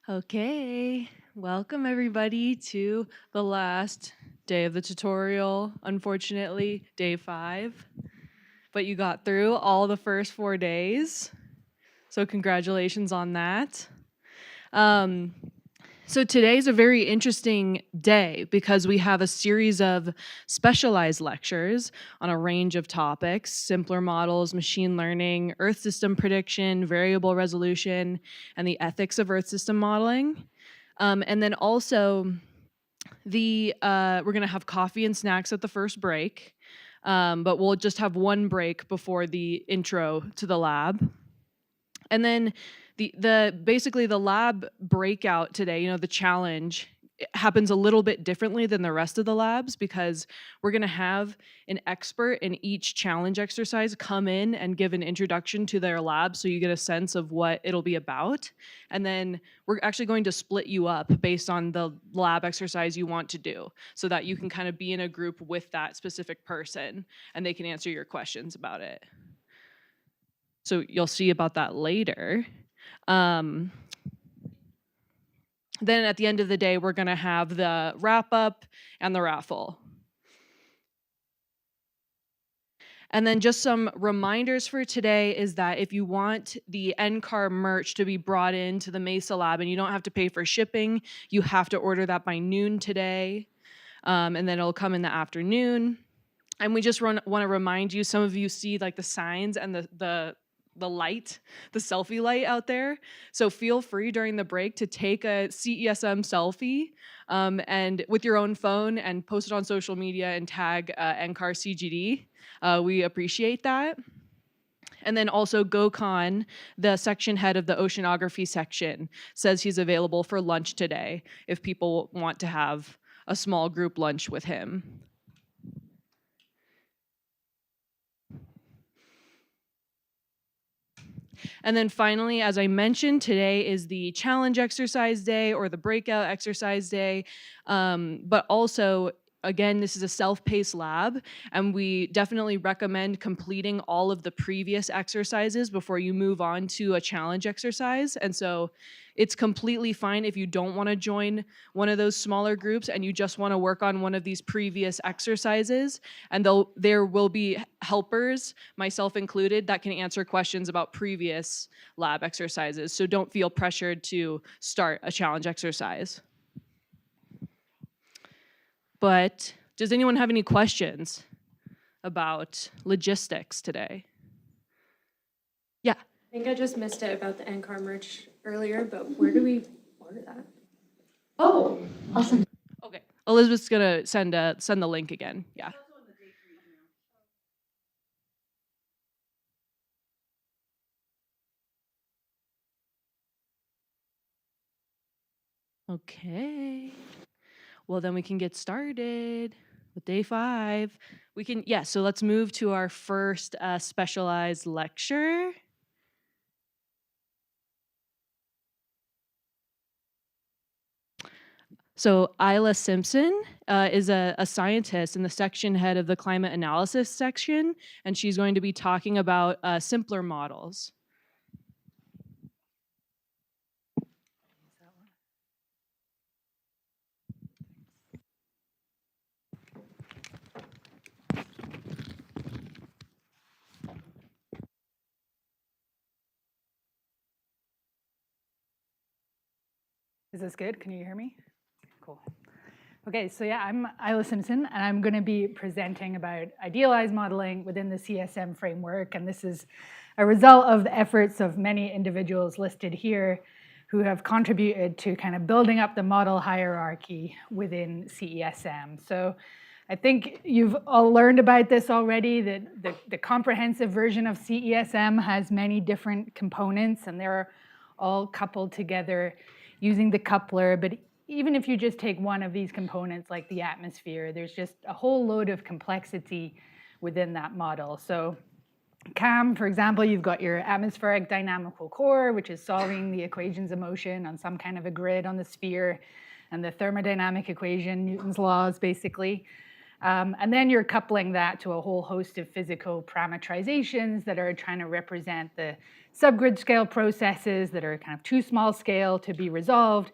Okay, welcome everybody to the last day of the tutorial, unfortunately, day 5. But you got through all the first 4 days, so congratulations on that. So today's a very interesting day because we have a series of specialized lectures on a range of topics: simpler models, machine learning, Earth system prediction, variable resolution, and the ethics of Earth system modeling. And then also, we're going to have coffee and snacks at the first break, but we'll just have one break before the intro to the lab. And then basically the lab breakout today, the challenge, it happens a little bit differently than the rest of the labs because we're going to have an expert in each challenge exercise come in and give an introduction to their lab so you get a sense of what it'll be about. And then we're actually going to split you up based on the lab exercise you want to do so that you can kind of be in a group with that specific person and they can answer your questions about it. So you'll see about that later. Then at the end of the day, we're going to have the wrap up and the raffle. And then just some reminders for today is that if you want the NCAR merch to be brought into the Mesa Lab and you don't have to pay for shipping, you have to order that by noon today. And then it'll come in the afternoon. And we just want to remind you, some of you see like the signs and the light, the selfie light out there. So feel free during the break to take a CESM selfie and with your own phone and post it on social media and tag NCAR CGD. We appreciate that. And then also GoCon, the section head of the oceanography section, says he's available for lunch today if people want to have a small group lunch with him. And then finally, as I mentioned, today is the challenge exercise day or the breakout exercise day. But also, again, this is a self-paced lab, and we definitely recommend completing all of the previous exercises before you move on to a challenge exercise. And so it's completely fine if you don't want to join one of those smaller groups and you just want to work on one of these previous exercises. And there will be helpers, myself included, that can answer questions about previous lab exercises. So don't feel pressured to start a challenge exercise. But does anyone have any questions about logistics today? Yeah. I think I just missed it about the NCAR merch earlier, but where do we order that? Oh, awesome. Okay. Elizabeth's gonna send the link again. Yeah. Okay. Well, then we can get started with day 5. So let's move to our first specialized lecture. So Isla Simpson is a scientist and the section head of the climate analysis section, and she's going to be talking about simpler models. Is this good? Can you hear me? Cool. Okay, so yeah, I'm Isla Simpson, and I'm going to be presenting about idealized modeling within the CSM framework. And this is a result of the efforts of many individuals listed here who have contributed to kind of building up the model hierarchy within CESM. So I think you've all learned about this already, that the comprehensive version of CESM has many different components, and they're all coupled together using the coupler. But even if you just take one of these components, like the atmosphere, there's just a whole load of complexity within that model. So CAM, for example, you've got your atmospheric dynamical core, which is solving the equations of motion on some kind of a grid on the sphere, and the thermodynamic equation, Newton's laws, basically. And then you're coupling that to a whole host of physical parameterizations that are trying to represent the subgrid scale processes that are kind of too small scale to be resolved,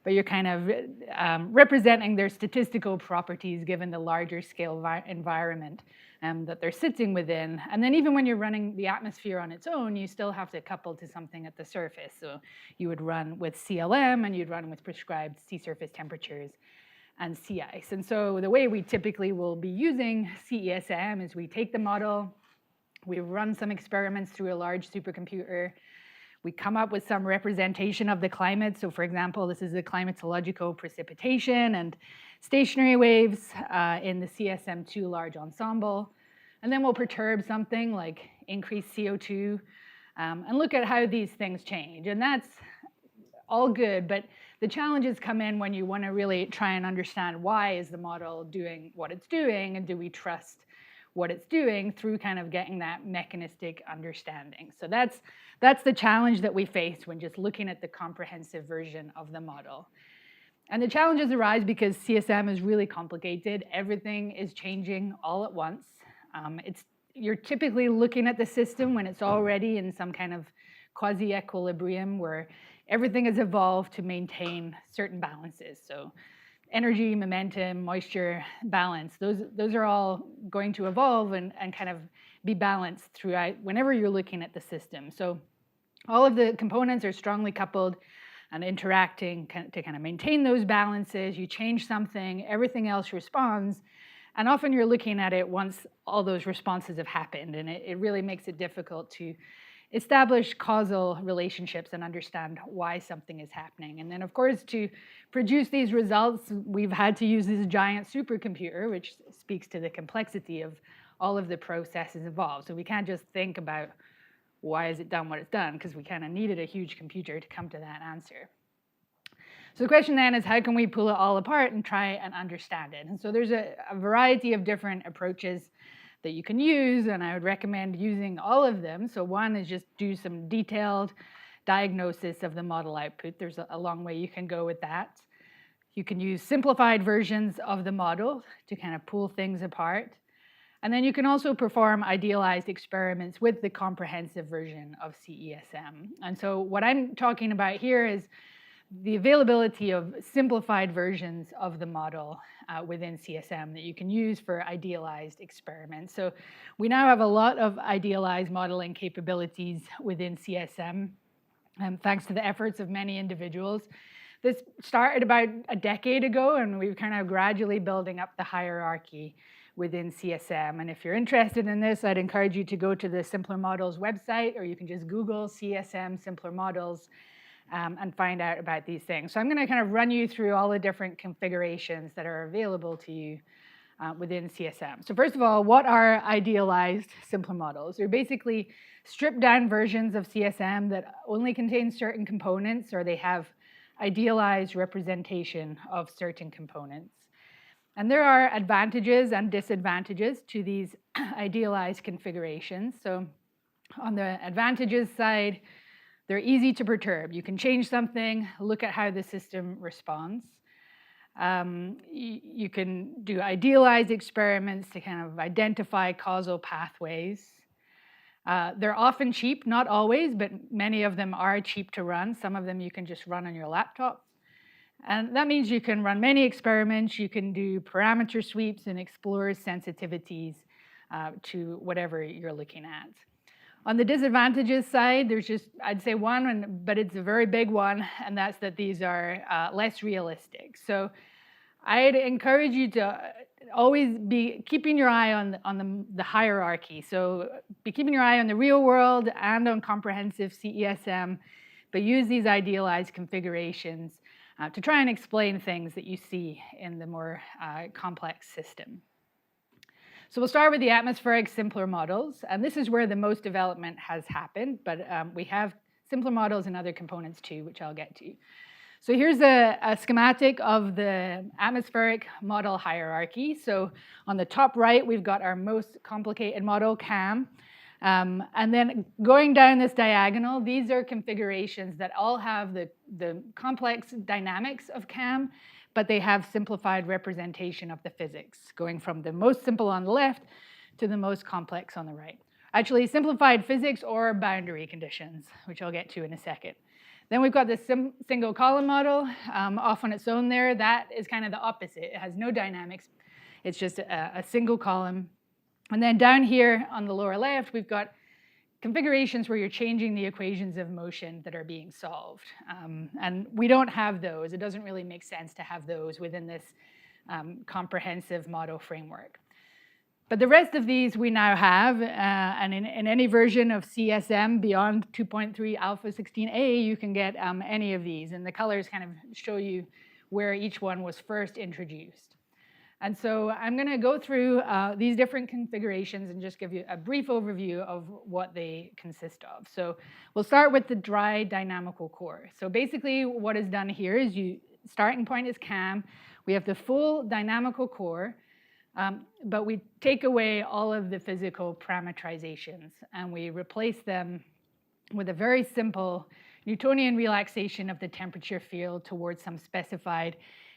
but you're kind of representing their statistical properties given the larger scale environment that they're sitting within. And then even when you're running the atmosphere on its own, you still have to couple to something at the surface. So you would run with CLM and you'd run with prescribed sea surface temperatures and sea ice. And so the way we typically will be using CESM is we take the model, we run some experiments through a large supercomputer, we come up with some representation of the climate. So for example, this is the climatological precipitation and stationary waves in the CSM2 large ensemble. And then we'll perturb something like increased CO2 and look at how these things change. And that's all good, but the challenges come in when you want to really try and understand why is the model doing what it's doing, and do we trust what it's doing through kind of getting that mechanistic understanding. So that's the challenge that we face when just looking at the comprehensive version of the model. And the challenges arise because CSM is really complicated. Everything is changing all at once. You're typically looking at the system when it's already in some kind of quasi-equilibrium where everything has evolved to maintain certain balances. So energy, momentum, moisture, balance, those are all going to evolve and kind of be balanced throughout whenever you're looking at the system. So all of the components are strongly coupled and interacting to kind of maintain those balances. You change something, everything else responds, and often you're looking at it once all those responses have happened, and it really makes it difficult to establish causal relationships and understand why something is happening. And then, of course, to produce these results, we've had to use this giant supercomputer, which speaks to the complexity of all of the processes involved. So we can't just think about why has it done what it's done, because we kind of needed a huge computer to come to that answer. So the question then is, how can we pull it all apart and try and understand it? And so there's a variety of different approaches that you can use, and I would recommend using all of them. So one is just do some detailed diagnosis of the model output. There's a long way you can go with that. You can use simplified versions of the model to kind of pull things apart. And then you can also perform idealized experiments with the comprehensive version of CESM. And so what I'm talking about here is the availability of simplified versions of the model within CSM that you can use for idealized experiments. So we now have a lot of idealized modeling capabilities within CSM, thanks to the efforts of many individuals. This started about a decade ago, and we've kind of gradually building up the hierarchy within CSM. And if you're interested in this, I'd encourage you to go to the Simpler Models website, or you can just Google CSM Simpler Models and find out about these things. So I'm going to kind of run you through all the different configurations that are available to you within CSM. So first of all, what are idealized simpler models? They're basically stripped down versions of CSM that only contain certain components, or they have idealized representation of certain components. And there are advantages and disadvantages to these idealized configurations. So on the advantages side, they're easy to perturb. You can change something, look at how the system responds. You can do idealized experiments to kind of identify causal pathways. They're often cheap, not always, but many of them are cheap to run. Some of them you can just run on your laptop. And that means you can run many experiments. You can do parameter sweeps and explore sensitivities to whatever you're looking at. On the disadvantages side, there's just, I'd say one, but it's a very big one, and that's that these are less realistic. So I'd encourage you to always be keeping your eye on the hierarchy. So be keeping your eye on the real world and on comprehensive CESM, but use these idealized configurations to try and explain things that you see in the more complex system. So we'll start with the atmospheric simpler models, and this is where the most development has happened, but we have simpler models and other components too, which I'll get to. So here's a schematic of the atmospheric model hierarchy. So on the top right, we've got our most complicated model, CAM. And then going down this diagonal, these are configurations that all have the complex dynamics of CAM, but they have simplified representation of the physics, going from the most simple on the left to the most complex on the right. Actually, simplified physics or boundary conditions, which I'll get to in a second. Then we've got this single column model off on its own there. That is kind of the opposite. It has no dynamics. It's just a single column. And then down here on the lower left, we've got configurations where you're changing the equations of motion that are being solved. And we don't have those. It doesn't really make sense to have those within this comprehensive model framework. But the rest of these we now have, and in any version of CESM beyond 2.3 alpha 16a, you can get any of these. And the colors kind of show you where each one was first introduced. And so I'm going to go through these different configurations and just give you a brief overview of what they consist of. So we'll start with the dry dynamical core. So basically what is done here is starting point is CAM. We have the full dynamical core. But we take away all of the physical parameterizations and we replace them with a very simple Newtonian relaxation of the temperature field towards some specified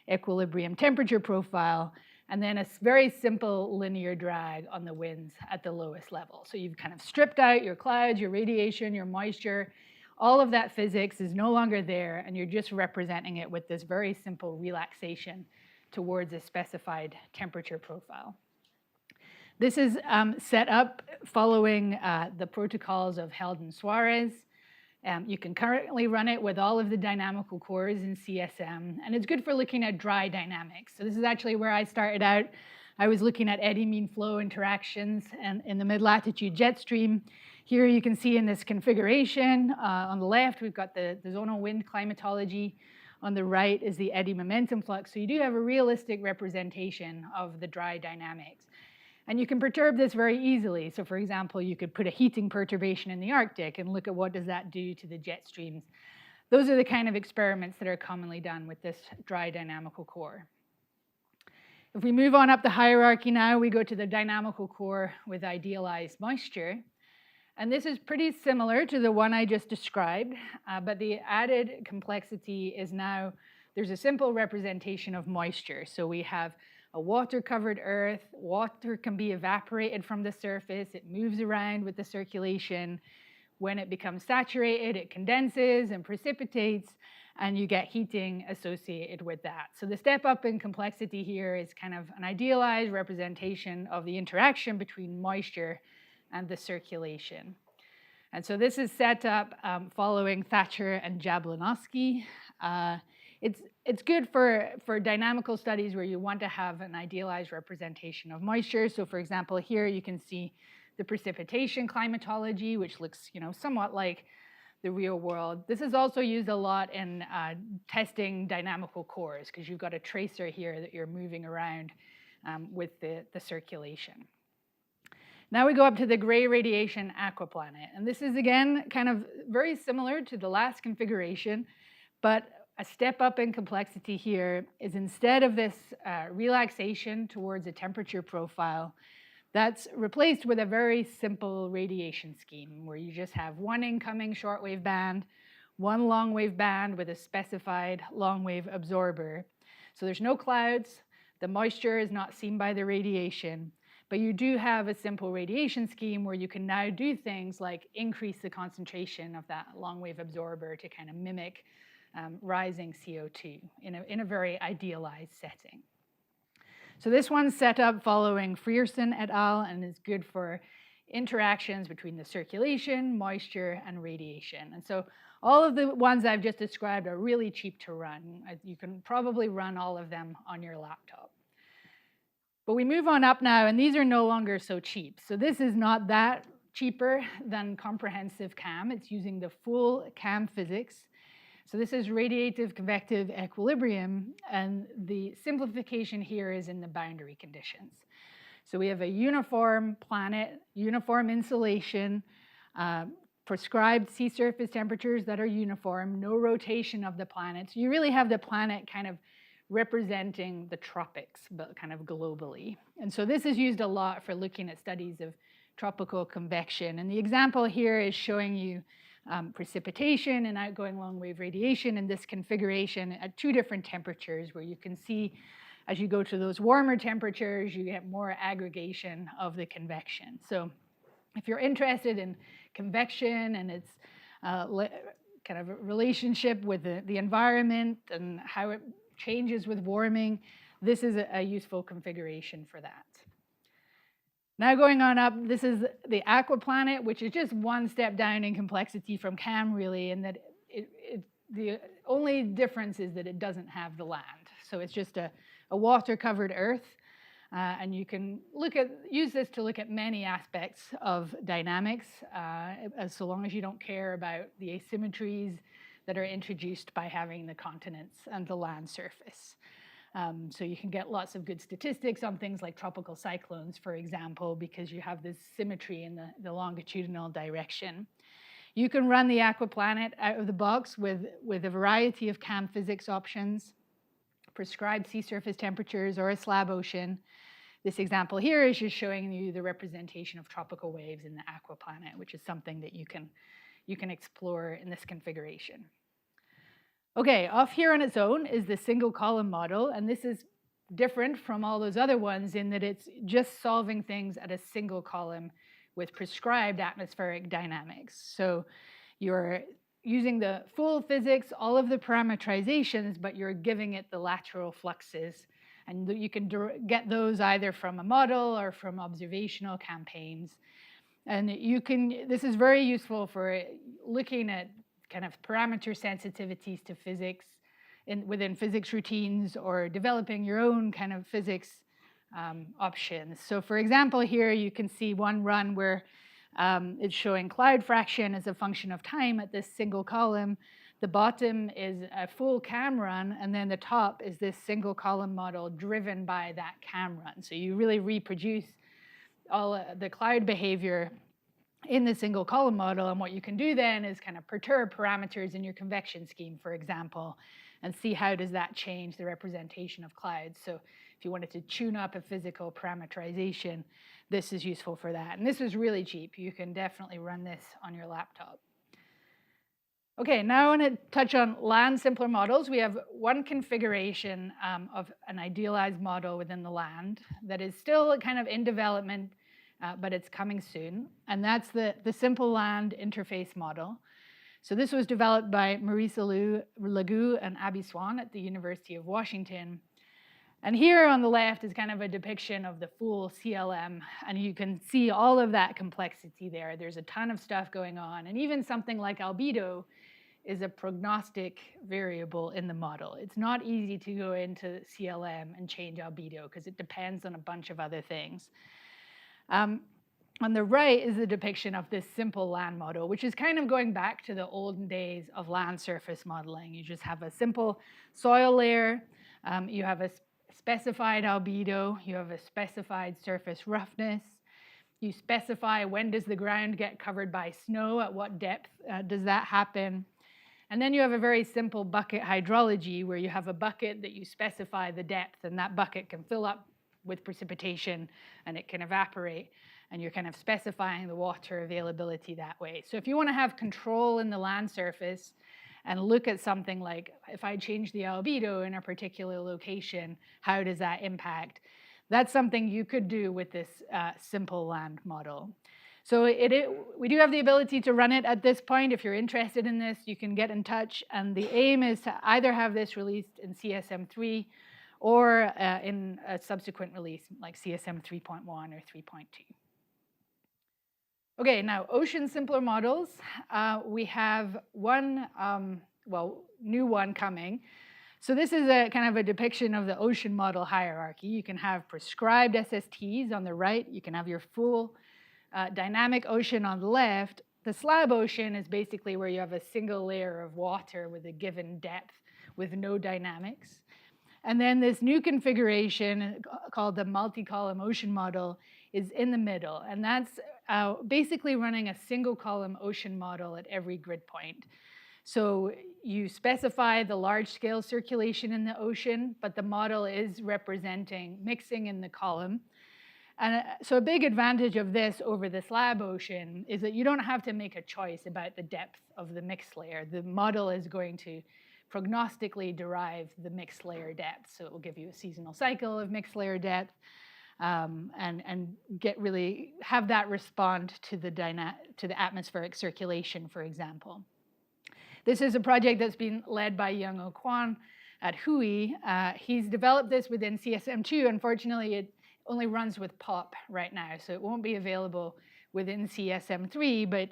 equilibrium temperature profile, and then a very simple linear drag on the winds at the lowest level. So you've kind of stripped out your clouds, your radiation, your moisture. All of that physics is no longer there, and you're just representing it with this very simple relaxation towards a specified temperature profile. This is set up following the protocols of Held and Suarez. You can currently run it with all of the dynamical cores in CSM, and it's good for looking at dry dynamics. So this is actually where I started out. I was looking at eddy mean flow interactions and in the mid-latitude jet stream. Here you can see in this configuration, on the left, we've got the zonal wind climatology. On the right is the eddy momentum flux. So you do have a realistic representation of the dry dynamics. And you can perturb this very easily. So for example, you could put a heating perturbation in the Arctic and look at what does that do to the jet streams. Those are the kind of experiments that are commonly done with this dry dynamical core. If we move on up the hierarchy now, we go to the dynamical core with idealized moisture. And this is pretty similar to the one I just described, but the added complexity is now there's a simple representation of moisture. So we have a water-covered Earth. Water can be evaporated from the surface. It moves around with the circulation. When it becomes saturated, it condenses and precipitates, and you get heating associated with that. So the step up in complexity here is kind of an idealized representation of the interaction between moisture and the circulation. And so this is set up following Thatcher and Jablonowski. It's good for dynamical studies where you want to have an idealized representation of moisture. So for example, here you can see the precipitation climatology, which looks somewhat like the real world. This is also used a lot in testing dynamical cores because you've got a tracer here that you're moving around with the circulation. Now we go up to the gray radiation aquaplanet. And this is, again, kind of very similar to the last configuration, but a step up in complexity here is instead of this relaxation towards a temperature profile, that's replaced with a very simple radiation scheme where you just have one incoming shortwave band, one long wave band with a specified long wave absorber. So there's no clouds, the moisture is not seen by the radiation, but you do have a simple radiation scheme where you can now do things like increase the concentration of that long wave absorber to kind of mimic rising CO2 in a very idealized setting. So this one's set up following Frierson et al. And is good for interactions between the circulation, moisture, and radiation. And so all of the ones I've just described are really cheap to run. You can probably run all of them on your laptop. But we move on up now, and these are no longer so cheap. So this is not that cheaper than comprehensive CAM. It's using the full CAM physics. So this is radiative convective equilibrium, and the simplification here is in the boundary conditions. So we have a uniform planet, uniform insolation, prescribed sea surface temperatures that are uniform, no rotation of the planet. So you really have the planet kind of representing the tropics, but kind of globally. And so this is used a lot for looking at studies of tropical convection. And the example here is showing you precipitation and outgoing long-wave radiation in this configuration at 2 different temperatures, where you can see as you go to those warmer temperatures, you get more aggregation of the convection. So if you're interested in convection and its kind of a relationship with the environment and how it changes with warming, this is a useful configuration for that. Now going on up, this is the aquaplanet, which is just one step down in complexity from CAM, really, in that the only difference is that it doesn't have the land. So it's just a water-covered Earth, and you can use this to look at many aspects of dynamics, so long as you don't care about the asymmetries that are introduced by having the continents and the land surface. So you can get lots of good statistics on things like tropical cyclones, for example, because you have this symmetry in the longitudinal direction. You can run the aquaplanet out of the box with a variety of CAM physics options, prescribed sea surface temperatures, or a slab ocean. This example here is just showing you the representation of tropical waves in the aquaplanet, which is something that you can explore in this configuration. Okay, off here on its own is the single column model, and this is different from all those other ones in that it's just solving things at a single column with prescribed atmospheric dynamics. So you're using the full physics, all of the parameterizations, but you're giving it the lateral fluxes, and you can get those either from a model or from observational campaigns. And this is very useful for looking at kind of parameter sensitivities to physics within physics routines, or developing your own kind of physics options. So for example, here you can see one run where it's showing cloud fraction as a function of time at this single column. The bottom is a full CAM run, and then the top is this single column model driven by that CAM run. So you really reproduce all the cloud behavior in the single column model, and what you can do then is kind of perturb parameters in your convection scheme, for example, and see how does that change the representation of clouds. So if you wanted to tune up a physical parameterization, this is useful for that. And this is really cheap. You can definitely run this on your laptop. Okay, now I want to touch on land simpler models. We have one configuration of an idealized model within the land that is still kind of in development, but it's coming soon. And that's the simple land interface model. So this was developed by Marisa Lagou and Abby Swan at the University of Washington. And here on the left is kind of a depiction of the full CLM, and you can see all of that complexity there. There's a ton of stuff going on, and even something like albedo is a prognostic variable in the model. It's not easy to go into CLM and change albedo because it depends on a bunch of other things. On the right is the depiction of this simple land model, which is kind of going back to the olden days of land surface modeling. You just have a simple soil layer, you have a specified albedo, you have a specified surface roughness, you specify when does the ground get covered by snow, at what depth does that happen, and then you have a very simple bucket hydrology where you have a bucket that you specify the depth, and that bucket can fill up with precipitation and it can evaporate, and you're kind of specifying the water availability that way. So if you want to have control in the land surface and look at something like, if I change the albedo in a particular location, how does that impact? That's something you could do with this simple land model. So we do have the ability to run it at this point. If you're interested in this, you can get in touch. And the aim is to either have this released in CSM 3 or in a subsequent release like CSM 3.1 or 3.2. Okay, now ocean simpler models. We have one, new one coming. So this is a kind of a depiction of the ocean model hierarchy. You can have prescribed SSTs on the right. You can have your full dynamic ocean on the left. The slab ocean is basically where you have a single layer of water with a given depth with no dynamics. And then this new configuration called the multi-column ocean model is in the middle. And that's basically running a single column ocean model at every grid point. So you specify the large scale circulation in the ocean, but the model is representing mixing in the column. And so a big advantage of this over the slab ocean is that you don't have to make a choice about the depth of the mixed layer. The model is going to prognostically derive the mixed layer depth. So it will give you a seasonal cycle of mixed layer depth, and really have that respond to the atmospheric circulation, for example. This is a project that's been led by Young-Oh Kwon at Hui. He's developed this within CSM2. Unfortunately, it only runs with POP right now, so it won't be available within CSM3, but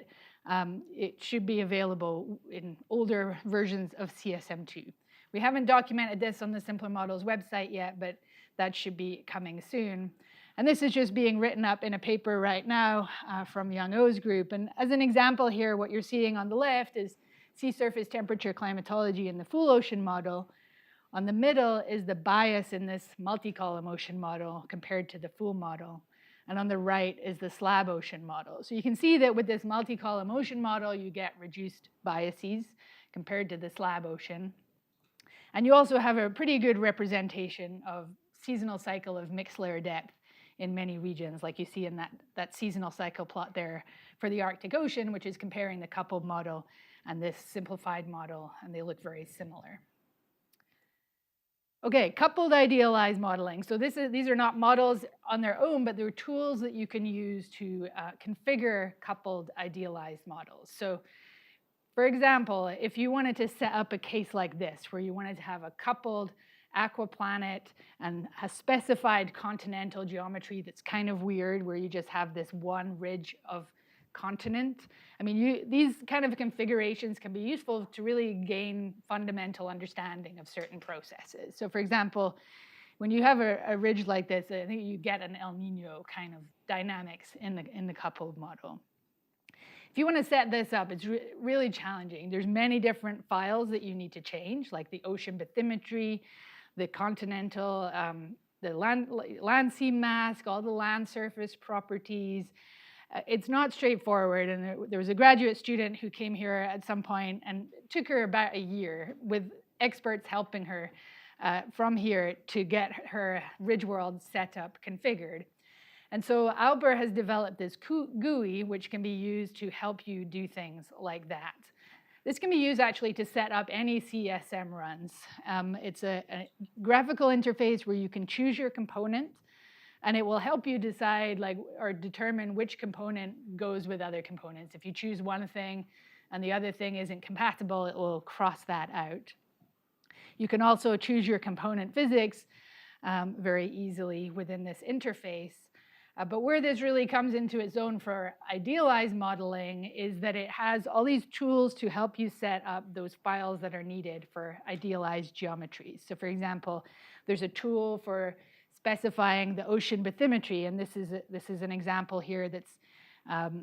it should be available in older versions of CSM2. We haven't documented this on the Simpler Models website yet, but that should be coming soon. And this is just being written up in a paper right now from Young-Oh's group. And as an example here, what you're seeing on the left is sea surface temperature climatology in the full ocean model. On the middle is the bias in this multi-column ocean model compared to the full model. And on the right is the slab ocean model. So you can see that with this multi-column ocean model, you get reduced biases compared to the slab ocean. And you also have a pretty good representation of seasonal cycle of mixed layer depth in many regions, like you see in that seasonal cycle plot there for the Arctic Ocean, which is comparing the coupled model and this simplified model, and they look very similar. Okay, coupled idealized modeling. So these are not models on their own, but they're tools that you can use to configure coupled idealized models. So for example, if you wanted to set up a case like this, where you wanted to have a coupled aquaplanet and a specified continental geometry that's kind of weird, where you just have this one ridge of continent. I mean, these kind of configurations can be useful to really gain fundamental understanding of certain processes. So for example, when you have a ridge like this, I think you get an El Nino kind of dynamics in the coupled model. If you want to set this up, it's really challenging. There's many different files that you need to change, like the ocean bathymetry, the continental, the land sea mask, all the land surface properties. It's not straightforward, and there was a graduate student who came here at some point, and it took her about a year with experts helping her from here to get her RidgeWorld setup configured. And so Alper has developed this GUI, which can be used to help you do things like that. This can be used actually to set up any CSM runs. It's a graphical interface where you can choose your component, and it will help you decide or determine which component goes with other components. If you choose one thing and the other thing isn't compatible, it will cross that out. You can also choose your component physics very easily within this interface. But where this really comes into its own for idealized modeling is that it has all these tools to help you set up those files that are needed for idealized geometries. So for example, there's a tool for specifying the ocean bathymetry, and this is an example here that's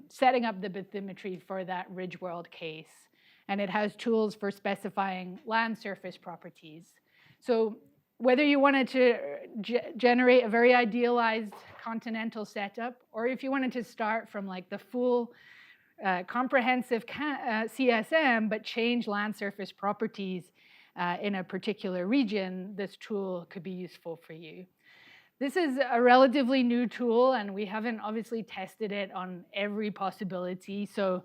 setting up the bathymetry for that RidgeWorld case. And it has tools for specifying land surface properties. So whether you wanted to generate a very idealized continental setup, or if you wanted to start from the full comprehensive CSM, but change land surface properties in a particular region, this tool could be useful for you. This is a relatively new tool, and we haven't obviously tested it on every possibility. So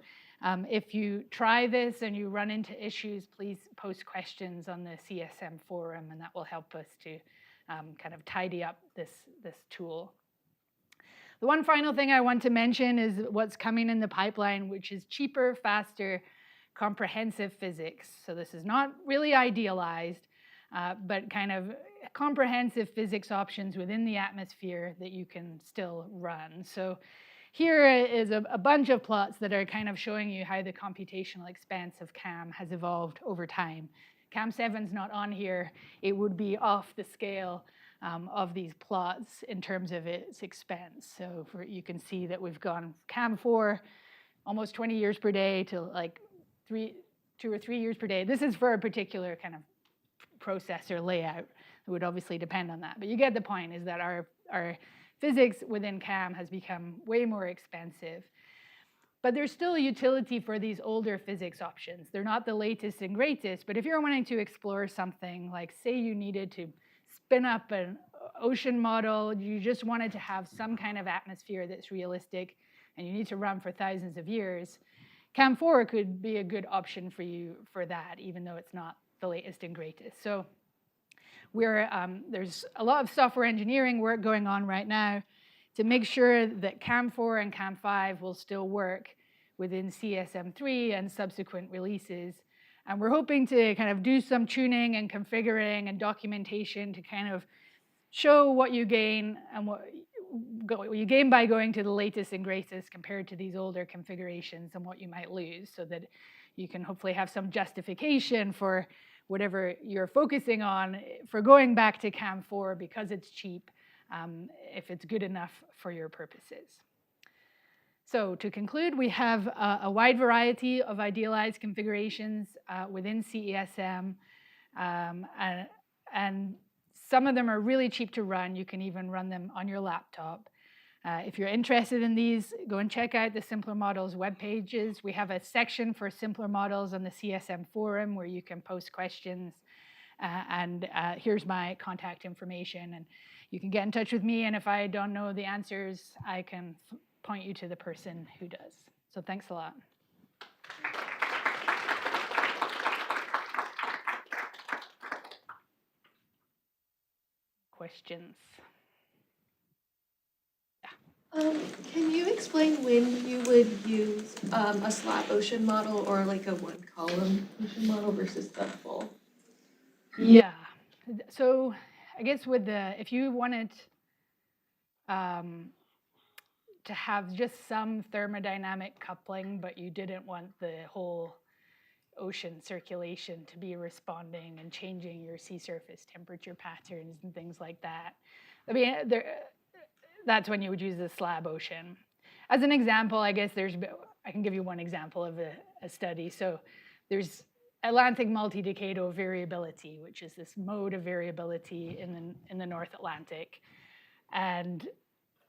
if you try this and you run into issues, please post questions on the CSM forum, and that will help us to kind of tidy up this tool. The one final thing I want to mention is what's coming in the pipeline, which is cheaper, faster, comprehensive physics. So this is not really idealized, but kind of comprehensive physics options within the atmosphere that you can still run. So here is a bunch of plots that are kind of showing you how the computational expense of CAM has evolved over time. CAM 7's not on here. It would be off the scale of these plots in terms of its expense. So you can see that we've gone CAM 4, almost 20 years per day, to 2 or 3 years per day. This is for a particular kind of processor layout. It would obviously depend on that. But you get the point, is that our physics within CAM has become way more expensive. But there's still a utility for these older physics options. They're not the latest and greatest, but if you're wanting to explore something, like say you needed to spin up ocean model, you just wanted to have some kind of atmosphere that's realistic, and you need to run for thousands of years, CAM4 could be a good option for you for that, even though it's not the latest and greatest. So there's a lot of software engineering work going on right now to make sure that CAM4 and CAM5 will still work within CESM3 and subsequent releases. And we're hoping to kind of do some tuning and configuring and documentation to kind of show what you gain and what you gain by going to the latest and greatest compared to these older configurations, and what you might lose, so that you can hopefully have some justification for whatever you're focusing on for going back to CAM4 because it's cheap, if it's good enough for your purposes. So to conclude, we have a wide variety of idealized configurations within CESM, and some of them are really cheap to run. You can even run them on your laptop. If you're interested in these, go and check out the Simpler Models web pages. We have a section for Simpler Models on the CSM forum where you can post questions. Here's my contact information, and you can get in touch with me, and if I don't know the answers, I can point you to the person who does. So thanks a lot. Questions? Can you explain when you would use a slab ocean model or like a one column ocean model versus the full? Yeah. So I guess if you wanted to have just some thermodynamic coupling, but you didn't want the whole ocean circulation to be responding and changing your sea surface temperature patterns and things like that, I mean, that's when you would use the slab ocean. As an example, I guess I can give you one example of a study. So there's Atlantic multi-decadal variability, which is this mode of variability in the North Atlantic. And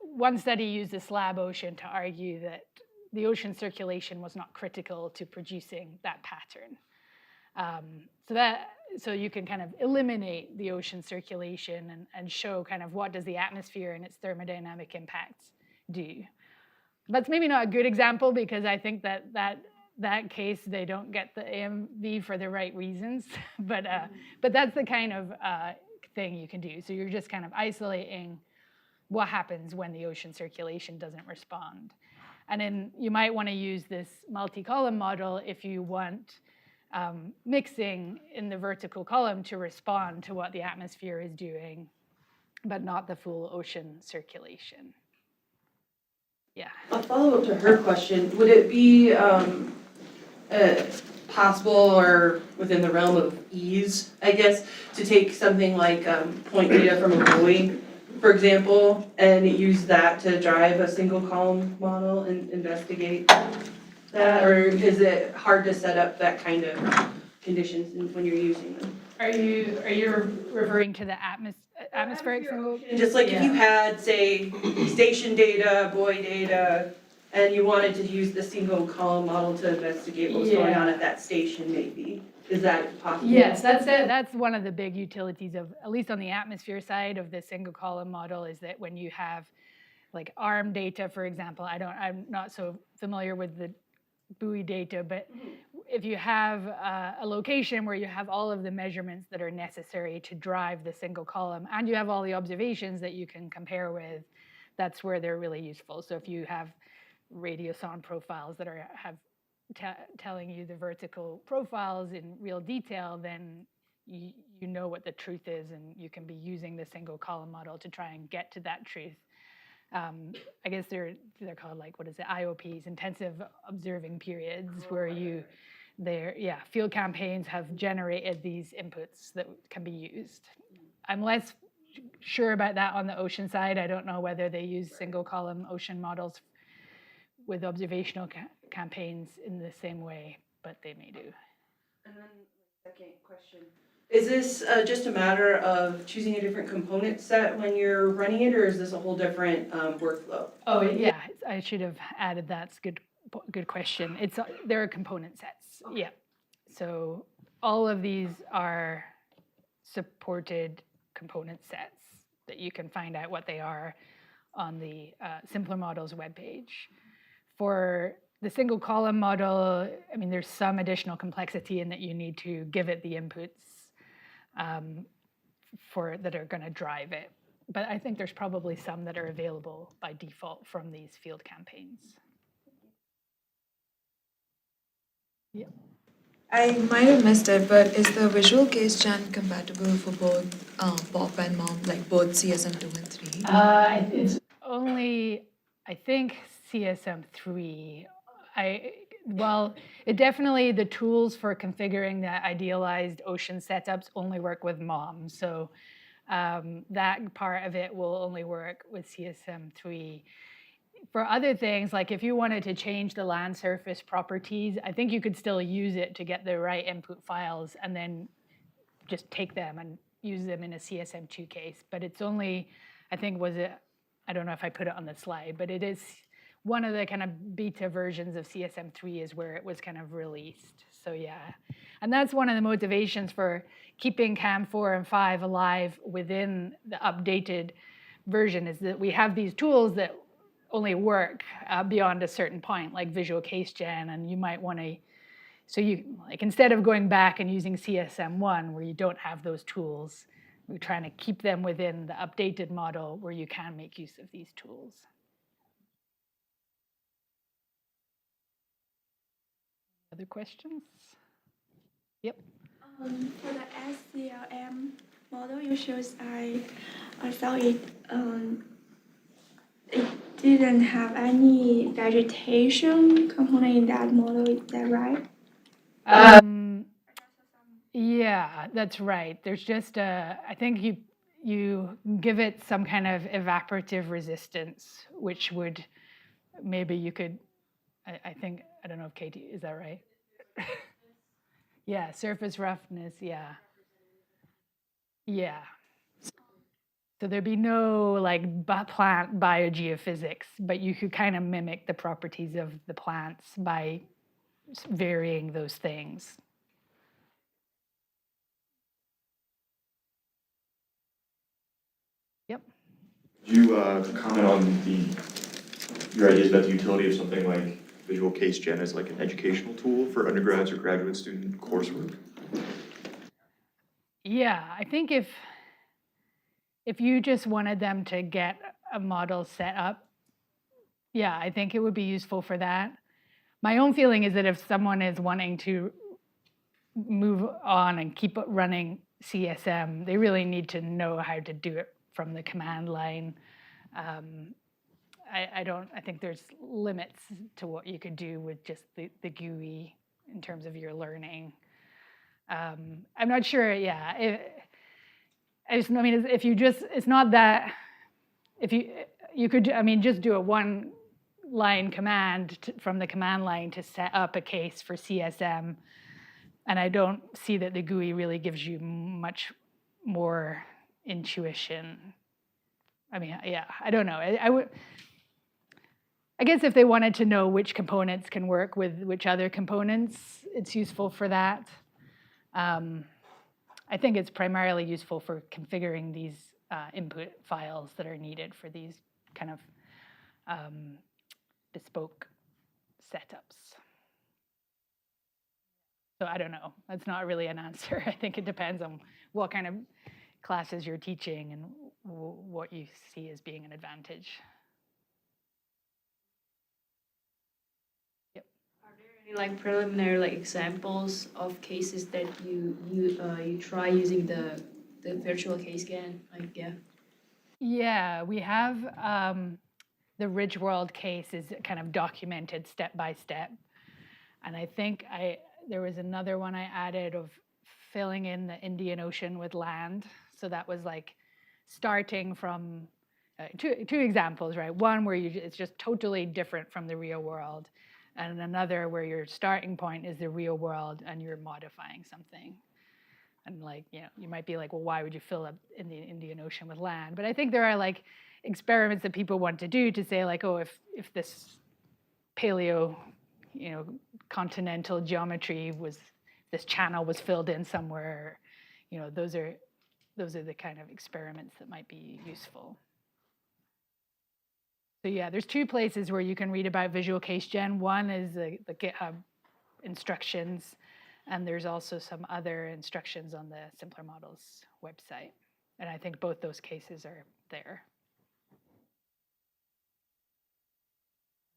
one study used the slab ocean to argue that the ocean circulation was not critical to producing that pattern. So you can kind of eliminate the ocean circulation and show kind of what does the atmosphere and its thermodynamic impacts do. That's maybe not a good example because I think that case they don't get the AMV for the right reasons, but that's the kind of thing you can do. So you're just kind of isolating what happens when the ocean circulation doesn't respond. And then you might want to use this multi-column model if you want mixing in the vertical column to respond to what the atmosphere is doing, but not the full ocean circulation. Yeah. A follow-up to her question, would it be possible or within the realm of ease, I guess, to take something like point data from a buoy, for example, and use that to drive a single column model and investigate that? Or is it hard to set up that kind of conditions when you're using them? Are you referring to the atmospheric single? Just like if you had, say, station data, buoy data, and you wanted to use the single column model to investigate what's going on at that station, maybe. Is that possible? Yes, that's one of the big utilities of, at least on the atmosphere side of the single column model, is that when you have like ARM data, for example, I'm not so familiar with the buoy data, but if you have a location where you have all of the measurements that are necessary to drive the single column, and you have all the observations that you can compare with, that's where they're really useful. So if you have radiosonde profiles that have telling you the vertical profiles in real detail, then you know what the truth is, and you can be using the single column model to try and get to that truth. I guess they're called, like, what is it, IOPs, intensive observing periods, where field campaigns have generated these inputs that can be used. I'm less sure about that on the ocean side. I don't know whether they use single column ocean models with observational campaigns in the same way, but they may do. And then second question. Is this just a matter of choosing a different component set when you're running it, or is this a whole different workflow? Oh yeah, I should have added that. It's good question. There are component sets. Okay. Yeah. So all of these are supported component sets that you can find out what they are on the Simpler Models webpage. For the single column model, I mean, there's some additional complexity in that you need to give it the inputs that are going to drive it. But I think there's probably some that are available by default from these field campaigns. Yeah. I might have missed it, but is the visual case gen compatible for both POP and MOM, like both CSM 2 and 3? It's only, I think, CSM 3. Well, it definitely, the tools for configuring the idealized ocean setups only work with MOM. So that part of it will only work with CSM 3. For other things, like if you wanted to change the land surface properties, I think you could still use it to get the right input files and then just take them and use them in a CSM2 case. But it's only, I think, I don't know if I put it on the slide, but it is one of the kind of beta versions of CSM3 is where it was kind of released. So yeah, and that's one of the motivations for keeping CAM 4 and 5 alive within the updated version, is that we have these tools that only work beyond a certain point, like visual case gen, and you might want to, so you, like, instead of going back and using CSM1 where you don't have those tools, we're trying to keep them within the updated model where you can make use of these tools. Other questions? Yep. For the SCLM model you showed, I saw it didn't have any vegetation component in that model. Is that right? Yeah, that's right. There's just I think you give it some kind of evaporative resistance, which would, maybe you could, I think, I don't know if Katie, is that right? Yeah, surface roughness, yeah. Yeah. So there'd be no like plant biogeophysics, but you could kind of mimic the properties of the plants by varying those things. Yep. Could you comment on your ideas about the utility of something like visual case gen as like an educational tool for undergrads or graduate student coursework? Yeah, I think if you just wanted them to get a model set up, yeah, I think it would be useful for that. My own feeling is that if someone is wanting to move on and keep running CSM, they really need to know how to do it from the command line. I think there's limits to what you could do with just the GUI in terms of your learning. I'm not sure, yeah. I mean, if you just, it's not that, if you could, I mean, just do a one line command from the command line to set up a case for CSM. And I don't see that the GUI really gives you much more intuition. I mean, yeah, I don't know. I guess if they wanted to know which components can work with which other components, it's useful for that. I think it's primarily useful for configuring these input files that are needed for these kind of bespoke setups. So I don't know. That's not really an answer. I think it depends on what kind of classes you're teaching and what you see as being an advantage. Yep. Are there any like preliminary examples of cases that you try using the virtual case gen? Yeah, we have the Ridge World case is kind of documented step by step, and I think there was another one I added of filling in the Indian Ocean with land. So that was like starting from two examples, right? One where it's just totally different from the real world, and another where your starting point is the real world and you're modifying something. And like, you know, you might be like, well, why would you fill up in the Indian Ocean with land? But I think there are like experiments that people want to do to say like, oh, if this paleo, you know, continental geometry was, this channel was filled in somewhere, you know, those those are the kind of experiments that might be useful. So yeah, there's 2 places where you can read about visual case gen. One is the GitHub instructions, and there's also some other instructions on the Simpler Models website. And I think both those cases are there.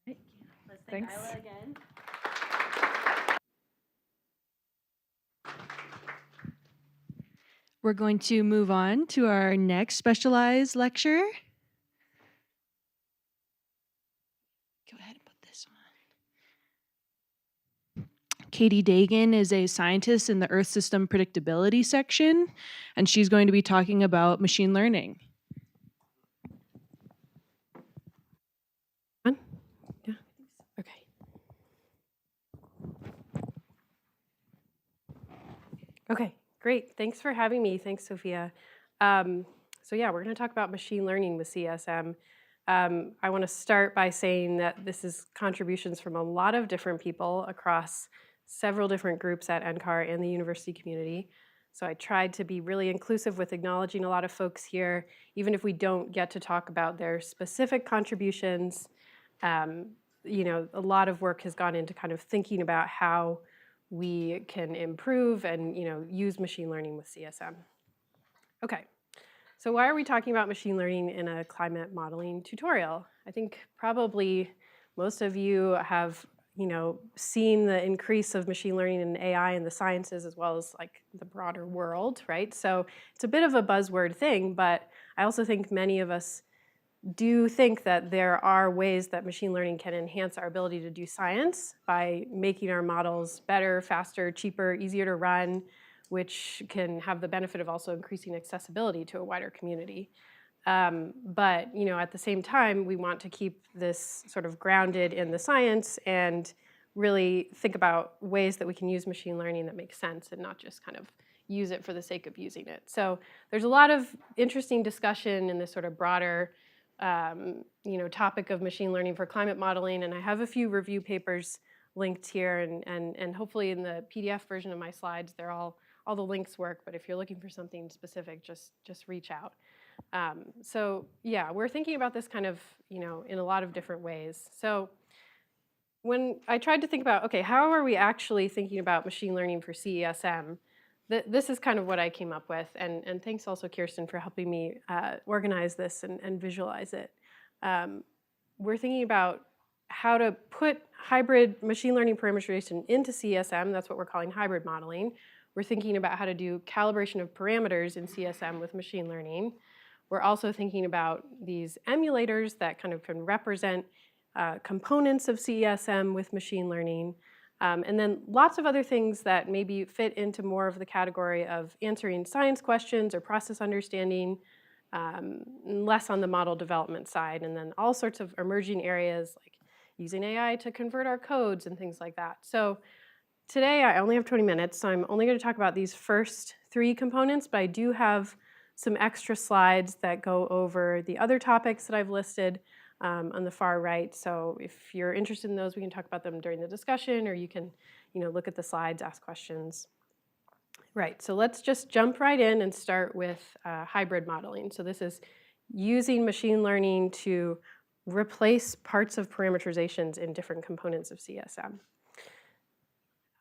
Let's thank Thanks. Isla again. We're going to move on to our next specialized lecture. Go ahead and put this on. Katie Dagan is a scientist in the Earth System Predictability section, and she's going to be talking about machine learning. Yeah. Okay. Okay, great. Thanks for having me. Thanks, Sophia. So yeah, we're going to talk about machine learning with CSM. I want to start by saying that this is contributions from a lot of different people across several different groups at NCAR and the university community. So I tried to be really inclusive with acknowledging a lot of folks here, even if we don't get to talk about their specific contributions. You know, a lot of work has gone into kind of thinking about how we can improve and, you know, use machine learning with CSM. Okay, so why are we talking about machine learning in a climate modeling tutorial? I think probably most of you have, you know, seen the increase of machine learning and AI in the sciences as well as like the broader world, right? So it's a bit of a buzzword thing, but I also think many of us do think that there are ways that machine learning can enhance our ability to do science by making our models better, faster, cheaper, easier to run, which can have the benefit of also increasing accessibility to a wider community. But you know, at the same time, we want to keep this sort of grounded in the science and really think about ways that we can use machine learning that make sense and not just kind of use it for the sake of using it. So there's a lot of interesting discussion in this sort of broader you know, topic of machine learning for climate modeling, and I have a few review papers linked here, and hopefully in the PDF version of my slides, they're all the links work. But if you're looking for something specific, just reach out. So yeah, we're thinking about this kind of, you know, in a lot of different ways. So when I tried to think about, okay, how are we actually thinking about machine learning for CESM? This is kind of what I came up with, and thanks also, Kirsten, for helping me organize this and visualize it. We're thinking about how to put hybrid machine learning parameterization into CSM. That's what we're calling hybrid modeling. We're thinking about how to do calibration of parameters in CSM with machine learning. We're also thinking about these emulators that kind of can represent components of CESM with machine learning. And then lots of other things that maybe fit into more of the category of answering science questions or process understanding, less on the model development side, and then all sorts of emerging areas like using AI to convert our codes and things like that. So today I only have 20 minutes, so I'm only going to talk about these first 3 components, but I do have some extra slides that go over the other topics that I've listed on the far right. So if you're interested in those, we can talk about them during the discussion, or you can, you know, look at the slides, ask questions. Right, so let's just jump right in and start with hybrid modeling. So this is using machine learning to replace parts of parameterizations in different components of CSM.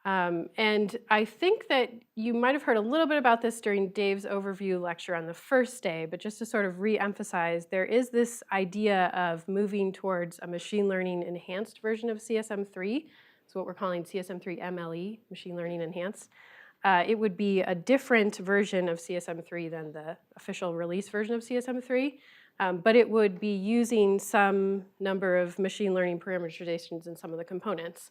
And I think that you might have heard a little bit about this during Dave's overview lecture on the first day, but just to sort of re-emphasize, there is this idea of moving towards a machine learning enhanced version of CSM3, so what we're calling CSM3 MLE, machine learning enhanced. It would be a different version of CSM3 than the official release version of CSM3, but it would be using some number of machine learning parameterizations in some of the components.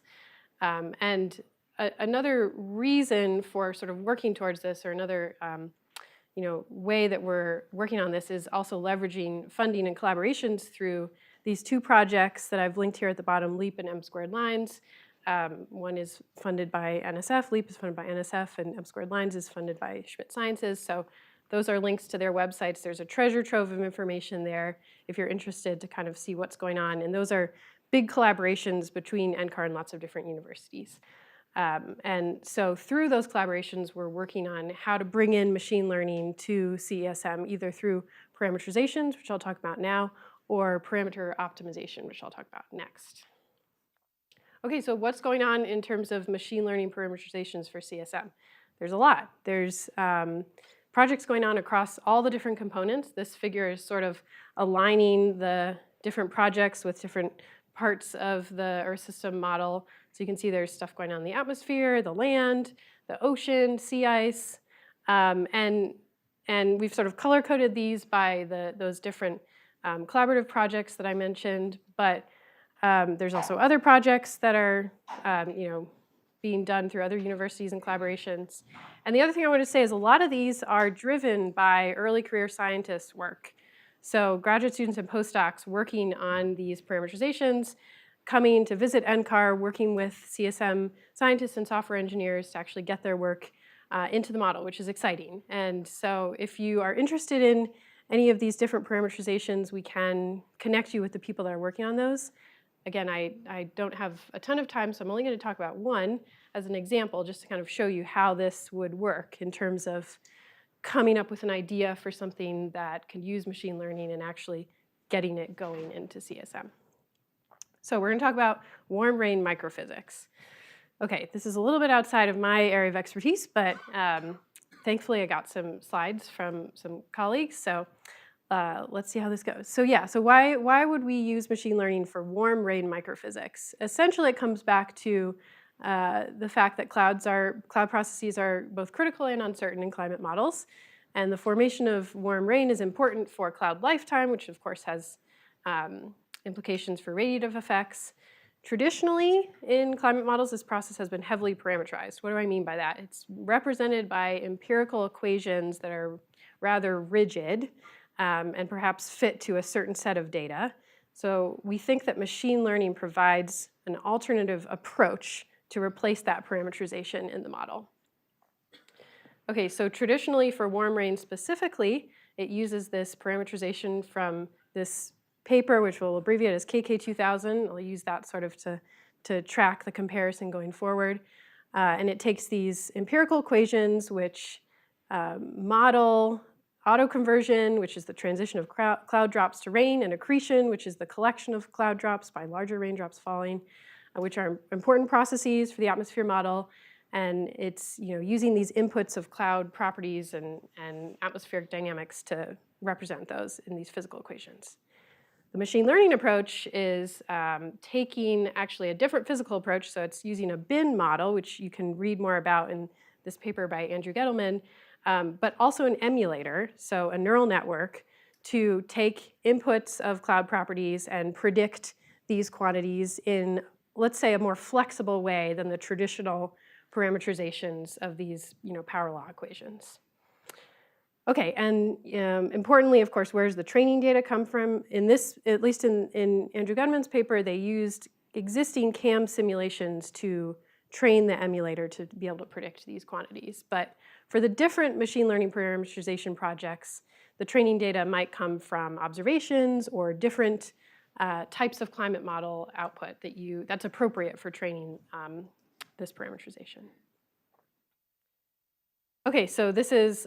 Another reason for sort of working towards this, or another you know, way that we're working on this, is also leveraging funding and collaborations through these 2 projects that I've linked here at the bottom, LEAP and M² Lines. One is funded by NSF, LEAP is funded by NSF, and M² Lines is funded by Schmidt Sciences. So those are links to their websites. There's a treasure trove of information there if you're interested to kind of see what's going on. And those are big collaborations between NCAR and lots of different universities. And so through those collaborations, we're working on how to bring in machine learning to CESM, either through parameterizations, which I'll talk about now, or parameter optimization, which I'll talk about next. Okay, so what's going on in terms of machine learning parameterizations for CSM? There's a lot. There's projects going on across all the different components. This figure is sort of aligning the different projects with different parts of the Earth system model. So you can see there's stuff going on in the atmosphere, the land, the ocean, sea ice, and we've sort of color-coded these by those different collaborative projects that I mentioned, but there's also other projects that are being done through other universities and collaborations. And the other thing I want to say is a lot of these are driven by early career scientists' work. So graduate students and postdocs working on these parameterizations, coming to visit NCAR, working with CSM scientists and software engineers to actually get their work into the model, which is exciting. And so if you are interested in any of these different parameterizations, we can connect you with the people that are working on those. Again, I don't have a ton of time, so I'm only going to talk about one as an example, just to kind of show you how this would work in terms of coming up with an idea for something that could use machine learning and actually getting it going into CSM. So we're going to talk about warm rain microphysics. Okay, this is a little bit outside of my area of expertise, but thankfully I got some slides from some colleagues, so let's see how this goes. So yeah, so why would we use machine learning for warm rain microphysics? Essentially, it comes back to the fact that cloud processes are both critical and uncertain in climate models, and the formation of warm rain is important for cloud lifetime, which of course has implications for radiative effects. Traditionally, in climate models, this process has been heavily parameterized. What do I mean by that? It's represented by empirical equations that are rather rigid and perhaps fit to a certain set of data. So we think that machine learning provides an alternative approach to replace that parameterization in the model. Okay, so traditionally for warm rain specifically, it uses this parameterization from this paper, which we'll abbreviate as KK2000. I'll use that sort of to track the comparison going forward. And it takes these empirical equations which model autoconversion, which is the transition of cloud drops to rain, and accretion, which is the collection of cloud drops by larger raindrops falling, which are important processes for the atmosphere model. And it's using these inputs of cloud properties and atmospheric dynamics to represent those in these physical equations. The machine learning approach is taking actually a different physical approach. So it's using a bin model, which you can read more about in this paper by Andrew Gettleman, but also an emulator, so a neural network, to take inputs of cloud properties and predict these quantities in, let's say, a more flexible way than the traditional parameterizations of these power law equations. Okay, and importantly, of course, where does the training data come from? In this, at least in Andrew Gutman's paper, they used existing CAM simulations to train the emulator to be able to predict these quantities. But for the different machine learning parameterization projects, the training data might come from observations or different types of climate model output that's appropriate for training this parameterization. Okay, so this is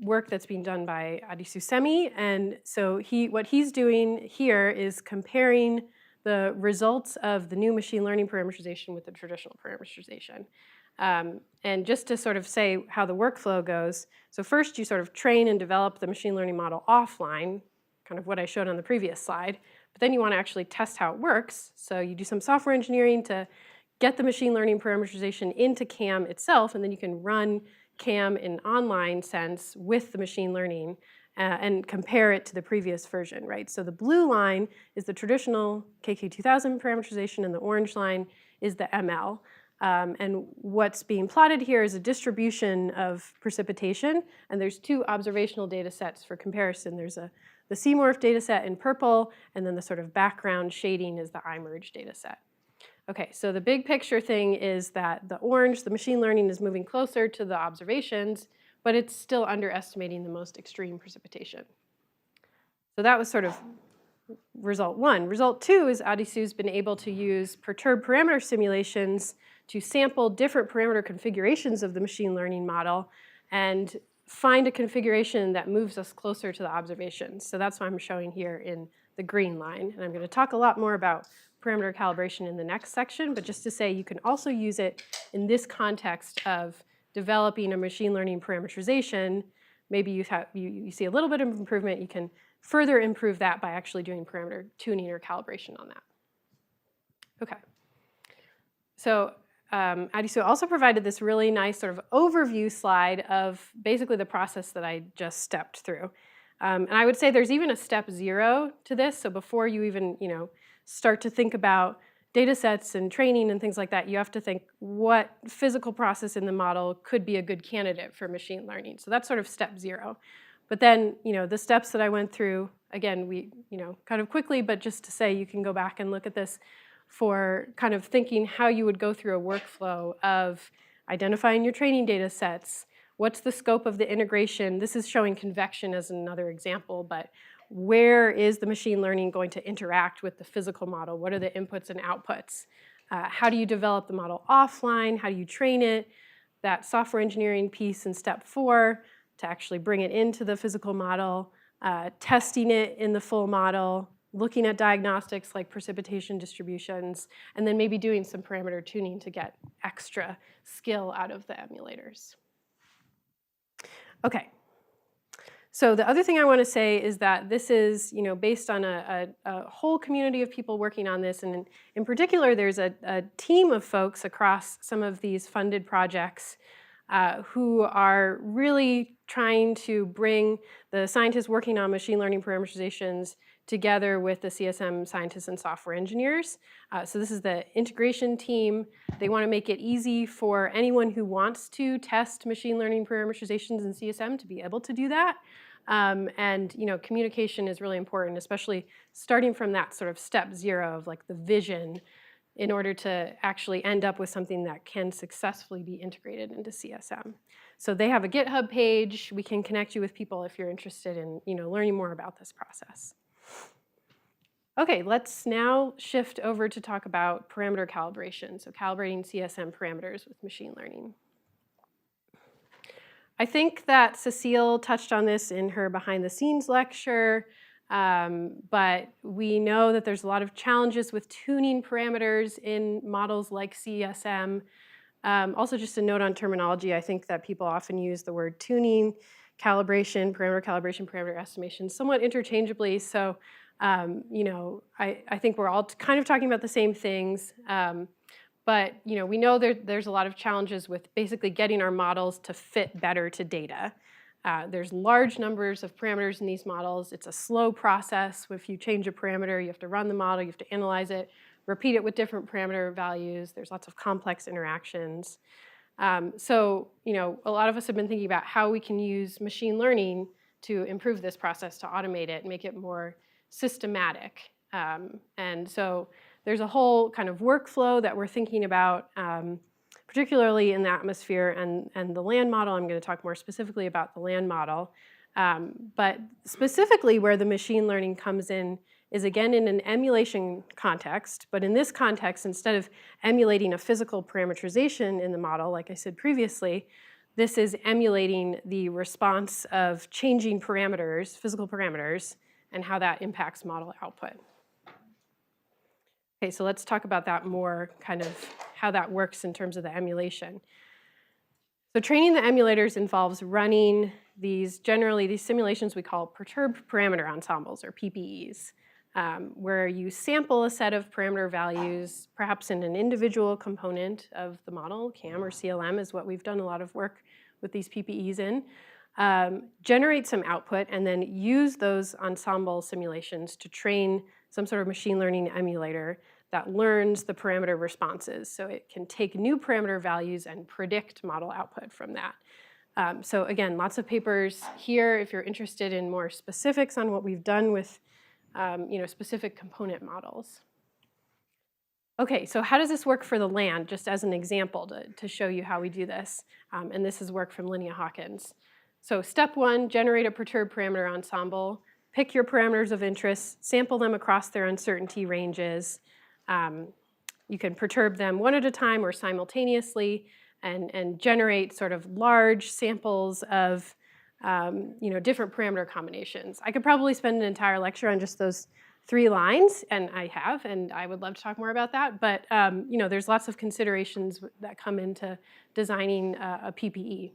work that's being done by Adisu Semi, and so what he's doing here is comparing the results of the new machine learning parameterization with the traditional parameterization. And just to sort of say how the workflow goes, so first you sort of train and develop the machine learning model offline, kind of what I showed on the previous slide, but then you want to actually test how it works. So you do some software engineering to get the machine learning parameterization into CAM itself, and then you can run CAM in online sense with the machine learning and compare it to the previous version, right? So the blue line is the traditional KK2000 parameterization, and the orange line is the ML. And what's being plotted here is a distribution of precipitation, and there's two observational data sets for comparison. There's the CMORPH data set in purple, and then the sort of background shading is the iMerge data set. Okay, so the big picture thing is that the orange, the machine learning, is moving closer to the observations, but it's still underestimating the most extreme precipitation. So that was sort of result one. Result two is Adisu's been able to use perturbed parameter simulations to sample different parameter configurations of the machine learning model and find a configuration that moves us closer to the observations. So that's what I'm showing here in the green line. And I'm going to talk a lot more about parameter calibration in the next section, but just to say you can also use it in this context of developing a machine learning parameterization. Maybe you see a little bit of improvement. You can further improve that by actually doing parameter tuning or calibration on that. Okay. So Adisu also provided this really nice sort of overview slide of basically the process that I just stepped through. And I would say there's even a step 0 to this. So before you even start to think about data sets and training and things like that, you have to think what physical process in the model could be a good candidate for machine learning. So that's sort of step 0. But then, the steps that I went through, again, we, kind of quickly, but just to say you can go back and look at this for kind of thinking how you would go through a workflow of identifying your training data sets, what's the scope of the integration. This is showing convection as another example, but where is the machine learning going to interact with the physical model? What are the inputs and outputs? How do you develop the model offline? How do you train it? That software engineering piece in step 4 to actually bring it into the physical model, testing it in the full model, looking at diagnostics like precipitation distributions, and then maybe doing some parameter tuning to get extra skill out of the emulators. Okay. So the other thing I want to say is that this is, based on a whole community of people working on this, and in particular, there's a team of folks across some of these funded projects who are really trying to bring the scientists working on machine learning parameterizations together with the CSM scientists and software engineers. So this is the integration team. They want to make it easy for anyone who wants to test machine learning parameterizations in CSM to be able to do that. And communication is really important, especially starting from that sort of step 0 of like the vision in order to actually end up with something that can successfully be integrated into CSM. So they have a GitHub page. We can connect you with people if you're interested in learning more about this process. Okay, let's now shift over to talk about parameter calibration, so calibrating CSM parameters with machine learning. I think that Cecile touched on this in her behind the scenes lecture, but we know that there's a lot of challenges with tuning parameters in models like CESM. Also, just a note on terminology, I think that people often use the word tuning, calibration, parameter estimation somewhat interchangeably. So, I think we're all kind of talking about the same things. But we know there's a lot of challenges with basically getting our models to fit better to data. There's large numbers of parameters in these models. It's a slow process. If you change a parameter, you have to run the model, you have to analyze it, repeat it with different parameter values. There's lots of complex interactions. So a lot of us have been thinking about how we can use machine learning to improve this process, to automate it, and make it more systematic. And so there's a whole kind of workflow that we're thinking about, particularly in the atmosphere and the land model. I'm going to talk more specifically about the land model. But specifically where the machine learning comes in is, again, in an emulation context. But in this context, instead of emulating a physical parameterization in the model, like I said previously, this is emulating the response of changing parameters, physical parameters, and how that impacts model output. Okay, so let's talk about that more, kind of how that works in terms of the emulation. So training the emulators involves running these simulations we call perturbed parameter ensembles, or PPEs, where you sample a set of parameter values, perhaps in an individual component of the model. CAM or CLM is what we've done a lot of work with these PPEs in. Generate some output, and then use those ensemble simulations to train some sort of machine learning emulator that learns the parameter responses. So it can take new parameter values and predict model output from that. So again, lots of papers here if you're interested in more specifics on what we've done with specific component models. Okay, so how does this work for the land, just as an example to show you how we do this? And this is work from Linnea Hawkins. So step 1, generate a perturbed parameter ensemble. pick your parameters of interest, sample them across their uncertainty ranges. You can perturb them one at a time or simultaneously and generate sort of large samples of different parameter combinations. I could probably spend an entire lecture on just those 3 lines, and I have, and I would love to talk more about that. But there's lots of considerations that come into designing a PPE.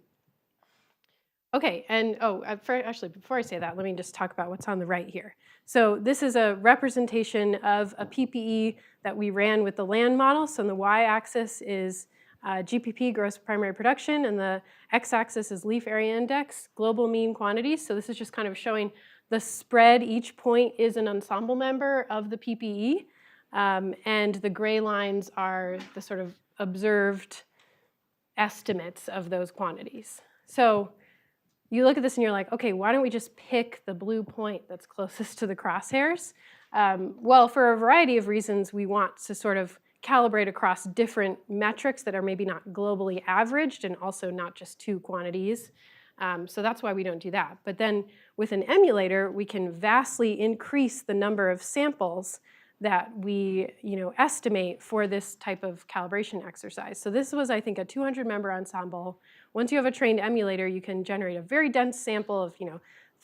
Okay, and actually, before I say that, let me just talk about what's on the right here. So this is a representation of a PPE that we ran with the land model. So on the y-axis is GPP, gross primary production, and the x-axis is leaf area index, global mean quantities. So this is just kind of showing the spread. Each point is an ensemble member of the PPE, and the gray lines are the sort of observed estimates of those quantities. So you look at this and you're like, okay, why don't we just pick the blue point that's closest to the crosshairs? Well, for a variety of reasons, we want to sort of calibrate across different metrics that are maybe not globally averaged and also not just 2 quantities. So that's why we don't do that. But then with an emulator, we can vastly increase the number of samples that we estimate for this type of calibration exercise. So this was, I think, a 200-member ensemble. Once you have a trained emulator, you can generate a very dense sample of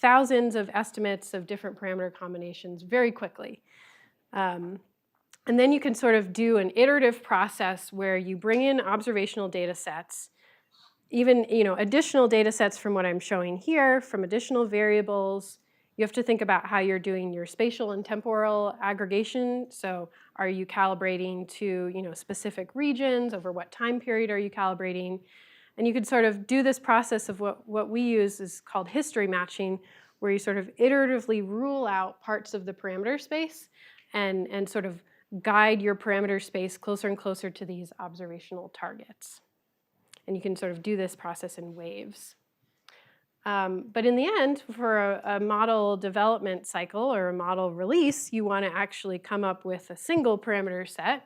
thousands of estimates of different parameter combinations very quickly. And then you can sort of do an iterative process where you bring in observational data sets, even additional data sets from what I'm showing here, from additional variables. You have to think about how you're doing your spatial and temporal aggregation. So are you calibrating to specific regions? Over what time period are you calibrating? And you could sort of do this process of what we use is called history matching, where you sort of iteratively rule out parts of the parameter space and sort of guide your parameter space closer and closer to these observational targets. And you can sort of do this process in waves. But in the end, for a model development cycle or a model release, you want to actually come up with a single parameter set.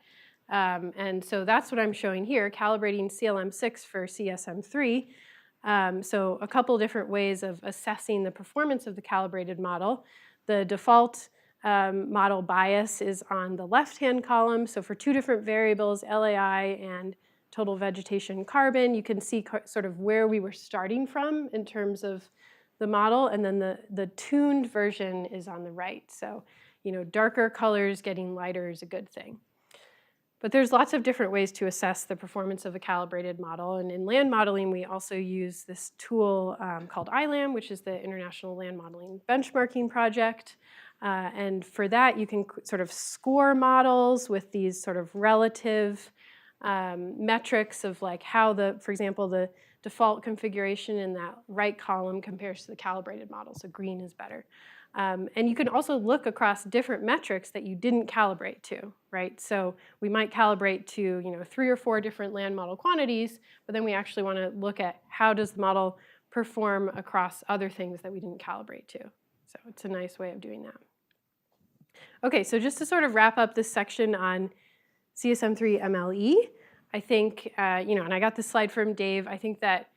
And so that's what I'm showing here, calibrating CLM6 for CSM3. So a couple different ways of assessing the performance of the calibrated model. The default model bias is on the left-hand column. So for 2 different variables, LAI and total vegetation carbon, you can see sort of where we were starting from in terms of the model, and then the tuned version is on the right. So, darker colors getting lighter is a good thing. But there's lots of different ways to assess the performance of a calibrated model, and in land modeling, we also use this tool called ILAM, which is the International Land Modeling Benchmarking Project. And for that, you can sort of score models with these sort of relative metrics of like how for example, the default configuration in that right column compares to the calibrated model, so green is better. And you can also look across different metrics that you didn't calibrate to, right? So we might calibrate to 3 or 4 different land model quantities, but then we actually want to look at how does the model perform across other things that we didn't calibrate to. So it's a nice way of doing that. Okay, so just to sort of wrap up this section on CSM3 MLE, I think, and I got this slide from Dave, I think that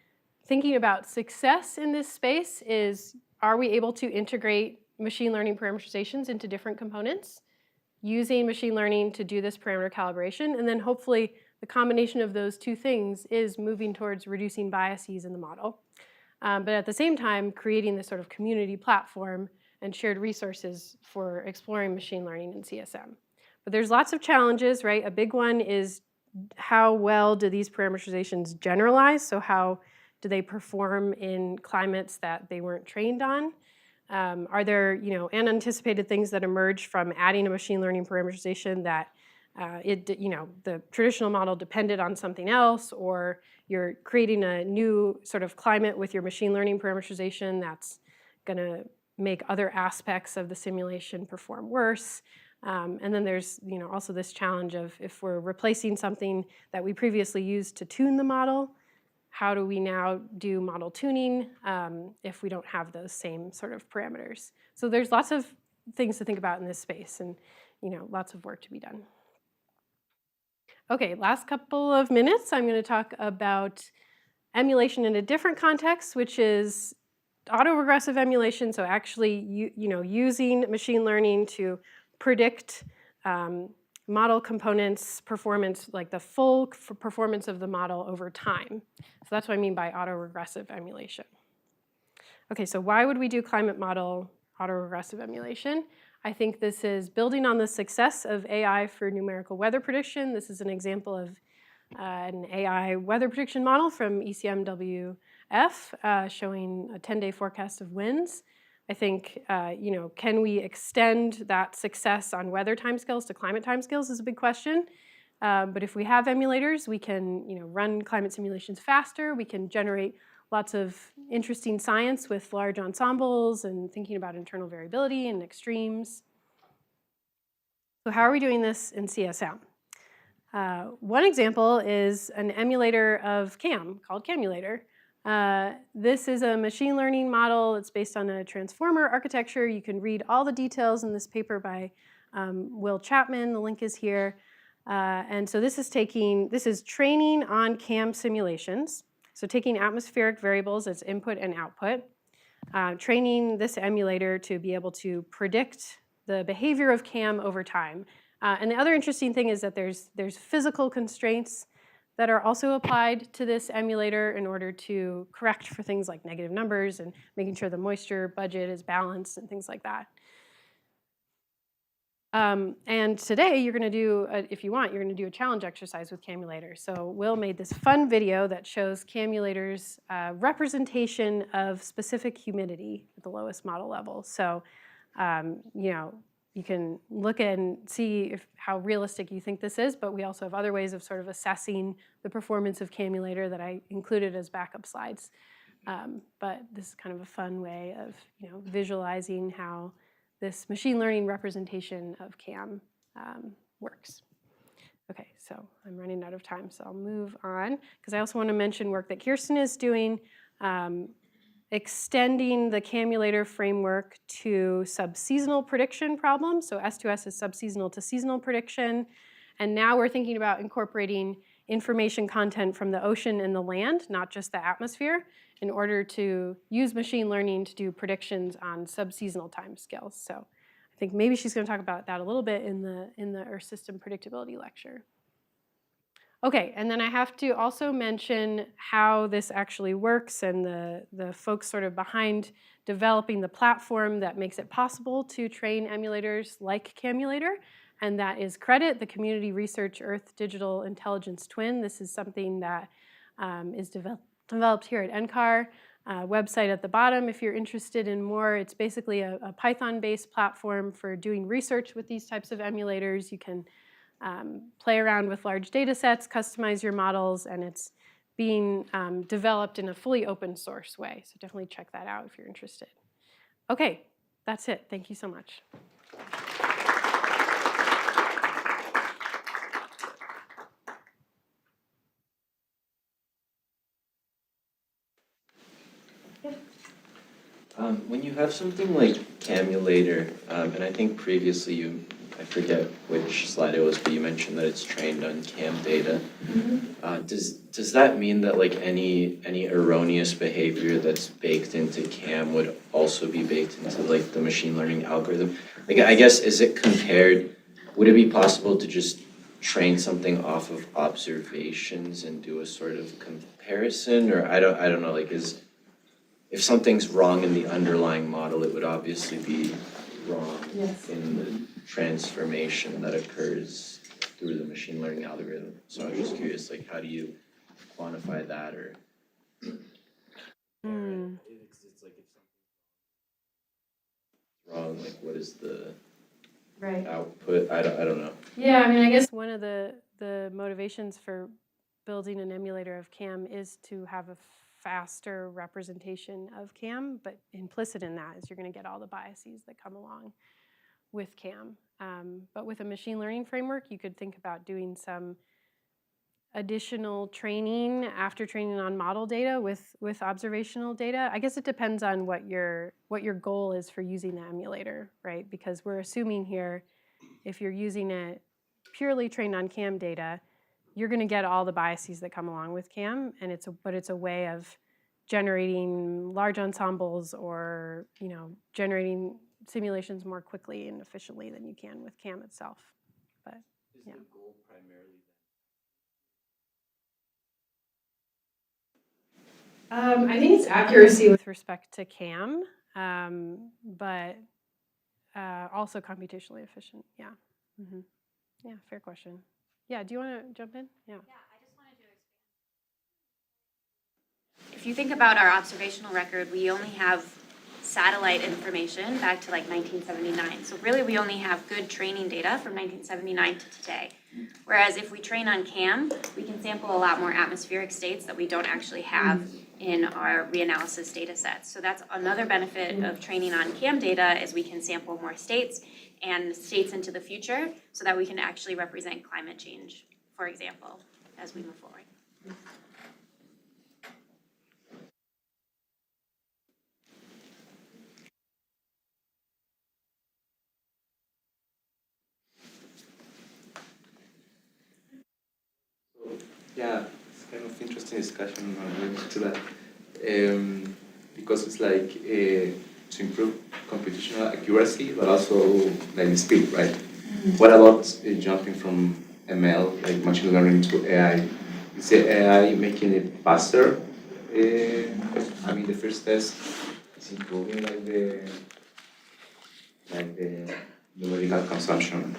thinking about success in this space is, are we able to integrate machine learning parameterizations into different components, using machine learning to do this parameter calibration, and then hopefully the combination of those 2 things is moving towards reducing biases in the model. But at the same time, creating this sort of community platform and shared resources for exploring machine learning in CSM. But there's lots of challenges, right? A big one is how well do these parameterizations generalize? So how do they perform in climates that they weren't trained on? Are there unanticipated things that emerge from adding a machine learning parameterization that the traditional model depended on something else, or you're creating a new sort of climate with your machine learning parameterization that's going to make other aspects of the simulation perform worse? And then there's also this challenge of if we're replacing something that we previously used to tune the model, how do we now do model tuning if we don't have those same sort of parameters? So there's lots of things to think about in this space, and lots of work to be done. Okay, last couple of minutes, I'm going to talk about emulation in a different context, which is autoregressive emulation, so actually using machine learning to predict model components performance, like the full performance of the model over time. So that's what I mean by autoregressive emulation. Okay, so why would we do climate model autoregressive emulation? I think this is building on the success of AI for numerical weather prediction. This is an example of an AI weather prediction model from ECMWF showing a 10-day forecast of winds. I think, can we extend that success on weather timescales to climate timescales is a big question. But if we have emulators, we can run climate simulations faster. We can generate lots of interesting science with large ensembles and thinking about internal variability and extremes. So how are we doing this in CSM? One example is an emulator of CAM called Camulator. This is a machine learning model. It's based on a transformer architecture. You can read all the details in this paper by Will Chapman. The link is here. And so this is training on CAM simulations. So taking atmospheric variables as input and output, training this emulator to be able to predict the behavior of CAM over time. And the other interesting thing is that there's physical constraints that are also applied to this emulator in order to correct for things like negative numbers and making sure the moisture budget is balanced and things like that. And today you're going to do, if you want, you're going to do a challenge exercise with Camulator. So Will made this fun video that shows Camulator's representation of specific humidity at the lowest model level. So, you can look and see how realistic you think this is, but we also have other ways of sort of assessing the performance of Camulator that I included as backup slides. But this is kind of a fun way of visualizing how this machine learning representation of CAM works. Okay, so I'm running out of time, so I'll move on, because I also want to mention work that Kirsten is doing, extending the Camulator framework to subseasonal prediction problems. So S2S is subseasonal to seasonal prediction. And now we're thinking about incorporating information content from the ocean and the land, not just the atmosphere, in order to use machine learning to do predictions on subseasonal timescales. So I think maybe she's going to talk about that a little bit in the Earth System Predictability lecture. Okay, and then I have to also mention how this actually works and the folks sort of behind developing the platform that makes it possible to train emulators like Camulator, and that is CREDIT, the Community Research Earth Digital Intelligence Twin. This is something that is developed here at NCAR. Website at the bottom if you're interested in more. It's basically a Python-based platform for doing research with these types of emulators. You can play around with large data sets, customize your models, and it's being developed in a fully open source way. So definitely check that out if you're interested. Okay, that's it. Thank you so much. When you have something like Camulator, and I think previously I forget which slide it was, but you mentioned that it's trained on CAM data. Mm-hmm. Does that mean that like any erroneous behavior that's baked into CAM would also be baked into like the machine learning algorithm? Like I guess, is it compared? Would it be possible to just train something off of observations and do a sort of comparison, or I don't know, like if something's wrong in the underlying model, it would obviously be wrong in the transformation that occurs through the machine learning algorithm. So I was just curious, like, how do you quantify that, or? It's like if something's wrong, like, what is the output? I don't know. Yeah, I mean, I guess one of the motivations for building an emulator of CAM is to have a faster representation of CAM, but implicit in that is you're going to get all the biases that come along with CAM. But with a machine learning framework, you could think about doing some additional training after training on model data with observational data. I guess it depends on what your goal is for using the emulator, right? Because we're assuming here, if you're using it purely trained on CAM data, you're going to get all the biases that come along with CAM, and it's a way of generating large ensembles or, generating simulations more quickly and efficiently than you can with CAM itself. But yeah. Is the goal primarily I think it's accuracy with respect to CAM, but also computationally efficient. Yeah. Mm-hmm. Yeah, fair question. Yeah, do you want to jump in? Yeah. If you think about our observational record, we only have satellite information back to like 1979. So really we only have good training data from 1979 to today. Whereas if we train on CAM, we can sample a lot more atmospheric states that we don't actually have in our reanalysis data sets. So that's another benefit of training on CAM data is we can sample more states and states into the future so that we can actually represent climate change, for example, as we move forward. Yeah, it's kind of interesting discussion related to that. Because it's like to improve computational accuracy, but also like speed, right? What about jumping from ML, like machine learning, to AI? Is the AI making it faster? I mean, the first test is improving like the numerical consumption.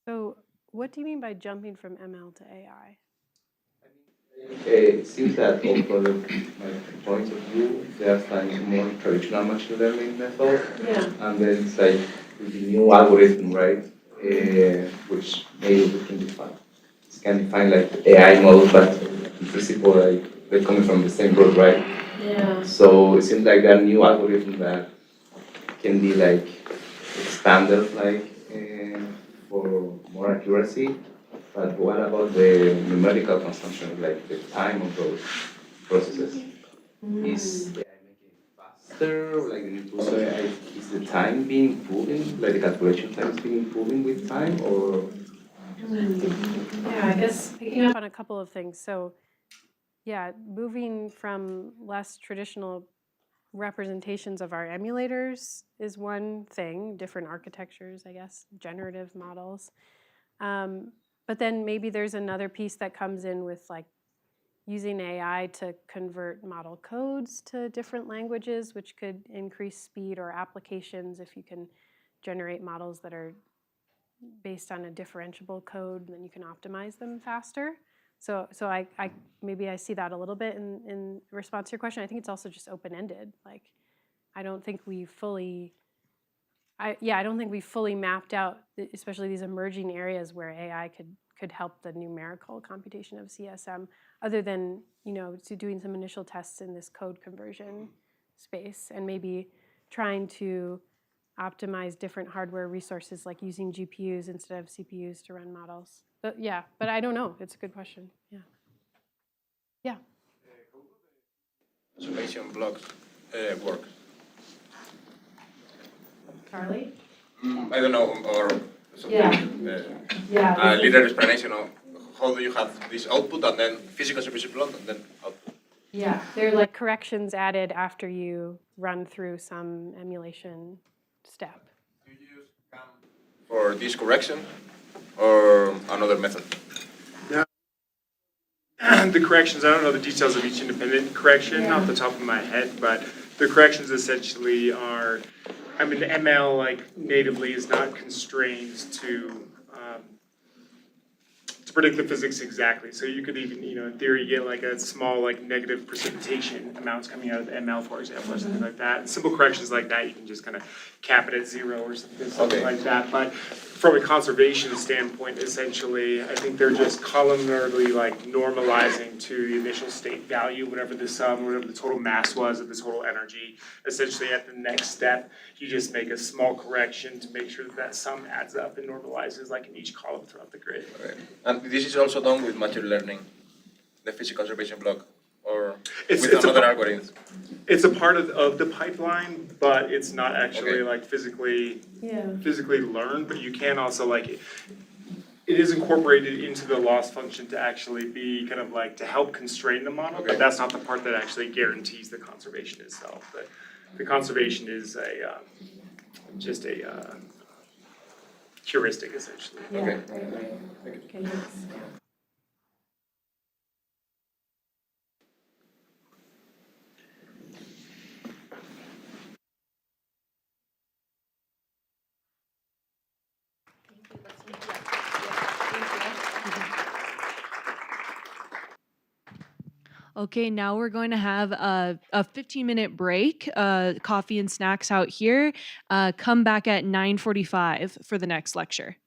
So what do you mean by jumping from ML to AI? It seems that from my point of view, there's like more traditional machine learning method, and then it's like with the new algorithm, right? Which maybe we can define like AI models, but in principle, like they're coming from the same root, right? Yeah. So it seems like there are new algorithms that can be like expanded, like for more accuracy. But what about the numerical consumption, like the time of those processes? Is AI making it faster, like the new tools? Is the time being improving, like the calculation time is being improving with time, or? Yeah, I guess picking up on a couple of things. So, yeah, moving from less traditional representations of our emulators is one thing, different architectures, I guess, generative models. But then maybe there's another piece that comes in with like using AI to convert model codes to different languages, which could increase speed, or applications if you can generate models that are based on a differentiable code, then you can optimize them faster. So I maybe I see that a little bit in response to your question. I think it's also just open-ended. Like, I don't think we fully mapped out, especially these emerging areas where AI could help the numerical computation of CSM, other than, to doing some initial tests in this code conversion space, and maybe trying to optimize different hardware resources, like using GPUs instead of CPUs to run models. But I don't know. It's a good question. Yeah. Yeah. Observation blocks work. Charlie? I don't know, or something. Yeah. A little explanation of how do you have this output and then physical observation block and then output. Yeah, they're like corrections added after you run through some emulation step. Do you use CAM for this correction or another method? The corrections, I don't know the details of each independent correction off the top of my head, but the corrections essentially are, the ML like natively is not constrained to predict the physics exactly. So you could even, in theory, get like a small like negative precipitation amounts coming out of the ML, for example, or something like that. And simple corrections like that, you can just kind of cap it at 0 or something like that. But from a conservation standpoint, essentially, I think they're just columnarily like normalizing to the initial state value, whatever the total mass was of the total energy. Essentially, at the next step, you just make a small correction to make sure that sum adds up and normalizes like in each column throughout the grid. Okay. And this is also done with machine learning, the physical observation block, or with another algorithm? It's a part of the pipeline, but it's not actually like physically learned. But you can also like it is incorporated into the loss function to actually be kind of like to help constrain the model, but that's not the part that actually guarantees the conservation itself. But the conservation is just a heuristic essentially. Yeah, Okay. right, right. Thank you. Okay, thanks. Okay, now we're going to have a 15-minute break, coffee and snacks out here. Come back at 9:45 for the next lecture.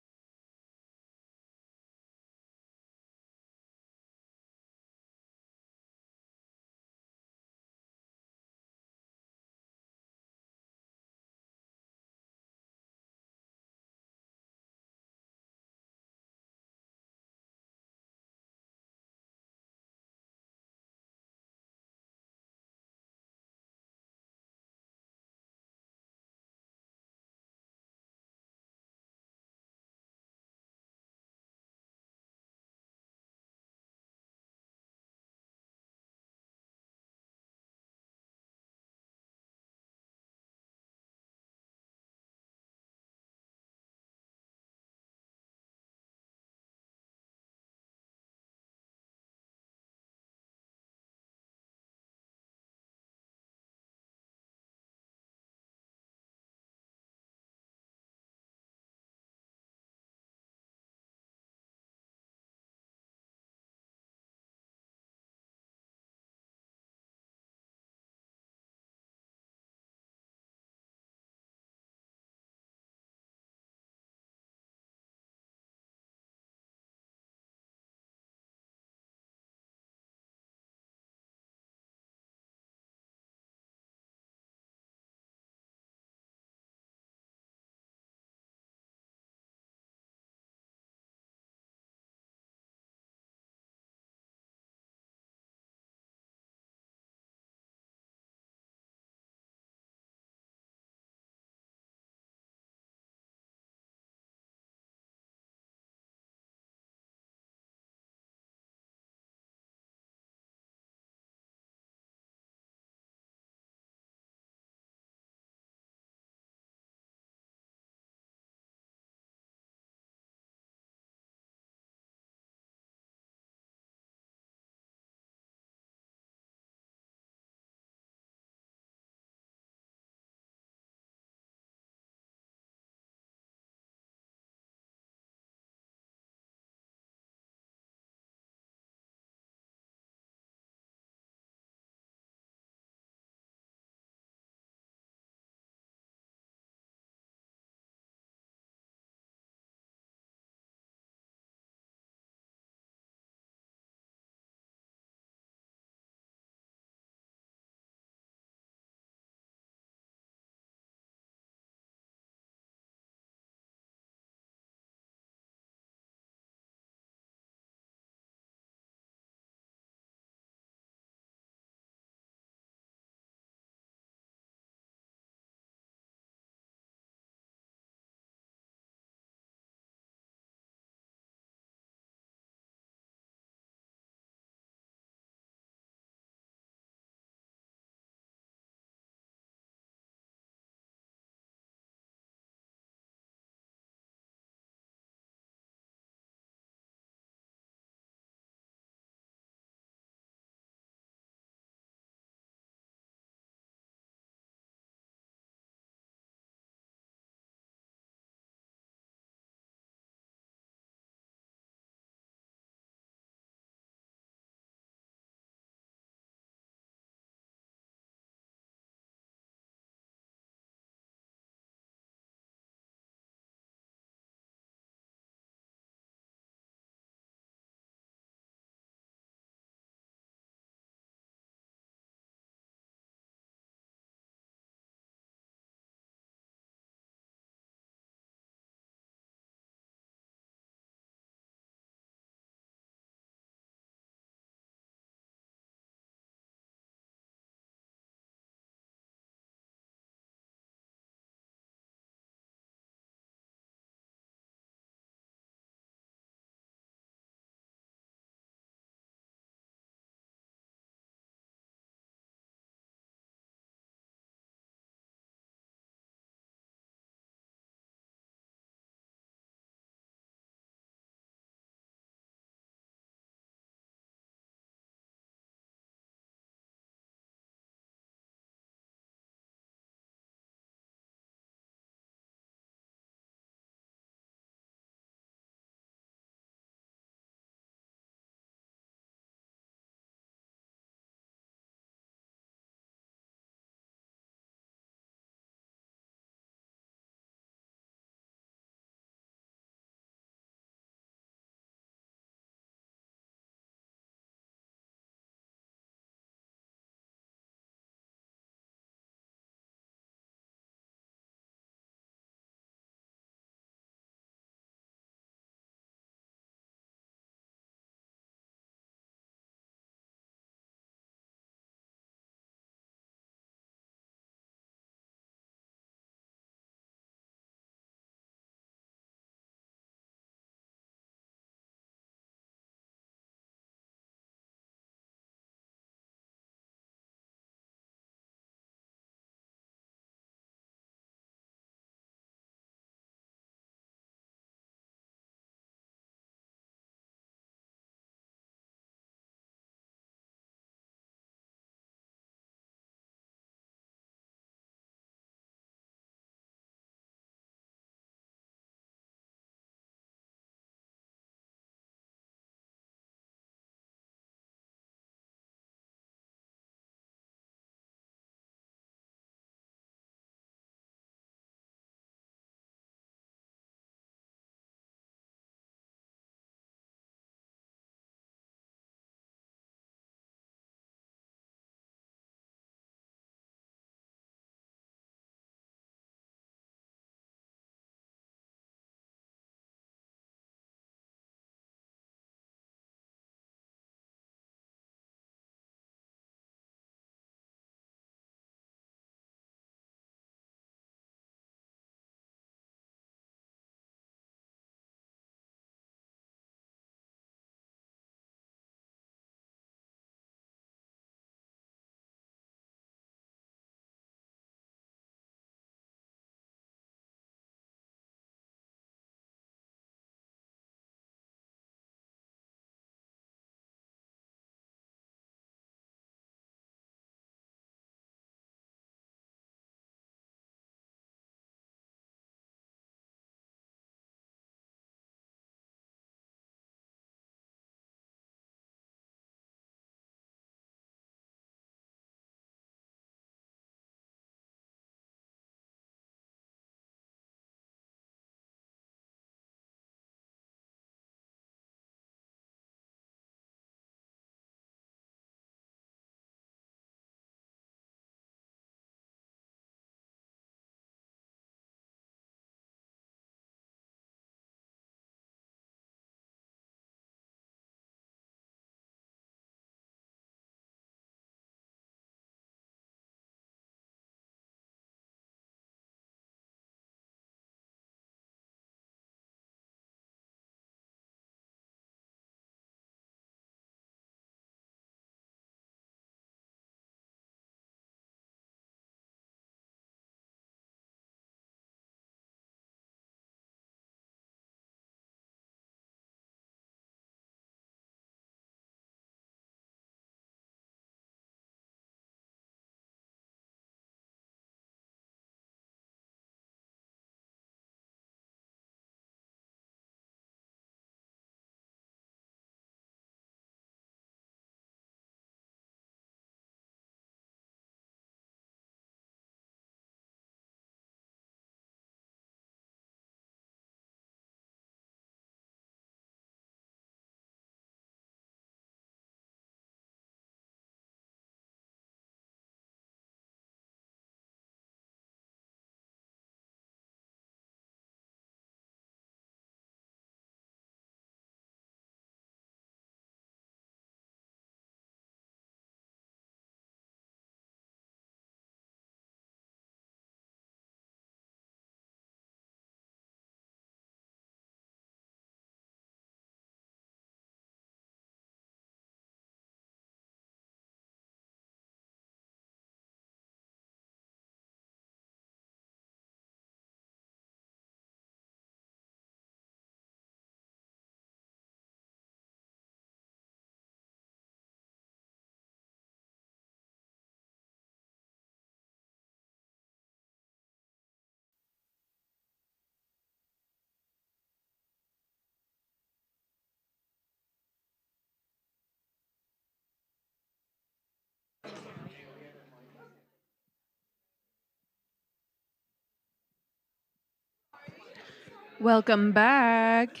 Welcome back,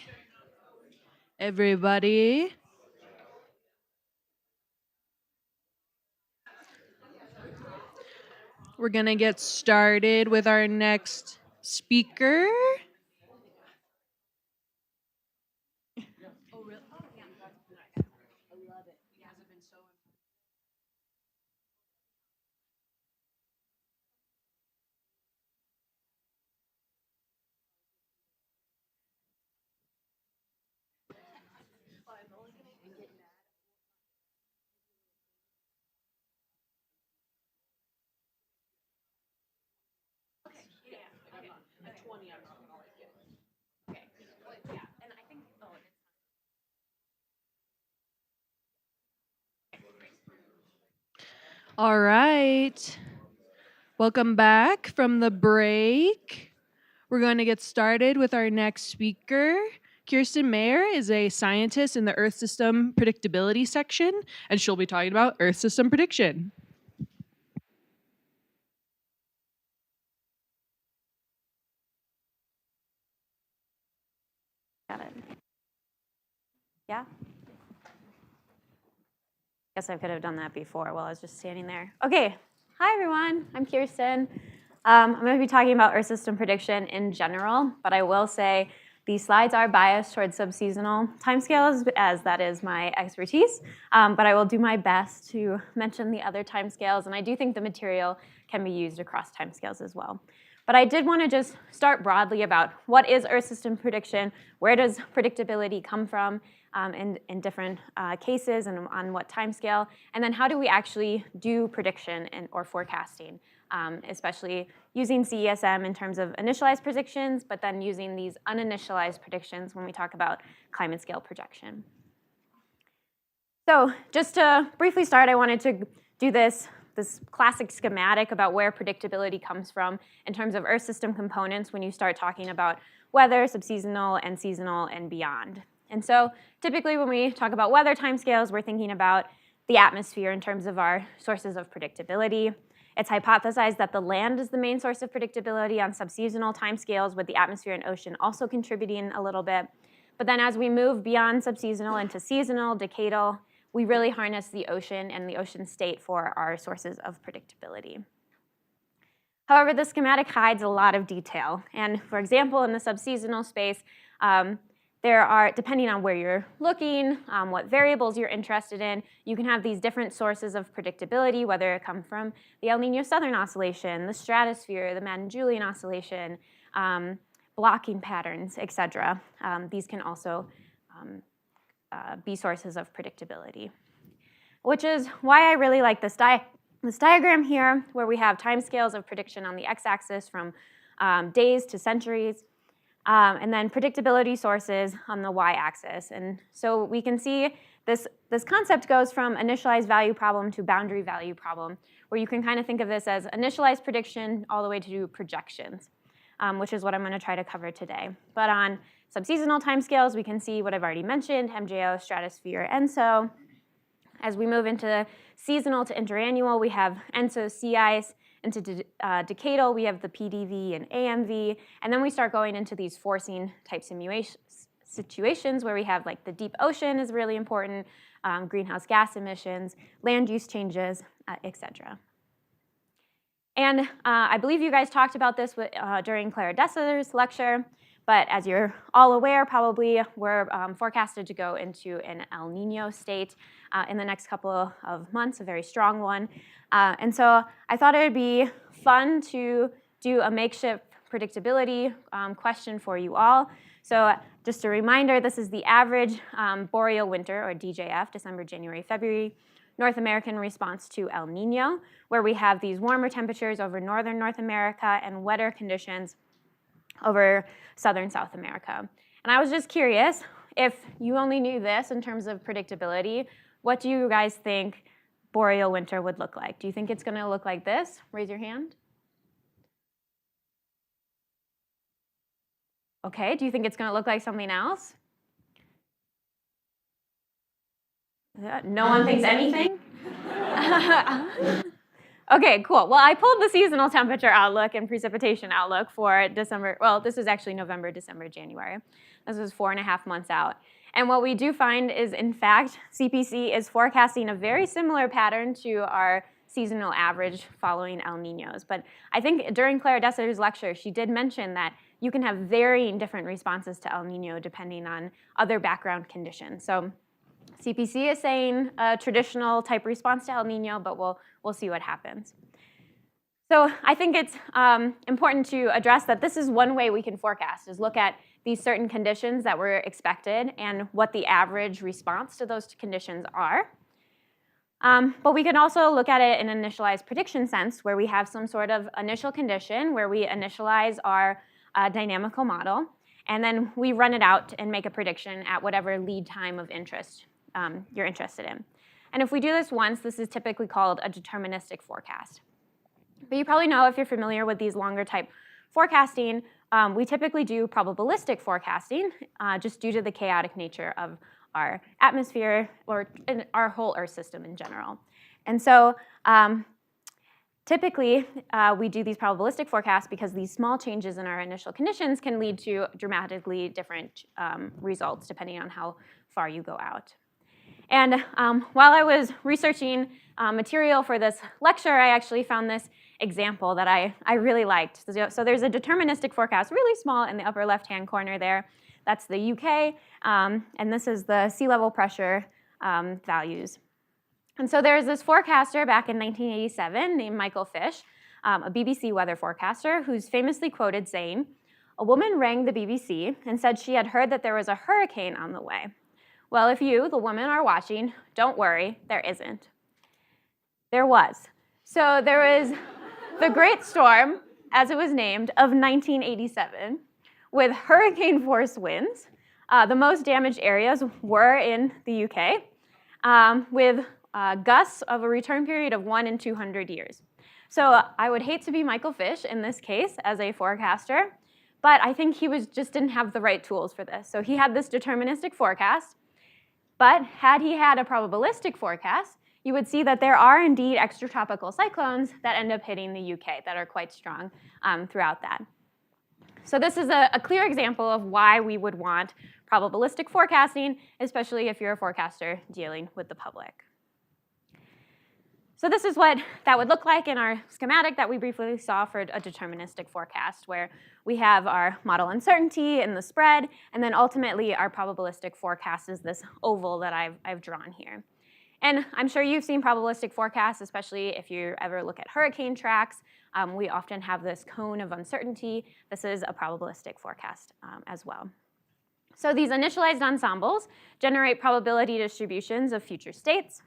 everybody. We're going to get started with our next speaker. All right. Welcome back from the break. We're going to get started with our next speaker. Kirsten Mayer is a scientist in the Earth System Predictability section, and she'll be talking about Earth System prediction. Got it. Yeah? Guess I could have done that before while I was just standing there. Okay. Hi, everyone. I'm Kirsten. I'm going to be talking about Earth system prediction in general, but I will say these slides are biased towards subseasonal timescales, as that is my expertise. But I will do my best to mention the other timescales, and I do think the material can be used across timescales as well. But I did want to just start broadly about what is Earth system prediction, where does predictability come from in different cases and on what timescale, and then how do we actually do prediction or forecasting, especially using CESM in terms of initialized predictions, but then using these uninitialized predictions when we talk about climate scale projection. So just to briefly start, I wanted to do this classic schematic about where predictability comes from in terms of Earth system components when you start talking about weather, subseasonal, and seasonal, and beyond. And so typically when we talk about weather timescales, we're thinking about the atmosphere in terms of our sources of predictability. It's hypothesized that the land is the main source of predictability on subseasonal timescales, with the atmosphere and ocean also contributing a little bit. But then as we move beyond subseasonal into seasonal, decadal, we really harness the ocean and the ocean state for our sources of predictability. However, the schematic hides a lot of detail. And for example, in the subseasonal space, there are, depending on where you're looking, what variables you're interested in, you can have these different sources of predictability, whether it come from the El Niño Southern Oscillation, the stratosphere, the Madden-Julian Oscillation, blocking patterns, et cetera. These can also be sources of predictability, which is why I really like this diagram here, where we have timescales of prediction on the x-axis from days to centuries, and then predictability sources on the y-axis. And so we can see this concept goes from initialized value problem to boundary value problem, where you can kind of think of this as initialized prediction all the way to projections, which is what I'm going to try to cover today. But on subseasonal timescales, we can see what I've already mentioned, MJO, stratosphere, ENSO. As we move into seasonal to interannual, we have ENSO, sea ice. Into decadal, we have the PDV and AMV. And then we start going into these forcing type situations where we have like the deep ocean is really important, greenhouse gas emissions, land use changes, et cetera. And I believe you guys talked about this during Clara Dessler's lecture. But as you're all aware, probably we're forecasted to go into an El Nino state in the next couple of months, a very strong one. And so I thought it would be fun to do a makeshift predictability question for you all. So just a reminder, this is the average boreal winter, or DJF, December, January, February, North American response to El Nino, where we have these warmer temperatures over northern North America and wetter conditions over southern South America. And I was just curious, if you only knew this in terms of predictability, what do you guys think boreal winter would look like? Do you think it's going to look like this? Raise your hand. Okay, do you think it's going to look like something else? No one thinks anything? Okay, cool. Well, I pulled the seasonal temperature outlook and precipitation outlook for December. Well, this is actually November, December, January. This is 4.5 months out. And what we do find is, in fact, CPC is forecasting a very similar pattern to our seasonal average following El Niños. But I think during Claire Desser's lecture, she did mention that you can have varying different responses to El Niño depending on other background conditions. So CPC is saying a traditional type response to El Niño, but we'll see what happens. So I think it's important to address that this is one way we can forecast, is look at these certain conditions that were expected and what the average response to those conditions are. But we can also look at it in an initialized prediction sense, where we have some sort of initial condition where we initialize our dynamical model, and then we run it out and make a prediction at whatever lead time of interest you're interested in. And if we do this once, this is typically called a deterministic forecast. But you probably know, if you're familiar with these longer type forecasting, we typically do probabilistic forecasting just due to the chaotic nature of our atmosphere or our whole Earth system in general. And so typically we do these probabilistic forecasts because these small changes in our initial conditions can lead to dramatically different results depending on how far you go out. And while I was researching material for this lecture, I actually found this example that I really liked. So there's a deterministic forecast, really small, in the upper left-hand corner there. That's the UK, and this is the sea level pressure values. And so there's this forecaster back in 1987 named Michael Fish, a BBC weather forecaster, who's famously quoted saying, "A woman rang the BBC and said she had heard that there was a hurricane on the way. Well, if you, the woman, are watching, don't worry, there isn't." There was. So there was the Great Storm, as it was named, of 1987, with hurricane force winds. The most damaged areas were in the UK, with gusts of a return period of 1 in 200 years. So I would hate to be Michael Fish in this case as a forecaster, but I think he just didn't have the right tools for this. So he had this deterministic forecast, but had he had a probabilistic forecast, you would see that there are indeed extratropical cyclones that end up hitting the UK that are quite strong throughout that. So this is a clear example of why we would want probabilistic forecasting, especially if you're a forecaster dealing with the public. So this is what that would look like in our schematic that we briefly saw for a deterministic forecast, where we have our model uncertainty and the spread, and then ultimately our probabilistic forecast is this oval that I've drawn here. And I'm sure you've seen probabilistic forecasts, especially if you ever look at hurricane tracks. We often have this cone of uncertainty. This is a probabilistic forecast as well. So these initialized ensembles generate probability distributions of future states.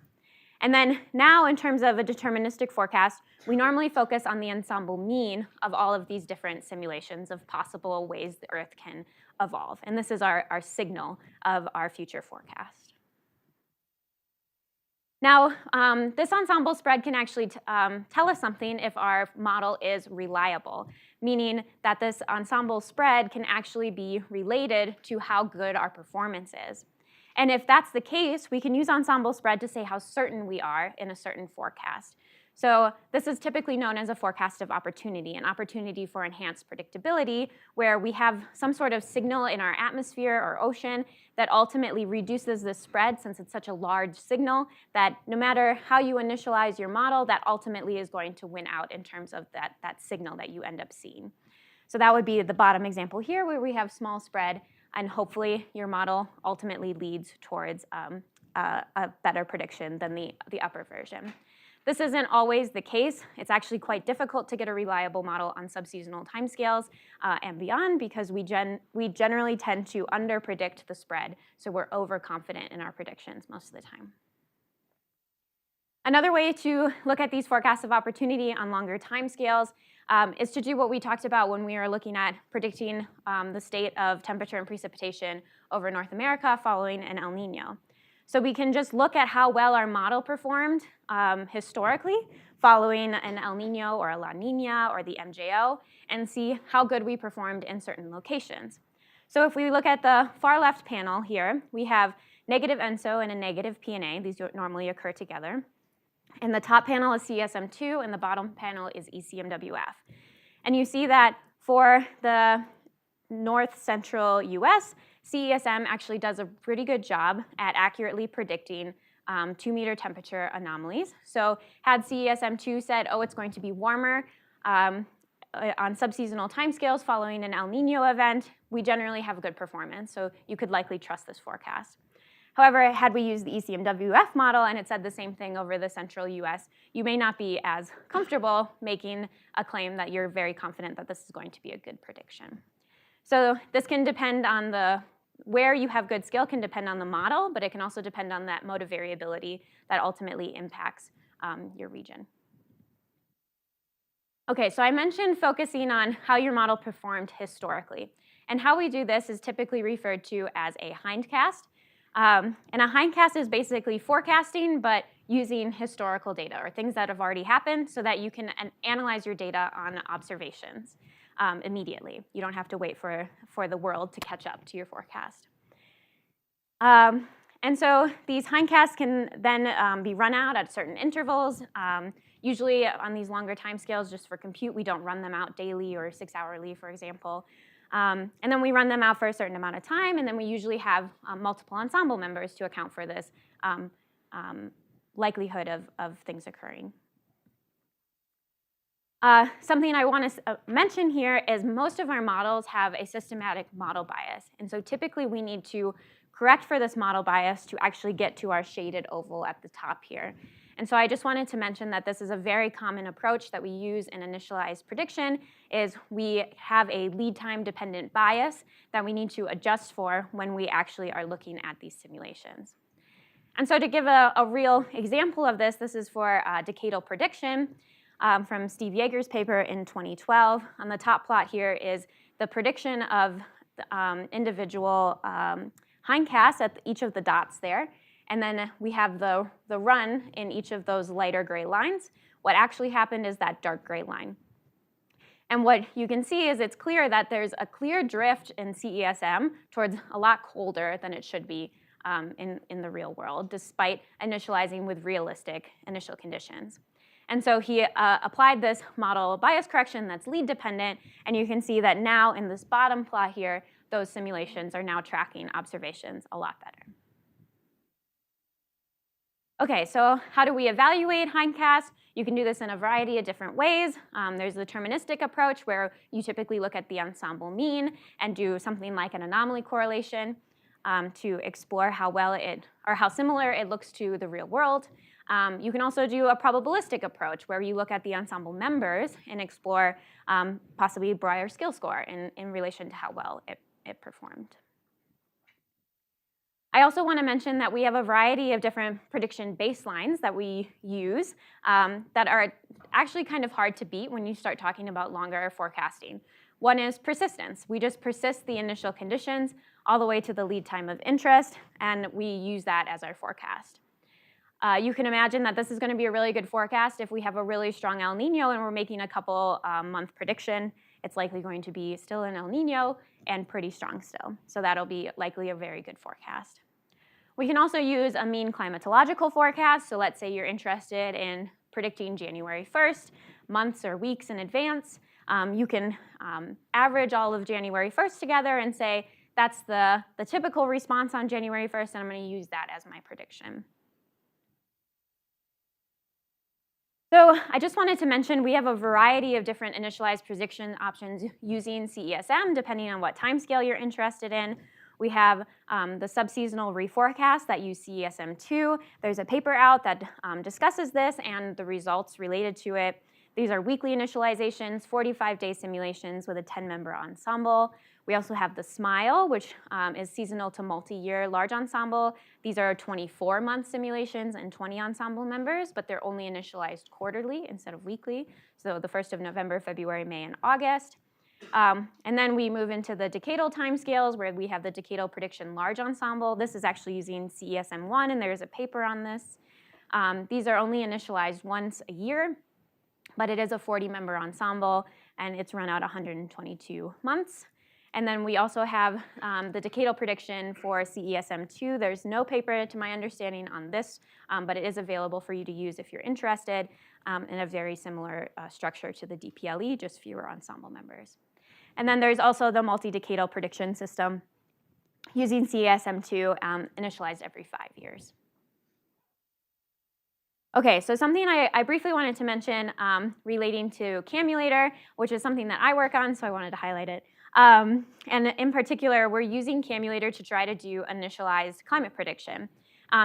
And then now, in terms of a deterministic forecast, we normally focus on the ensemble mean of all of these different simulations of possible ways the Earth can evolve. And this is our signal of our future forecast. Now, this ensemble spread can actually tell us something if our model is reliable, meaning that this ensemble spread can actually be related to how good our performance is. And if that's the case, we can use ensemble spread to say how certain we are in a certain forecast. So this is typically known as a forecast of opportunity, an opportunity for enhanced predictability, where we have some sort of signal in our atmosphere or ocean that ultimately reduces the spread, since it's such a large signal that no matter how you initialize your model, that ultimately is going to win out in terms of that signal that you end up seeing. So that would be the bottom example here, where we have small spread, and hopefully your model ultimately leads towards a better prediction than the upper version. This isn't always the case. It's actually quite difficult to get a reliable model on subseasonal timescales and beyond, because we generally tend to underpredict the spread, so we're overconfident in our predictions most of the time. Another way to look at these forecasts of opportunity on longer timescales is to do what we talked about when we were looking at predicting the state of temperature and precipitation over North America following an El Niño. So we can just look at how well our model performed historically following an El Niño or a La Niña or the MJO, and see how good we performed in certain locations. So if we look at the far left panel here, we have negative ENSO and a negative PNA. These don't normally occur together. And the top panel is CESM2, and the bottom panel is ECMWF. And you see that for the north-central US, CESM actually does a pretty good job at accurately predicting 2-meter temperature anomalies. So had CESM2 said, oh, it's going to be warmer on subseasonal timescales following an El Nino event, we generally have good performance, so you could likely trust this forecast. However, had we used the ECMWF model and it said the same thing over the central US, you may not be as comfortable making a claim that you're very confident that this is going to be a good prediction. So this can depend on where you have good skill can depend on the model, but it can also depend on that mode of variability that ultimately impacts your region. Okay, so I mentioned focusing on how your model performed historically. And how we do this is typically referred to as a hindcast. And a hindcast is basically forecasting, but using historical data or things that have already happened so that you can analyze your data on observations immediately. You don't have to wait for the world to catch up to your forecast. And so these hindcasts can then be run out at certain intervals. Usually on these longer timescales, just for compute, we don't run them out daily or 6-hourly, for example. And then we run them out for a certain amount of time, and then we usually have multiple ensemble members to account for this likelihood of things occurring. Something I want to mention here is most of our models have a systematic model bias. And so typically we need to correct for this model bias to actually get to our shaded oval at the top here. And so I just wanted to mention that this is a very common approach that we use in initialized prediction, is we have a lead time dependent bias that we need to adjust for when we actually are looking at these simulations. And so to give a real example of this, this is for decadal prediction from Steve Yeager's paper in 2012. On the top plot here is the prediction of the, individual hindcasts at each of the dots there. And then we have the run in each of those lighter gray lines. What actually happened is that dark gray line. And what you can see is it's clear that there's a clear drift in CESM towards a lot colder than it should be in the real world, despite initializing with realistic initial conditions. And so he applied this model bias correction that's lead dependent, and you can see that now in this bottom plot here, those simulations are now tracking observations a lot better. Okay, so how do we evaluate hindcasts? You can do this in a variety of different ways. There's the deterministic approach where you typically look at the ensemble mean and do something like an anomaly correlation to explore how well or how similar it looks to the real world. You can also do a probabilistic approach where you look at the ensemble members and explore possibly Breyer skill score in relation to how well it performed. I also want to mention that we have a variety of different prediction baselines that we use that are actually kind of hard to beat when you start talking about longer forecasting. One is persistence. We just persist the initial conditions all the way to the lead time of interest, and we use that as our forecast. You can imagine that this is going to be a really good forecast if we have a really strong El Nino and we're making a couple month prediction. It's likely going to be still an El Nino and pretty strong still. So that'll be likely a very good forecast. We can also use a mean climatological forecast. So let's say you're interested in predicting January 1st, months or weeks in advance. You can average all of January 1st together and say, that's the typical response on January 1st, and I'm going to use that as my prediction. So I just wanted to mention we have a variety of different initialized prediction options using CESM, depending on what timescale you're interested in. We have the subseasonal reforecast that use CESM2. There's a paper out that discusses this and the results related to it. These are weekly initializations, 45-day simulations with a 10-member ensemble. We also have the SMILE, which is seasonal to multi-year large ensemble. These are 24-month simulations and 20 ensemble members, but they're only initialized quarterly instead of weekly. So the 1st of November, February, May, and August. And then we move into the decadal timescales where we have the decadal prediction large ensemble. This is actually using CESM1, and there's a paper on this. These are only initialized once a year, but it is a 40-member ensemble, and it's run out 122 months. And then we also have the decadal prediction for CESM2. There's no paper, to my understanding, on this, but it is available for you to use if you're interested, in a very similar structure to the DPLE, just fewer ensemble members. And then there's also the multi-decadal prediction system using CESM2, initialized every 5 years. Okay, so something I briefly wanted to mention relating to Camulator, which is something that I work on, so I wanted to highlight it. And in particular, we're using Camulator to try to do initialized climate prediction,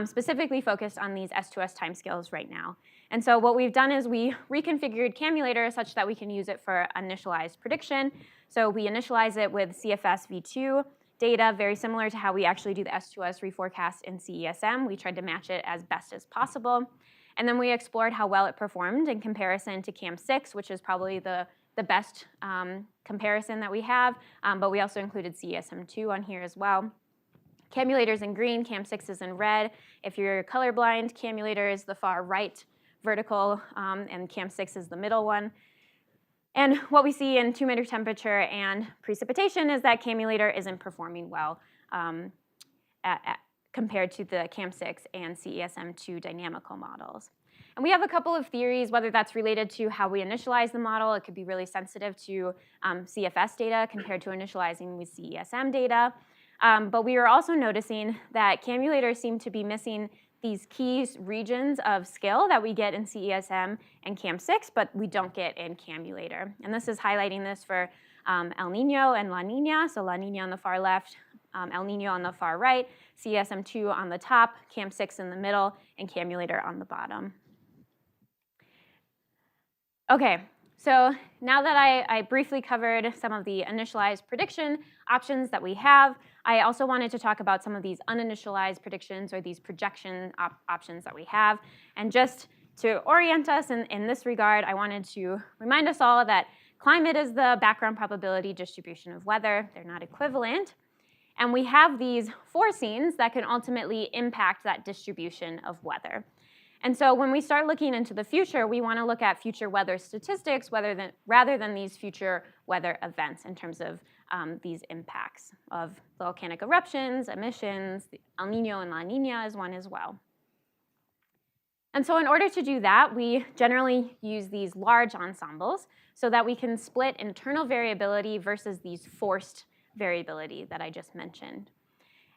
specifically focused on these S2S timescales right now. And so what we've done is we reconfigured Camulator such that we can use it for initialized prediction. So we initialize it with CFS v2 data, very similar to how we actually do the S2S reforecast in CESM. We tried to match it as best as possible. And then we explored how well it performed in comparison to CAM6, which is probably the best comparison that we have, but we also included CESM2 on here as well. Camulator's in green, CAM6 is in red. If you're colorblind, Camulator is the far right vertical, and CAM6 is the middle one. And what we see in 2-meter temperature and precipitation is that Camulator isn't performing well compared to the CAM6 and CESM2 dynamical models. And we have a couple of theories, whether that's related to how we initialize the model. It could be really sensitive to CFS data compared to initializing with CESM data. But we are also noticing that Camulator seem to be missing these key regions of scale that we get in CESM and CAM6, but we don't get in Camulator. And this is highlighting this for El Nino and La Nina. So La Nina on the far left, El Nino on the far right, CESM2 on the top, CAM6 in the middle, and Camulator on the bottom. Okay, so now that I briefly covered some of the initialized prediction options that we have, I also wanted to talk about some of these uninitialized predictions or these projection options that we have. And just to orient us in this regard, I wanted to remind us all that climate is the background probability distribution of weather. They're not equivalent. And we have these forcings that can ultimately impact that distribution of weather. And so when we start looking into the future, we want to look at future weather statistics rather than these future weather events in terms of these impacts of volcanic eruptions, emissions. El Nino and La Nina is one as well. And so in order to do that, we generally use these large ensembles so that we can split internal variability versus these forced variability that I just mentioned.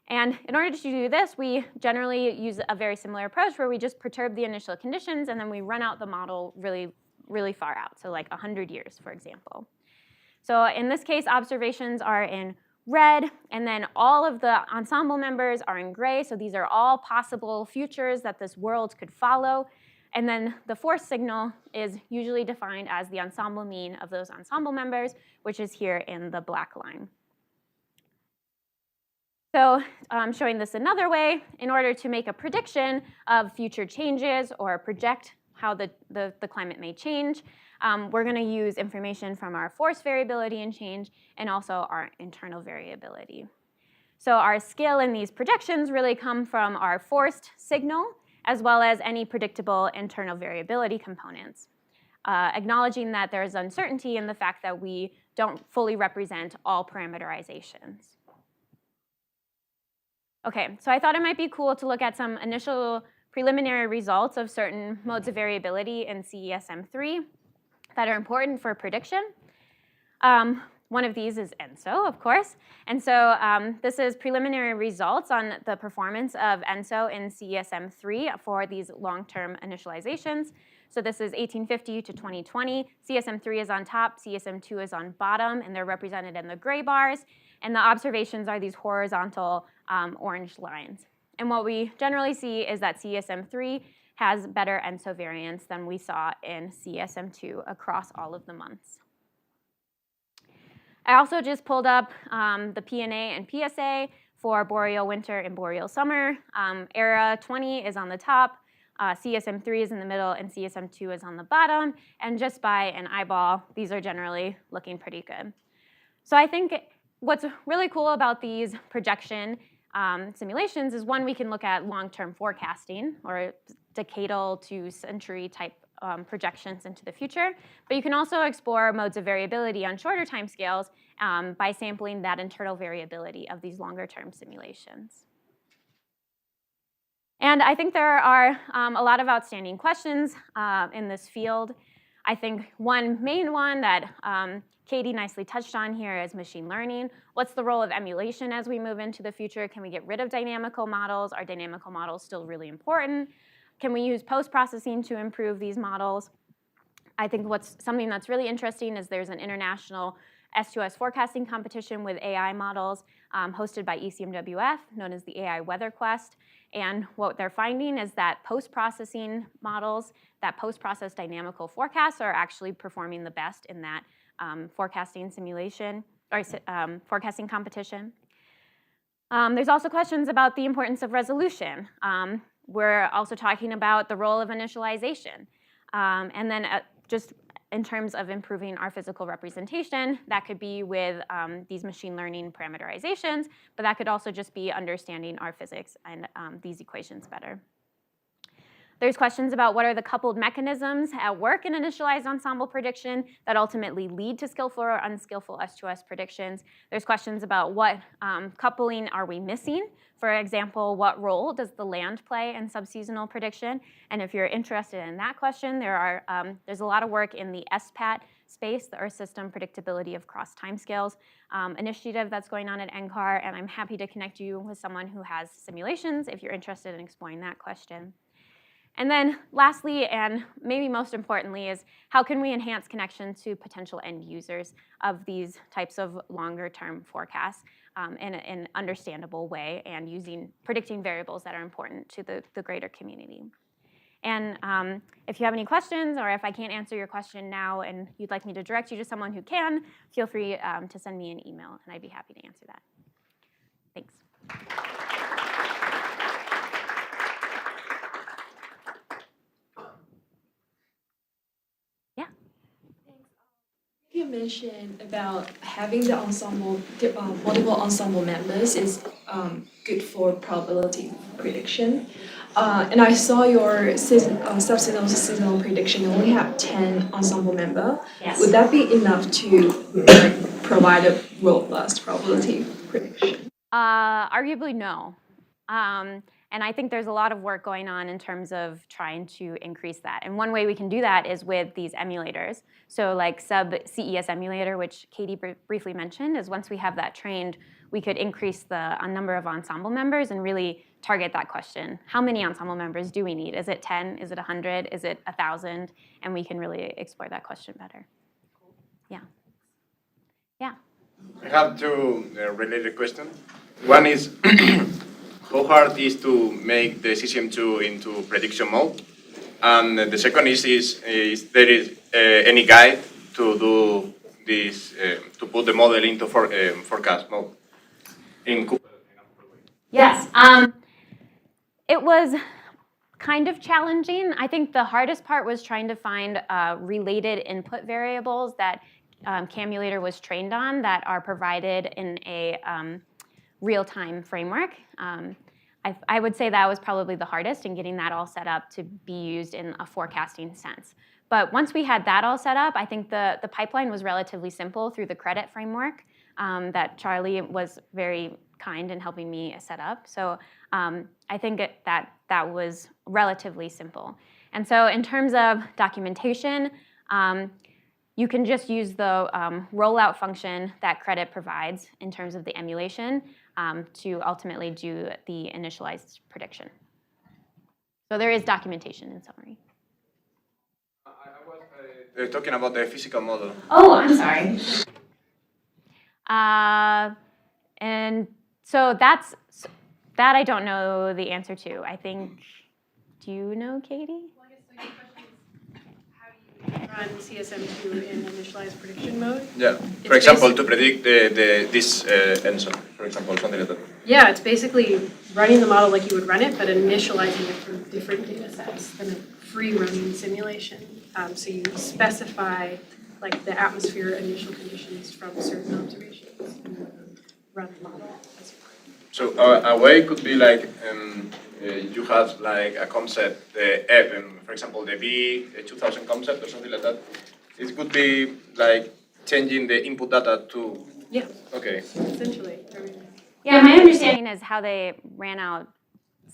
And in order to do this, we generally use a very similar approach where we just perturb the initial conditions and then we run out the model really, really far out, so like 100 years, for example. So in this case, observations are in red, and then all of the ensemble members are in gray, so these are all possible futures that this world could follow. And then the force signal is usually defined as the ensemble mean of those ensemble members, which is here in the black line. So I'm showing this another way. In order to make a prediction of future changes or project how the climate may change, we're going to use information from our force variability and change and also our internal variability. So our scale in these projections really come from our forced signal as well as any predictable internal variability components, acknowledging that there is uncertainty in the fact that we don't fully represent all parameterizations. Okay, so I thought it might be cool to look at some initial preliminary results of certain modes of variability in CESM3 that are important for prediction. One of these is ENSO, of course. And so this is preliminary results on the performance of ENSO in CESM3 for these long-term initializations. So this is 1850 to 2020. CESM3 is on top, CESM2 is on bottom, and they're represented in the gray bars. And the observations are these horizontal orange lines. And what we generally see is that CESM3 has better ENSO variance than we saw in CESM2 across all of the months. I also just pulled up the PNA and PSA for boreal winter and boreal summer. ERA 20 is on the top, CESM3 is in the middle, and CESM2 is on the bottom. And just by an eyeball, these are generally looking pretty good. So I think what's really cool about these projection simulations is one, we can look at long-term forecasting or decadal to century type projections into the future. But you can also explore modes of variability on shorter timescales by sampling that internal variability of these longer-term simulations. And I think there are a lot of outstanding questions in this field. I think one main one that Katie nicely touched on here is machine learning. What's the role of emulation as we move into the future? Can we get rid of dynamical models? Are dynamical models still really important? Can we use post-processing to improve these models? I think something that's really interesting is there's an international S2S forecasting competition with AI models hosted by ECMWF, known as the AI Weather Quest. And what they're finding is that post-processing models, that post-process dynamical forecasts are actually performing the best in that forecasting simulation, or forecasting competition. There's also questions about the importance of resolution. We're also talking about the role of initialization. And then just in terms of improving our physical representation, that could be with these machine learning parameterizations, but that could also just be understanding our physics and these equations better. There's questions about what are the coupled mechanisms at work in initialized ensemble prediction that ultimately lead to skillful or unskillful S2S predictions. There's questions about what coupling are we missing. For example, what role does the land play in subseasonal prediction? And if you're interested in that question, there's a lot of work in the SPAT space, the Earth System Predictability of Cross Timescales initiative that's going on at NCAR, and I'm happy to connect you with someone who has simulations if you're interested in exploring that question. And then lastly, and maybe most importantly, is how can we enhance connection to potential end users of these types of longer term forecasts in an understandable way and predicting variables that are important to the greater community. And if you have any questions or if I can't answer your question now and you'd like me to direct you to someone who can, feel free to send me an email and I'd be happy to answer that. Thanks. You mentioned about having the ensemble, multiple ensemble members is good for probability prediction. And I saw your subseasonal seasonal prediction. You only have 10 ensemble members. Yes. Would that be enough to provide a robust probability prediction? Arguably, no. And I think there's a lot of work going on in terms of trying to increase that. And one way we can do that is with these emulators. So like sub-CES emulator, which Katie briefly mentioned, is once we have that trained, we could increase the number of ensemble members and really target that question. How many ensemble members do we need? Is it 10? Is it 100? Is it 1,000? And we can really explore that question better. Yeah. Yeah. I have two related questions. One is, how hard is to make the CESM2 into prediction mode? And the second is there any guide to do this, to put the model into forecast mode? Yes. It was kind of challenging. I think the hardest part was trying to find related input variables that Camulator was trained on that are provided in a real-time framework. I would say that was probably the hardest in getting that all set up to be used in a forecasting sense. But once we had that all set up, I think the pipeline was relatively simple through the credit framework that Charlie was very kind in helping me set up. So I think that was relatively simple. And so in terms of documentation, you can just use the rollout function that credit provides in terms of the emulation to ultimately do the initialized prediction. So there is documentation in summary. I was talking about the physical model. Oh, I'm sorry. And so that I don't know the answer to. I think, do you know, Katie? Run CSM2 in initialized prediction mode. Yeah. For example, to predict this ensign, for example, something like that. Yeah, it's basically running the model like you would run it, but initializing it from different data sets than a free-running simulation. So you specify like the atmosphere initial conditions from certain observations and run the model. So a way could be like you have like a concept, for example, the V2000 concept or something like that. It could be like changing the input data to. Yeah. Okay. Essentially. Yeah, my understanding is how they ran out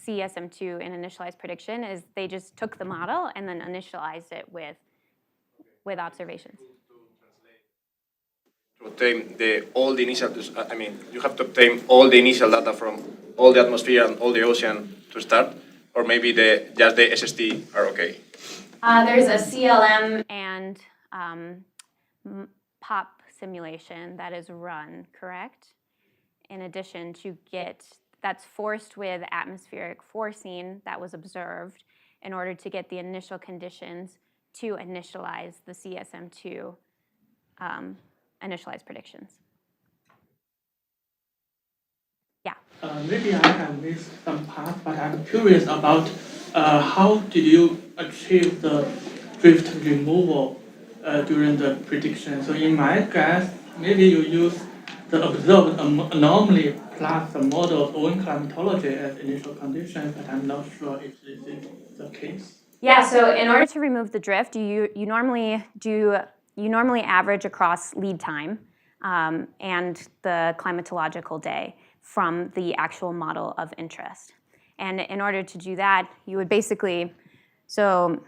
CESM2 in initialized prediction is they just took the model and then initialized it with observations. To obtain all the initial, I mean, you have to obtain all the initial data from all the atmosphere and all the ocean to start, or maybe just the SST are okay. There's a CLM and POP simulation that is run, correct? In addition to that's forced with atmospheric forcing that was observed in order to get the initial conditions to initialize the CSM2 initialized predictions. Yeah. Maybe I have missed some part, but I'm curious about how did you achieve the drift removal during the prediction? So in my guess, maybe you use the observed anomaly plus the model's own climatology as initial conditions, but I'm not sure if this is the case. Yeah, so in order to remove the drift, you normally average across lead time and the climatological day from the actual model of interest. And in order to do that, you would basically, so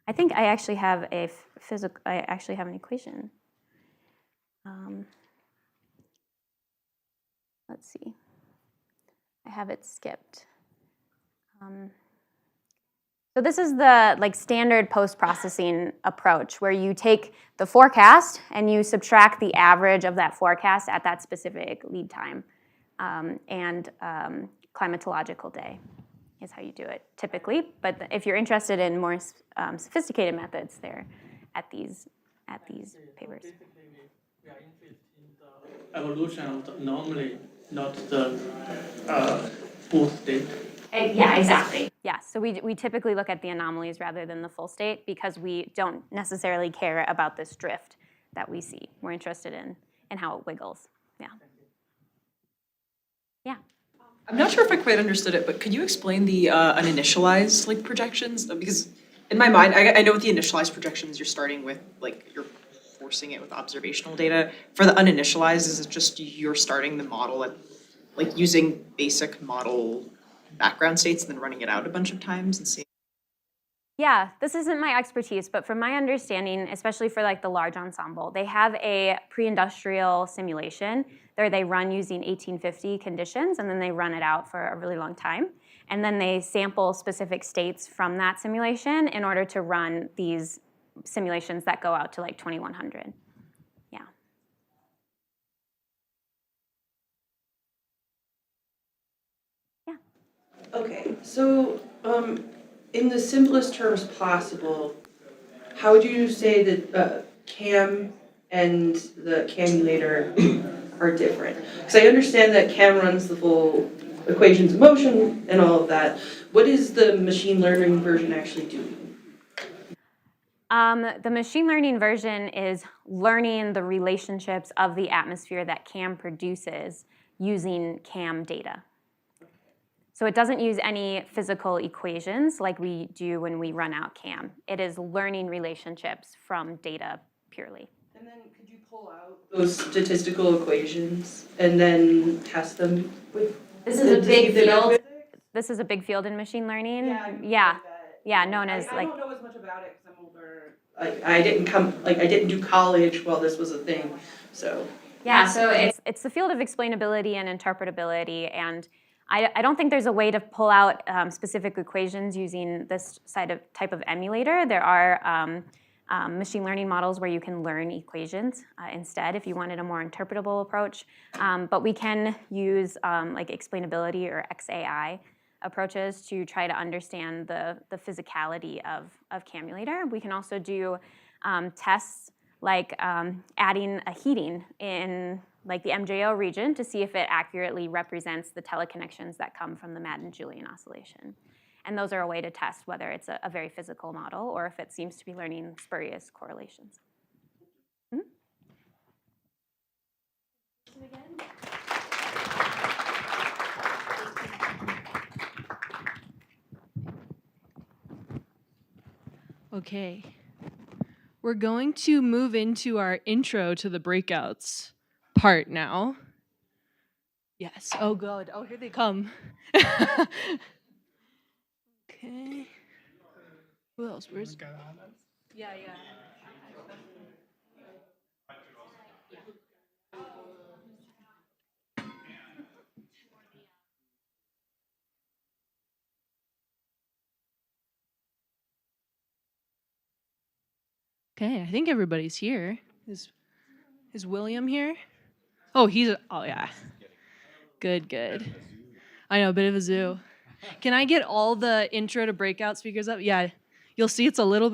I think I actually have an equation. Let's see. I have it skipped. So this is the standard post-processing approach where you take the forecast and you subtract the average of that forecast at that specific lead time and climatological day is how you do it typically. But if you're interested in more sophisticated methods, they're at these papers. So basically, we are interested in the evolution of the anomaly, not the full state. Yeah, exactly. Yeah, so we typically look at the anomalies rather than the full state because we don't necessarily care about this drift that we see. We're interested in how it wiggles. Yeah. Yeah. I'm not sure if I quite understood it, but could you explain the uninitialized projections? Because in my mind, I know with the initialized projections, you're starting with you're forcing it with observational data. For the uninitialized, is it just you're starting the model at using basic model background states and then running it out a bunch of times and seeing? Yeah, this isn't my expertise, but from my understanding, especially for the large ensemble, they have a pre-industrial simulation where they run using 1850 conditions, and then they run it out for a really long time. And then they sample specific states from that simulation in order to run these simulations that go out to 2100. Yeah. Yeah. Okay, so in the simplest terms possible, how would you say that CAM and the camulator are different? Because I understand that CAM runs the full equations of motion and all of that. What is the machine learning version actually doing? The machine learning version is learning the relationships of the atmosphere that CAM produces using CAM data. So it doesn't use any physical equations like we do when we run out CAM. It is learning relationships from data purely. And then could you pull out those statistical equations and then test them with? This is a big field. This is a big field in machine learning. Yeah, known as I don't know as much about it because I'm older. I didn't do college while this was a thing, so. Yeah, so it's the field of explainability and interpretability, and I don't think there's a way to pull out specific equations using this type of emulator. There are machine learning models where you can learn equations instead if you wanted a more interpretable approach. But we can use explainability or XAI approaches to try to understand the physicality of camulator. We can also do tests like adding a heating in the MJO region to see if it accurately represents the teleconnections that come from the Madden-Julian oscillation. And those are a way to test whether it's a very physical model or if it seems to be learning spurious correlations. Okay. We're going to move into our intro to the breakouts part now. Yes. Oh, good. Oh, here they come. Okay. Who else? Where's? Yeah, yeah. Okay, I think everybody's here. Is William here? Oh, oh yeah. Good, good. I know, a bit of a zoo. Can I get all the intro to breakout speakers up? Yeah, you'll see it's a little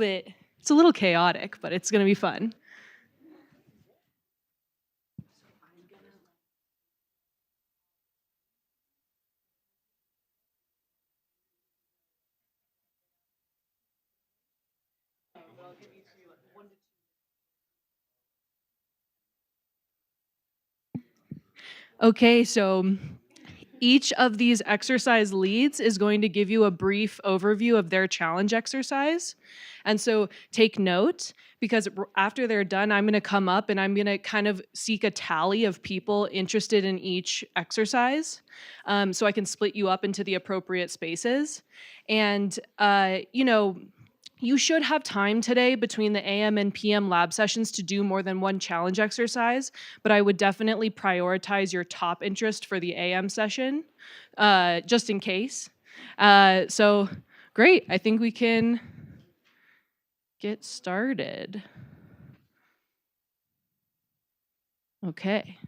chaotic, but it's gonna be fun. Okay, so each of these exercise leads is going to give you a brief overview of their challenge exercise. And so take note, because after they're done, I'm going to come up and I'm going to kind of seek a tally of people interested in each exercise, so I can split you up into the appropriate spaces. And, you should have time today between the AM and PM lab sessions to do more than one challenge exercise, but I would definitely prioritize your top interest for the AM session, just in case. So great, I think we can get started. Okay.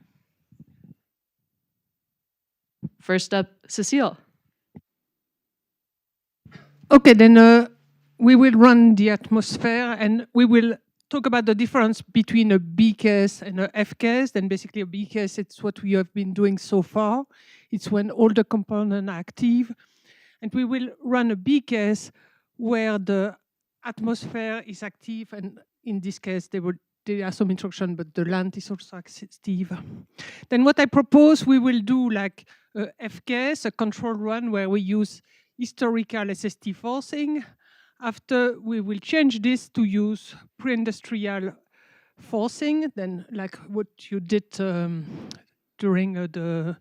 First up, Cecile. Okay, then we will run the atmosphere and we will talk about the difference between a B case and a F case. Then basically a B case, it's what we have been doing so far. It's when all the components are active. And we will run a B case where the atmosphere is active. And in this case, there are some instructions, but the land is also active. Then what I propose, we will do like a F case, a control run where we use historical SST forcing. After, we will change this to use pre-industrial forcing, then like what you did during the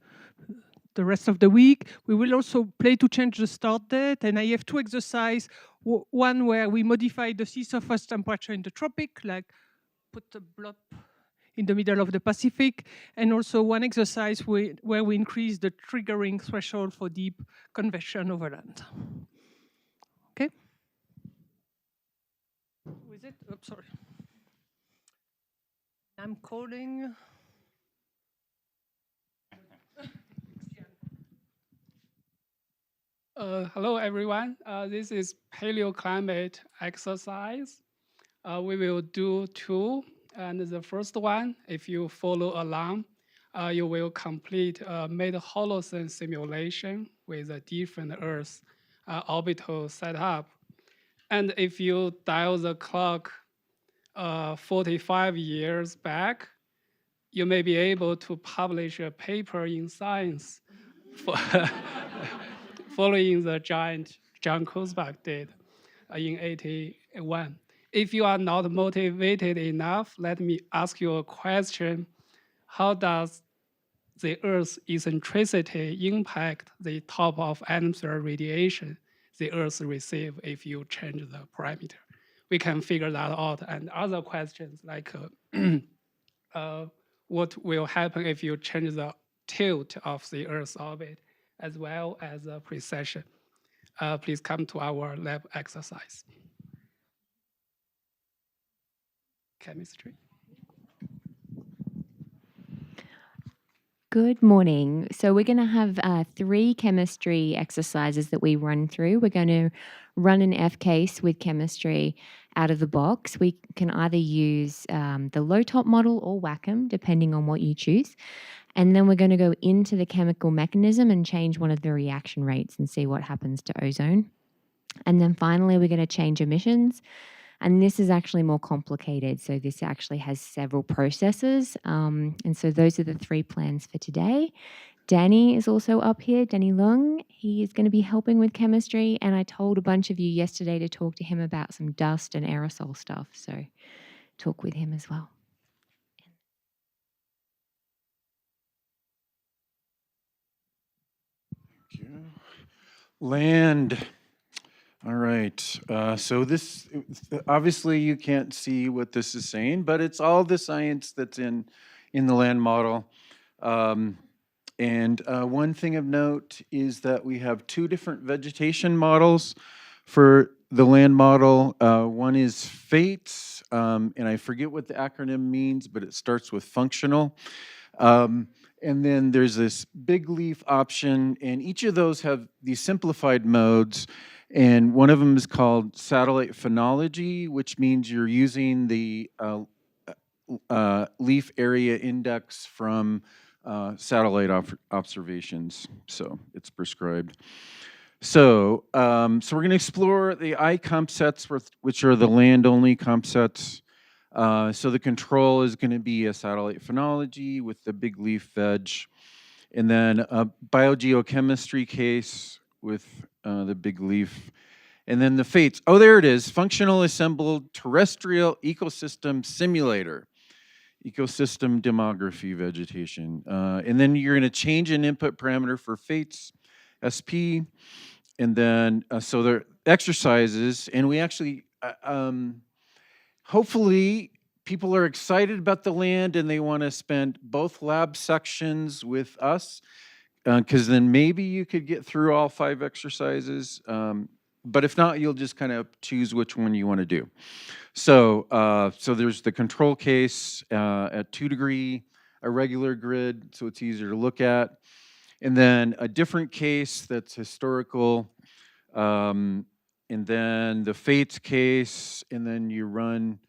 rest of the week. We will also play to change the start date, and I have two exercises. One where we modify the sea surface temperature in the tropic, like put a blob in the middle of the Pacific, and also one exercise where we increase the triggering threshold for deep convection over land. Okay? Who is it? Oh, sorry. I'm calling. Hello, everyone. This is paleoclimate exercise. We will do two. And the first one, if you follow along, you will complete a mid-Holocene simulation with a different Earth orbital setup. And if you dial the clock 45 years back, you may be able to publish a paper in Science following the giant John Kurzbach did in 81. If you are not motivated enough, let me ask you a question. How does the Earth's eccentricity impact the top of atmosphere radiation the Earth receives if you change the parameter? We can figure that out. And other questions like what will happen if you change the tilt of the Earth's orbit, as well as the precession. Please come to our lab exercise. Chemistry. Good morning. So we're going to have 3 chemistry exercises that we run through. We're going to run an F case with chemistry out of the box. We can either use the low top model or Wacom, depending on what you choose. And then we're going to go into the chemical mechanism and change one of the reaction rates and see what happens to ozone. And then finally, we're going to change emissions. And this is actually more complicated. So this actually has several processes. And so those are the 3 plans for today. Danny is also up here, Danny Lung. He is going to be helping with chemistry, and I told a bunch of you yesterday to talk to him about some dust and aerosol stuff, so talk with him as well. Thank you. Land. All right. So this, obviously you can't see what this is saying, but it's all the science that's in the land model. And one thing of note is that we have two different vegetation models for the land model. One is FATES, and I forget what the acronym means, but it starts with functional. And then there's this big leaf option, and each of those have these simplified modes. And one of them is called satellite phenology, which means you're using the leaf area index from satellite observations. So it's prescribed. So, so we're going to explore the I comp sets, which are the land-only comp sets. So the control is going to be a satellite phenology with the big leaf veg, and then a biogeochemistry case with the big leaf, and then the FATES. Oh, there it is, functional assembled terrestrial ecosystem simulator, ecosystem demography vegetation. And then you're going to change an input parameter for FATES, SP, and then so there are exercises, and we actually, hopefully, people are excited about the land and they want to spend both lab sections with us, because then maybe you could get through all 5 exercises. But if not, you'll just kind of choose which one you want to do. So, so there's the control case at 2 degree, a regular grid, so it's easier to look at, and then a different case that's historical, and then the FATES case, and then you run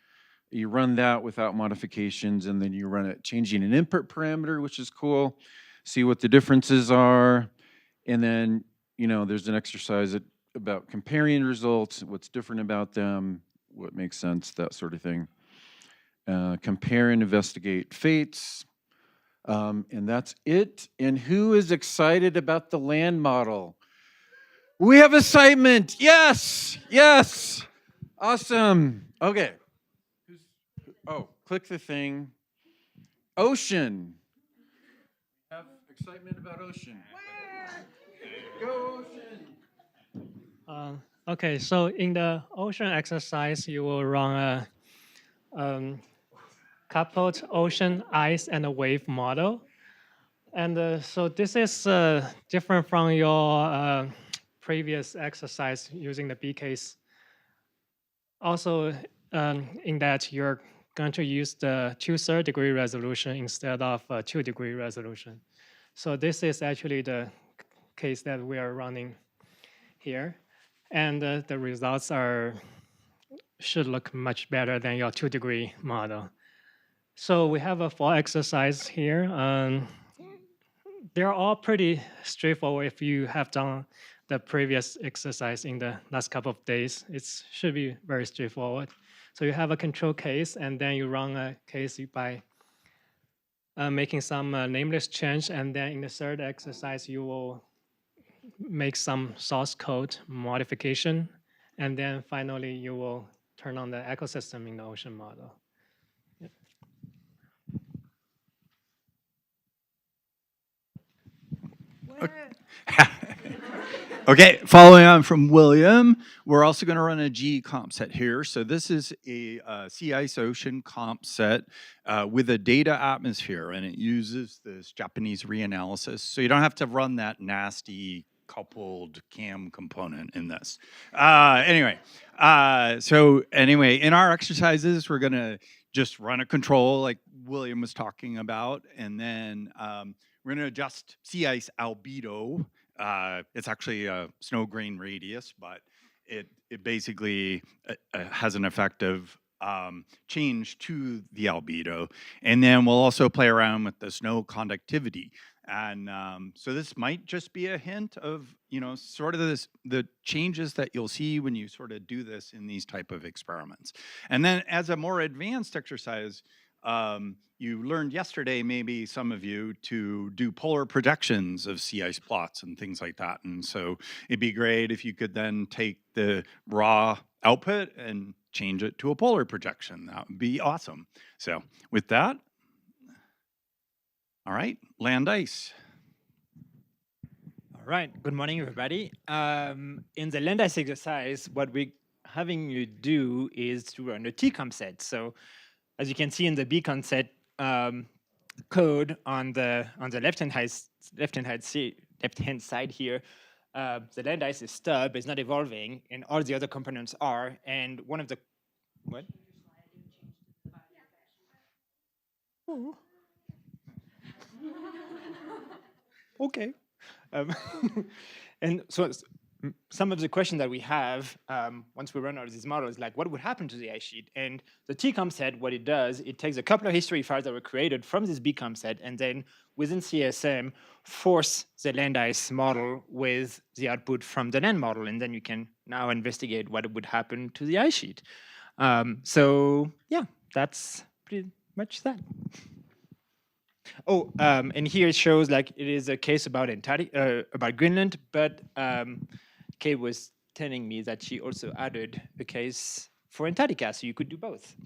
that without modifications, and then you run it changing an input parameter, which is cool. See what the differences are, and then there's an exercise about comparing results, what's different about them, what makes sense, that sort of thing. Compare and investigate FATES, and that's it. And who is excited about the land model? We have assignment. Yes, yes, awesome. Okay. Oh, click the thing. Ocean. Have excitement about ocean. Go ocean. Okay, so in the ocean exercise, you will run a coupled ocean, ice, and a wave model. And so this is different from your previous exercise using the B case. Also, in that you're going to use the 2/3 degree resolution instead of 2 degree resolution. So this is actually the case that we are running here. And the results should look much better than your 2 degree model. So we have a 4 exercise here. They're all pretty straightforward if you have done the previous exercise in the last couple of days. It should be very straightforward. So you have a control case, and then you run a case by making some nameless change, and then in the 3rd exercise, you will make some source code modification, and then finally you will turn on the ecosystem in the ocean model. Okay, following on from William, we're also going to run a G comp set here. So this is a sea ice ocean comp set with a data atmosphere, and it uses this Japanese reanalysis. So you don't have to run that nasty coupled CAM component in this. Anyway, in our exercises, we're going to just run a control like William was talking about, and then we're going to adjust sea ice albedo. It's actually a snow grain radius, but it basically has an effect of change to the albedo. And then we'll also play around with the snow conductivity. And so this might just be a hint of, sort of the changes that you'll see when you sort of do this in these type of experiments. And then as a more advanced exercise, You learned yesterday, maybe some of you, to do polar projections of sea ice plots and things like that. And so it'd be great if you could then take the raw output and change it to a polar projection. That would be awesome. So with that, all right, land ice. All right, good morning, everybody. In the land ice exercise, what we're having you do is to run a TCOM set. So as you can see in the beacon set code on the left-hand side here, the land ice is stub, it's not evolving, and all the other components are. And one of the what? Oh. Okay. And so some of the questions that we have once we run out of these models, like what would happen to the ice sheet? And the TCOM set, what it does, it takes a couple of history files that were created from this BCOM set, and then within CSM, force the land ice model with the output from the land model, and then you can now investigate what would happen to the ice sheet. So yeah, that's pretty much that. Oh, and here it shows like it is a case about about Greenland, but Kay was telling me that she also added a case for Antarctica, so you could do both.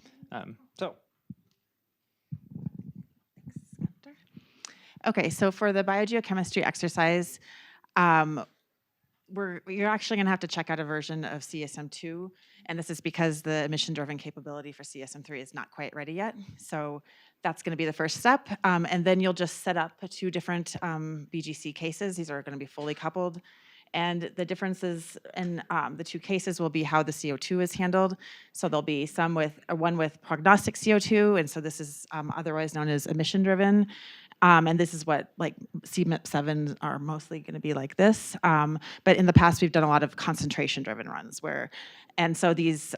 Okay, so for the biogeochemistry exercise, you're actually going to have to check out a version of CSM2, and this is because the emission-driven capability for CSM3 is not quite ready yet. So that's going to be the first step, and then you'll just set up 2 different BGC cases. These are going to be fully coupled, and the differences in the 2 cases will be how the CO2 is handled. So there'll be one with prognostic CO2, and so this is otherwise known as emission-driven. And this is what like CMIP7 are mostly going to be like this. But in the past, we've done a lot of concentration-driven runs and so these,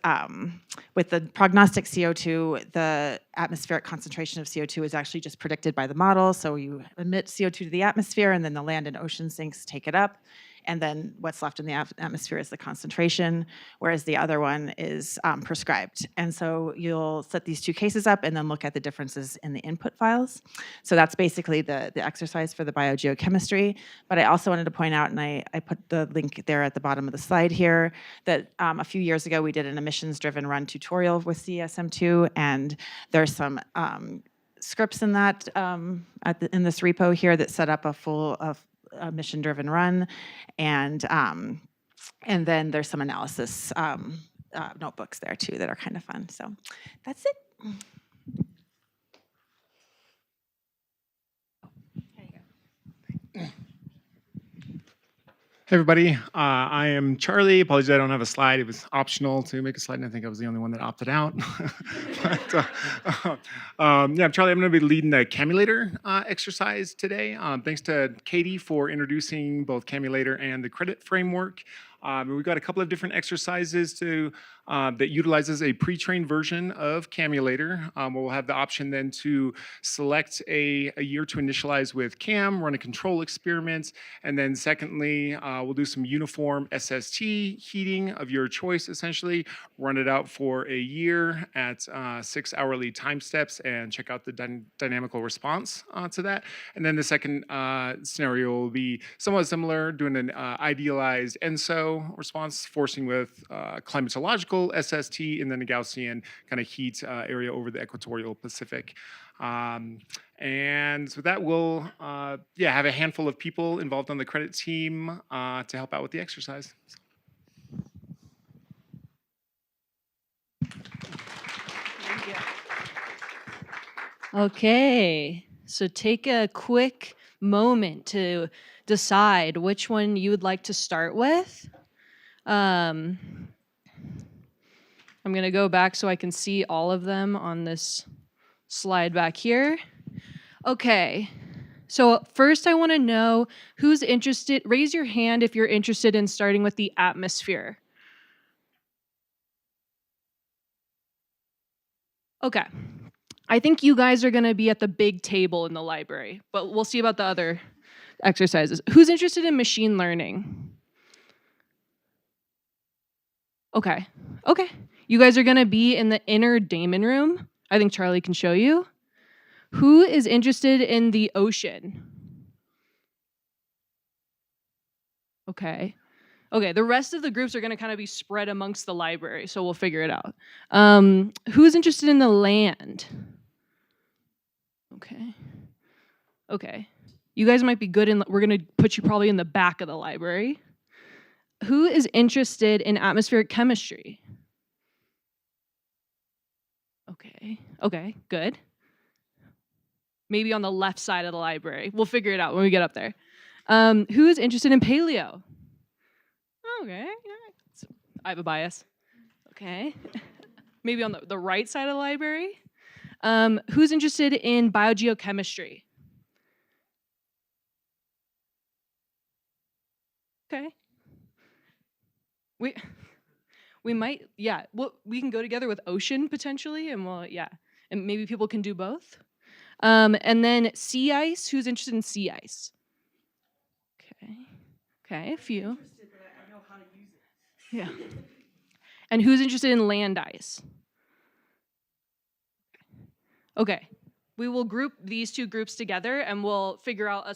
with the prognostic CO2, the atmospheric concentration of CO2 is actually just predicted by the model. So you emit CO2 to the atmosphere, and then the land and ocean sinks take it up. And then what's left in the atmosphere is the concentration, whereas the other one is prescribed. And so you'll set these 2 cases up and then look at the differences in the input files. So that's basically the exercise for the biogeochemistry. But I also wanted to point out, and I put the link there at the bottom of the slide here, that a few years ago we did an emissions-driven run tutorial with CSM2, and there's some scripts in that in this repo here that set up a full mission-driven run, and then there's some analysis notebooks there too that are kind of fun. So that's it. Hey everybody, I am Charlie. Apologies, I don't have a slide. It was optional to make a slide, and I think I was the only one that opted out. But, yeah, I'm Charlie. I'm going to be leading the Camulator exercise today. Thanks to Katie for introducing both Camulator and the credit framework. We've got a couple of different exercises that utilizes a pre-trained version of Camulator. We'll have the option then to select a year to initialize with CAM, run a control experiment, and then secondly, we'll do some uniform SST heating of your choice, essentially, run it out for a year at 6 hourly time steps and check out the dynamical response to that. And then the second scenario will be somewhat similar, doing an idealized ENSO response, forcing with climatological SST, and then a Gaussian kind of heat area over the equatorial Pacific. And so that will have a handful of people involved on the credit team to help out with the exercise. Okay, so take a quick moment to decide which one you would like to start with. I'm going to go back so I can see all of them on this slide back here. Okay, so first I want to know who's interested. Raise your hand if you're interested in starting with the atmosphere. Okay, I think you guys are going to be at the big table in the library, but we'll see about the other exercises. Who's interested in machine learning? Okay. You guys are going to be in the inner daemon room. I think Charlie can show you. Who is interested in the ocean? Okay. Okay, the rest of the groups are going to kind of be spread amongst the library, so we'll figure it out. Who's interested in the land? Okay. Okay. You guys might be good in, we're going to put you probably in the back of the library. Who is interested in atmospheric chemistry? Okay. Okay, good. Maybe on the left side of the library. We'll figure it out when we get up there. Who is interested in paleo? Okay. Yeah. I have a bias. Okay. Maybe on the right side of the library. Who's interested in biogeochemistry? Okay. We might, yeah. Well, we can go together with ocean potentially, and and maybe people can do both. And then sea ice. Who's interested in sea ice? Okay. Okay, a few. Yeah. And who's interested in land ice? Okay. We will group these two groups together and we'll figure out a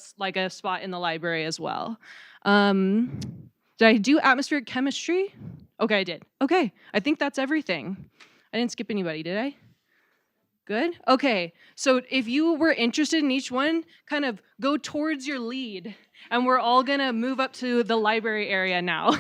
spot in the library as well. Did I do atmospheric chemistry? Okay, I did. Okay, I think that's everything. I didn't skip anybody, did I? Good? Okay, so if you were interested in each one, kind of go towards your lead, and we're all gonna move up to the library area now.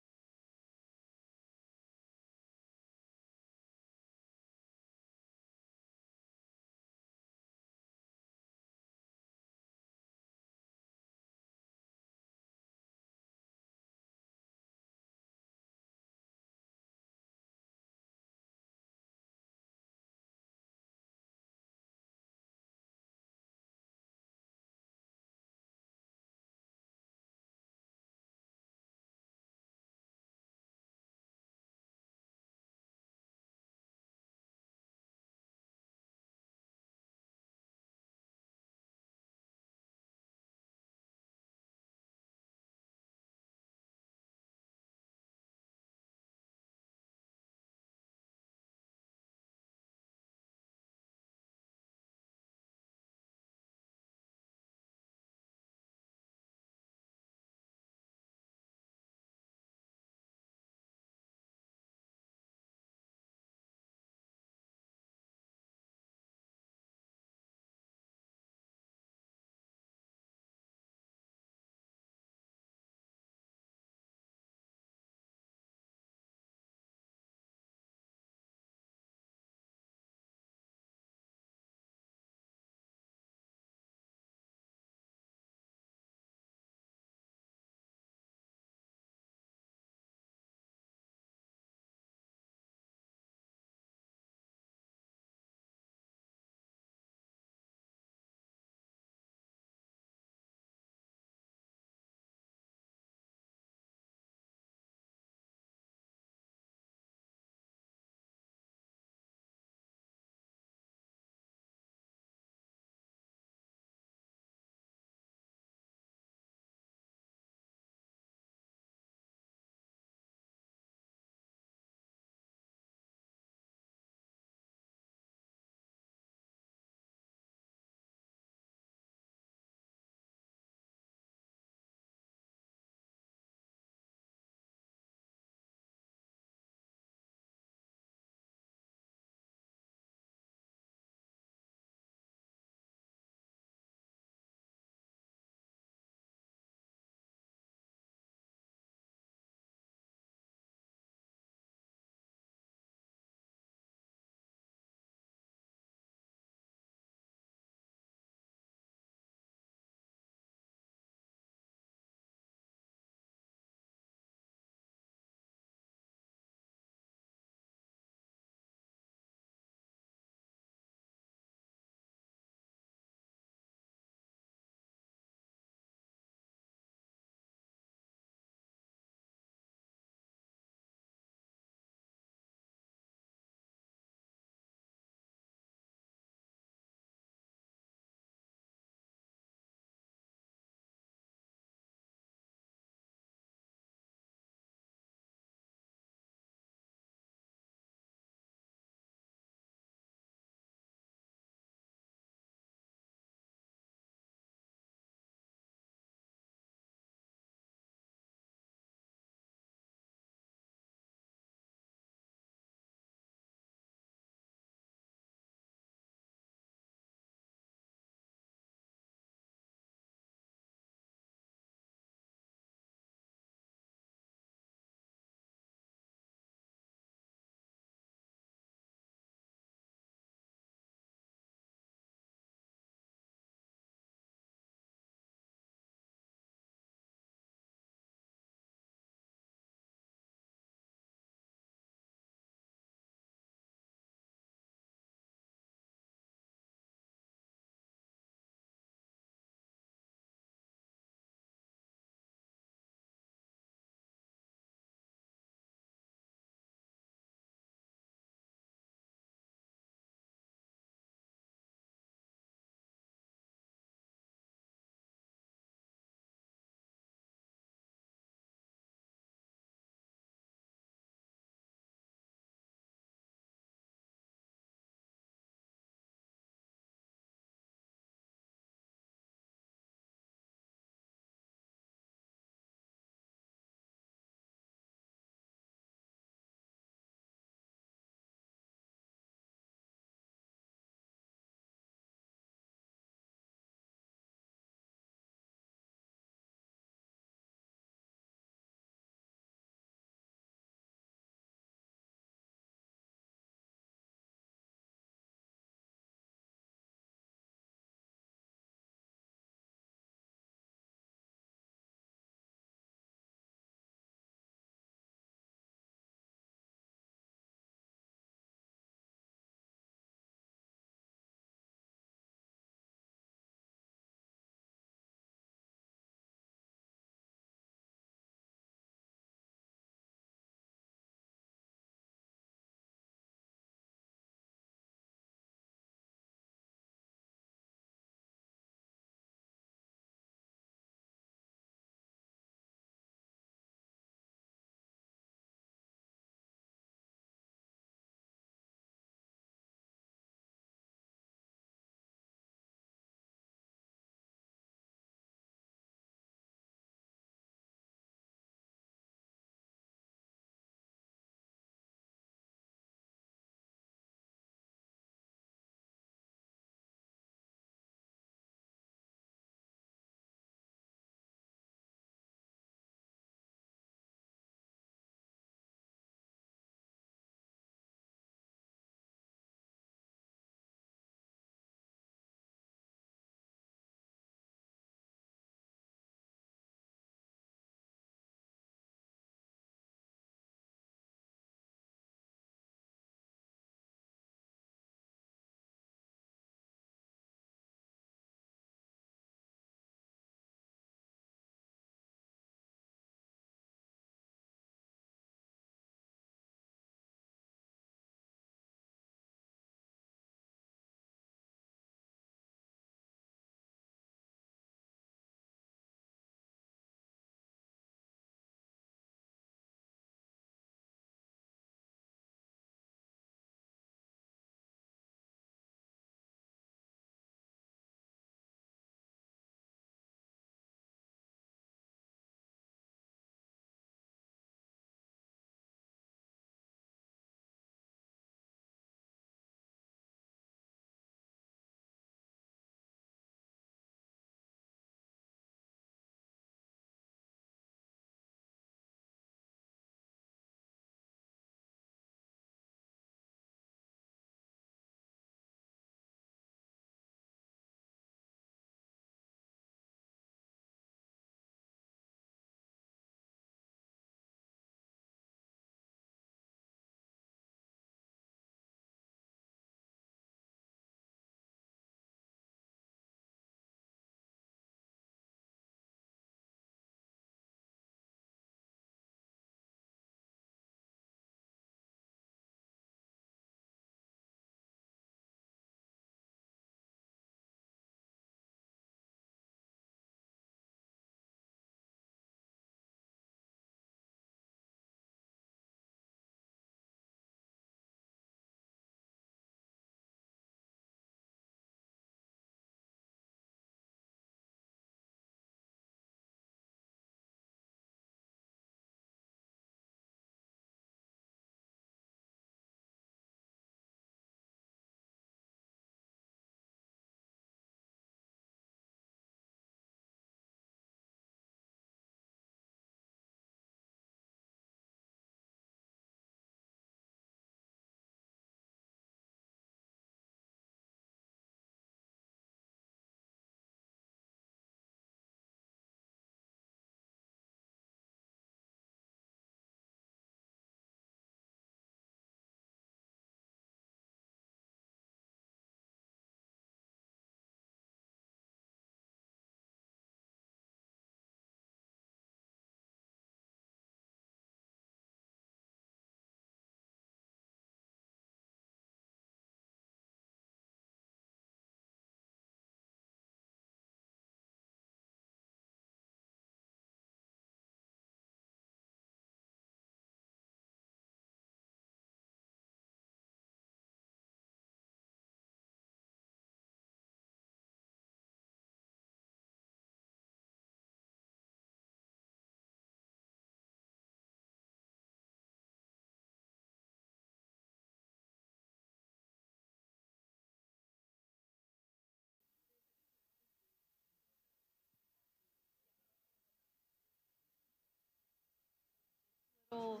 Oh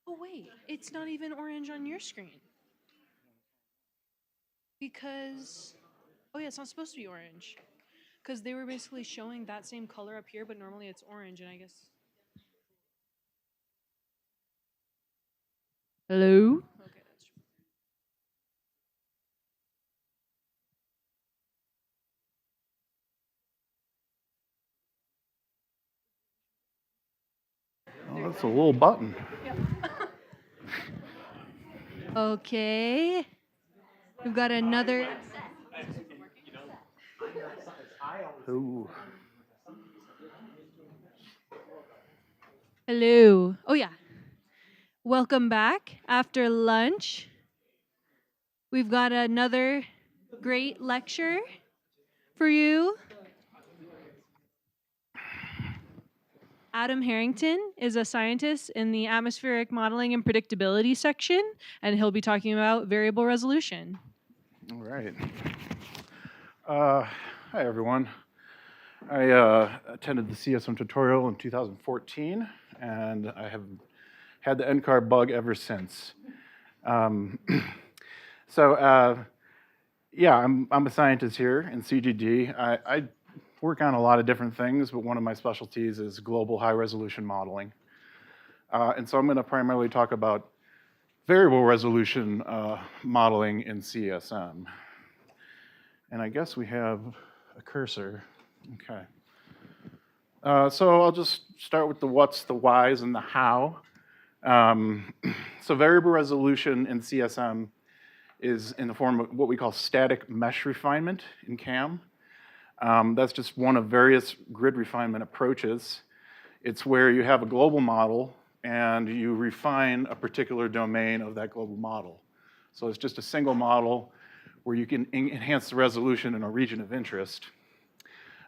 wait, it's not even orange on your screen. Because, oh yeah, it's not supposed to be orange. Because they were basically showing that same color up here, but normally it's orange, and I guess. Hello? Okay, that's true. Oh, that's a little button. Okay. We've got another. Ooh. Hello. Oh, yeah. Welcome back after lunch. We've got another great lecture for you. Adam Harrington is a scientist in the atmospheric modeling and predictability section, and he'll be talking about variable resolution. All right. Hi, everyone. I attended the CESM tutorial in 2014, and I have had the NCAR bug ever since. Yeah, I'm a scientist here in CGD. I work on a lot of different things, but one of my specialties is global high-resolution modeling. And so I'm going to primarily talk about variable resolution modeling in CESM. And I guess we have a cursor. Okay. So I'll just start with the what's, the whys, and the how. So variable resolution in CSM is in the form of what we call static mesh refinement in CAM. That's just one of various grid refinement approaches. It's where you have a global model and you refine a particular domain of that global model. So it's just a single model where you can enhance the resolution in a region of interest.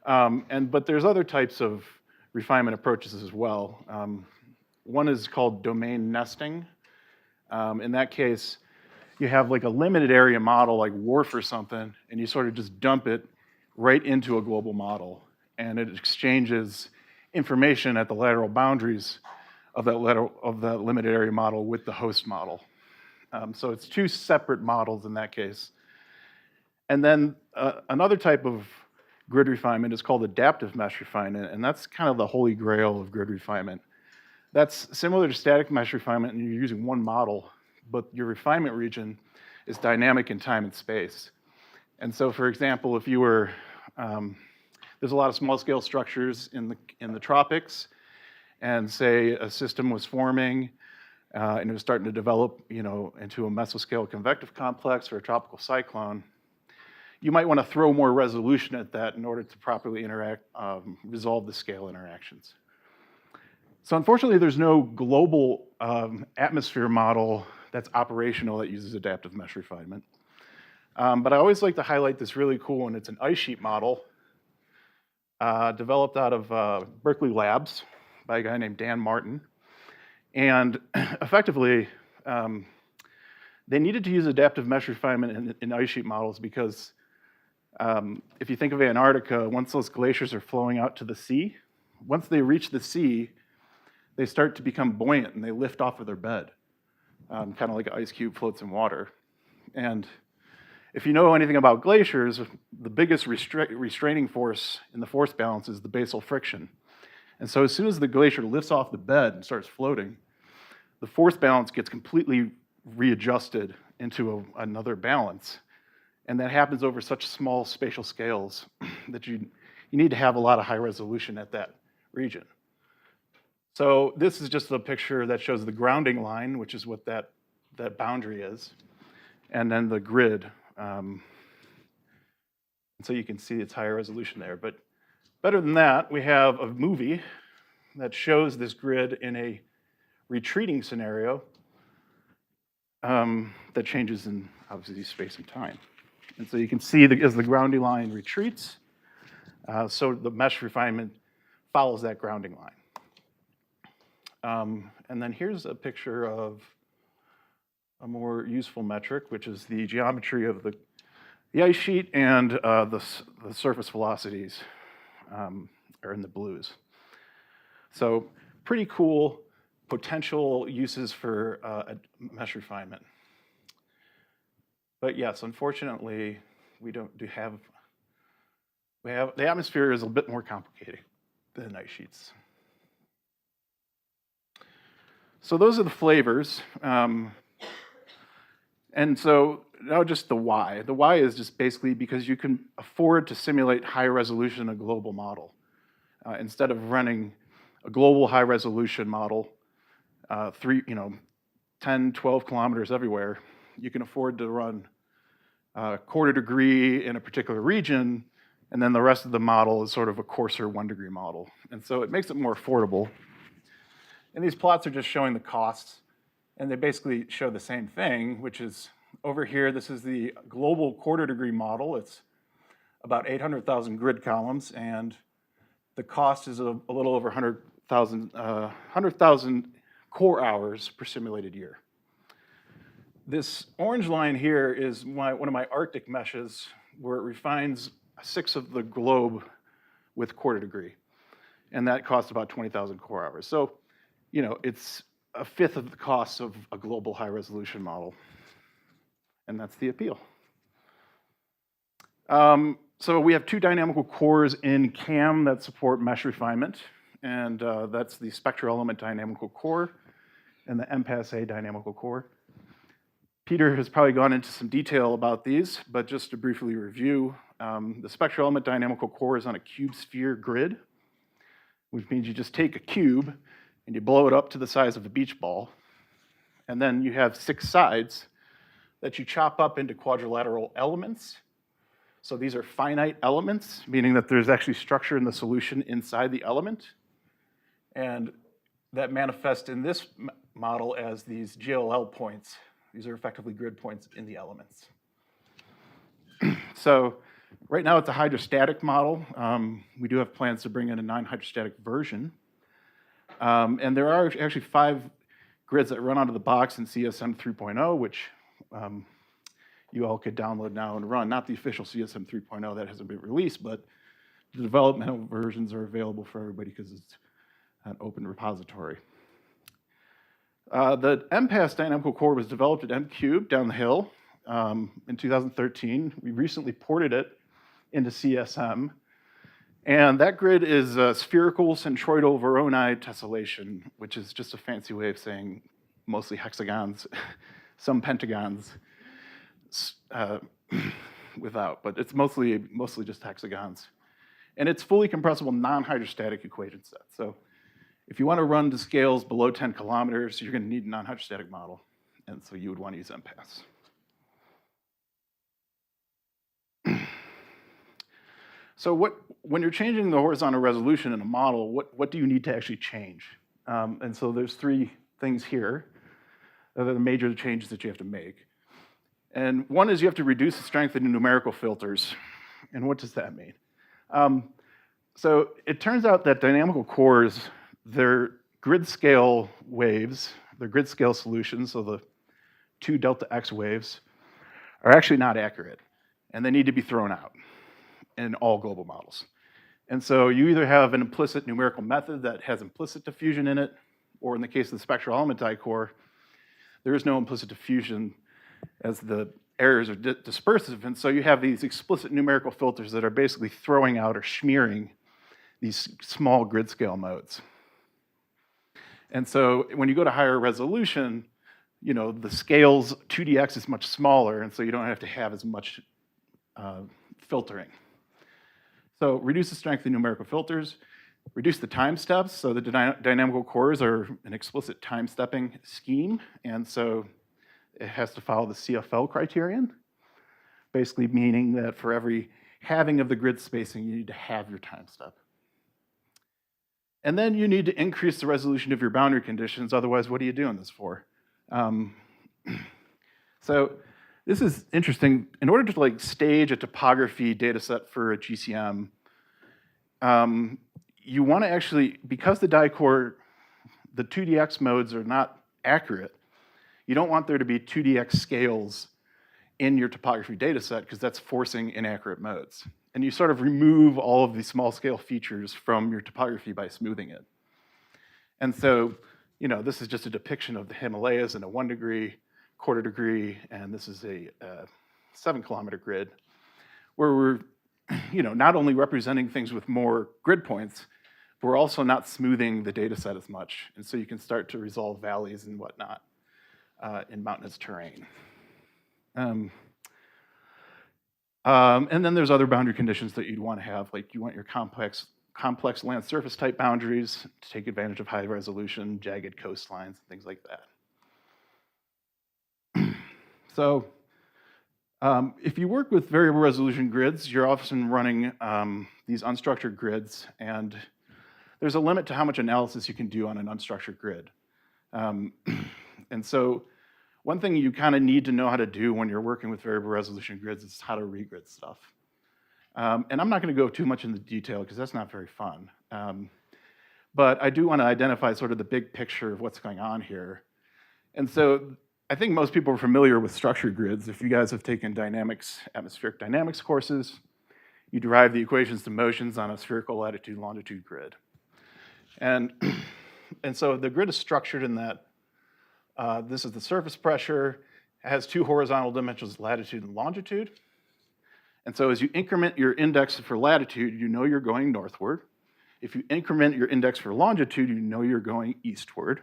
But there's other types of refinement approaches as well. One is called domain nesting. In that case, you have like a limited area model like WRF or something, and you sort of just dump it right into a global model. And it exchanges information at the lateral boundaries of that limited area model with the host model. So it's two separate models in that case. And then another type of grid refinement is called adaptive mesh refinement, and that's kind of the holy grail of grid refinement. That's similar to static mesh refinement, and you're using one model, but your refinement region is dynamic in time and space. And so, for example, if you were, there's a lot of small-scale structures in the tropics, and say a system was forming, and it was starting to develop, into a mesoscale convective complex or a tropical cyclone. You might want to throw more resolution at that in order to properly resolve the scale interactions. So unfortunately, there's no global atmosphere model that's operational that uses adaptive mesh refinement. But I always like to highlight this really cool one. It's an ice sheet model developed out of Berkeley Labs by a guy named Dan Martin. And effectively, they needed to use adaptive mesh refinement in ice sheet models because if you think of Antarctica, once those glaciers are flowing out to the sea, once they reach the sea, they start to become buoyant and they lift off of their bed, kind of like an ice cube floats in water. And if you know anything about glaciers, the biggest restraining force in the force balance is the basal friction. And so as soon as the glacier lifts off the bed and starts floating, the force balance gets completely readjusted into another balance. And that happens over such small spatial scales that you need to have a lot of high resolution at that region. So this is just a picture that shows the grounding line, which is what that boundary is, and then the grid. And so you can see it's higher resolution there. But better than that, we have a movie that shows this grid in a retreating scenario that changes in, obviously, space and time. And so you can see as the grounding line retreats, so the mesh refinement follows that grounding line. And then here's a picture of a more useful metric, which is the geometry of the ice sheet and the surface velocities are in the blues. So pretty cool potential uses for mesh refinement. But yes, unfortunately, we have the atmosphere is a bit more complicated than ice sheets. So those are the flavors. And so now just the why. The why is just basically because you can afford to simulate high resolution in a global model. Instead of running a global high resolution model, 10, 12 kilometers everywhere, you can afford to run a quarter degree in a particular region, and then the rest of the model is sort of a coarser 1 degree model. And so it makes it more affordable. And these plots are just showing the costs, and they basically show the same thing, which is over here, this is the global quarter degree model. It's about 800,000 grid columns, and the cost is a little over 100,000 core hours per simulated year. This orange line here is one of my Arctic meshes where it refines 1/6 of the globe with quarter degree. And that costs about 20,000 core hours. So, it's 1/5 of the cost of a global high resolution model. And that's the appeal. So we have 2 dynamical cores in CAM that support mesh refinement. And that's the spectral element dynamical core and the MPAS-A dynamical core. Peter has probably gone into some detail about these, but just to briefly review, the spectral element dynamical core is on a cube sphere grid, which means you just take a cube and you blow it up to the size of a beach ball. And then you have 6 sides that you chop up into quadrilateral elements. So these are finite elements, meaning that there's actually structure in the solution inside the element. And that manifests in this model as these GLL points. These are effectively grid points in the elements. So right now it's a hydrostatic model. We do have plans to bring in a non-hydrostatic version. And there are actually 5 grids that run out of the box in CSM 3.0, which you all could download now and run. Not the official CSM 3.0, that hasn't been released, but the developmental versions are available for everybody because it's an open repository. The MPAS dynamical core was developed at MCube down the hill in 2013. We recently ported it into CSM. And that grid is a spherical centroidal Voronoi tessellation, which is just a fancy way of saying mostly hexagons, some pentagons without, but it's mostly just hexagons. And it's fully compressible non-hydrostatic equation set. So if you want to run to scales below 10 kilometers, you're going to need a non-hydrostatic model. And so you would want to use MPAS. So when you're changing the horizontal resolution in a model, what do you need to actually change? And so there's 3 things here that are the major changes that you have to make. And one is you have to reduce the strength of the numerical filters. And what does that mean? So it turns out that dynamical cores, they're grid scale waves, they're grid scale solutions, so the 2 delta X waves are actually not accurate. And they need to be thrown out in all global models. And so you either have an implicit numerical method that has implicit diffusion in it, or in the case of the spectral element core, there is no implicit diffusion as the errors are dispersive. And so you have these explicit numerical filters that are basically throwing out or smearing these small grid scale modes. And so when you go to higher resolution, the scales 2dx is much smaller, and so you don't have to have as much filtering. So reduce the strength of numerical filters, reduce the time steps. So the dynamical cores are an explicit time stepping scheme, and so it has to follow the CFL criterion, basically meaning that for every halving of the grid spacing, you need to have your time step. And then you need to increase the resolution of your boundary conditions, otherwise what are you doing this for? So this is interesting. In order to stage a topography data set for a GCM, you want to actually, because the dicore, the 2dx modes are not accurate, you don't want there to be 2dx scales in your topography data set because that's forcing inaccurate modes. And you sort of remove all of the small scale features from your topography by smoothing it. And so this is just a depiction of the Himalayas in a 1 degree, quarter degree, and this is a 7-kilometer grid, where we're not only representing things with more grid points, but we're also not smoothing the data set as much. And so you can start to resolve valleys and whatnot in mountainous terrain. And then there's other boundary conditions that you'd want to have, like you want your complex land surface type boundaries to take advantage of high resolution, jagged coastlines, things like that. So if you work with variable resolution grids, you're often running these unstructured grids, and there's a limit to how much analysis you can do on an unstructured grid. And so one thing you kind of need to know how to do when you're working with variable resolution grids is how to regrid stuff. And I'm not going to go too much into detail because that's not very fun. But I do want to identify sort of the big picture of what's going on here. And so I think most people are familiar with structured grids. If you guys have taken atmospheric dynamics courses, you derive the equations to motions on a spherical latitude and longitude grid. And so the grid is structured in that this is the surface pressure. It has 2 horizontal dimensions, latitude and longitude. And so as you increment your index for latitude, you know you're going northward. If you increment your index for longitude, you know you're going eastward.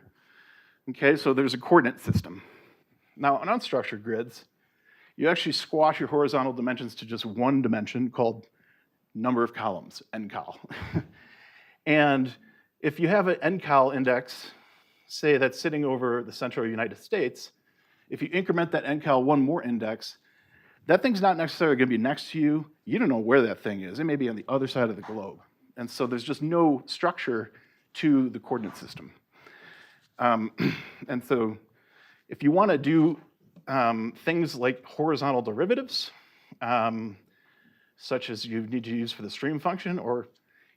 Okay, so there's a coordinate system. Now, on unstructured grids, you actually squash your horizontal dimensions to just 1 dimension called number of columns, ncal. And if you have an ncal index, say that's sitting over the central United States, if you increment that ncal 1 more index, that thing's not necessarily going to be next to you. You don't know where that thing is. It may be on the other side of the globe. And so there's just no structure to the coordinate system. And so if you want to do things like horizontal derivatives, such as you need to use for the stream function, or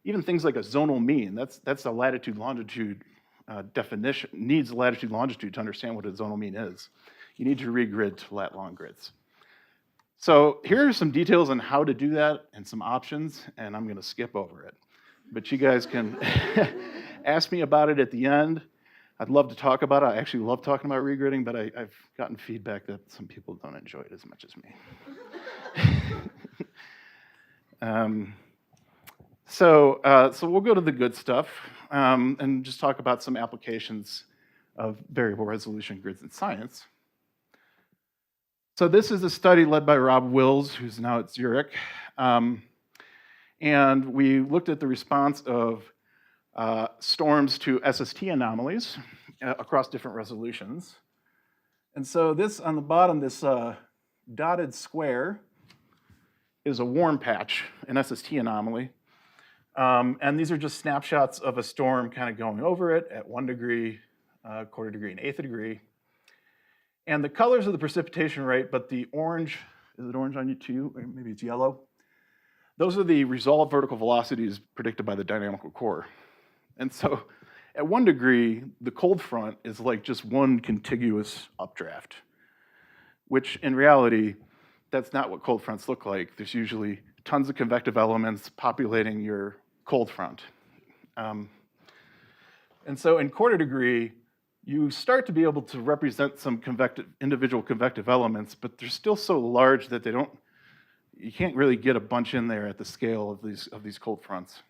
even things like a zonal mean, that's a latitude-longitude definition, needs latitude-longitude to understand what a zonal mean is. You need to regrid to lat-long grids. So here are some details on how to do that and some options, and I'm going to skip over it. But you guys can ask me about it at the end. I'd love to talk about it. I actually love talking about regridding, but I've gotten feedback that some people don't enjoy it as much as me. So we'll go to the good stuff and just talk about some applications of variable resolution grids in science. So this is a study led by Rob Wills, who's now at Zurich. And we looked at the response of storms to SST anomalies across different resolutions. And so this on the bottom, this dotted square is a warm patch, an SST anomaly. And these are just snapshots of a storm kind of going over it at 1 degree, quarter degree, and 1/8 degree. And the colors of the precipitation rate, but the orange, is it orange on you too? Or maybe it's yellow. Those are the resolved vertical velocities predicted by the dynamical core. And so at 1 degree, the cold front is like just one contiguous updraft, which in reality, that's not what cold fronts look like. There's usually tons of convective elements populating your cold front. And so in quarter degree, you start to be able to represent some individual convective elements, but they're still so large that you can't really get a bunch in there at the scale of these cold fronts.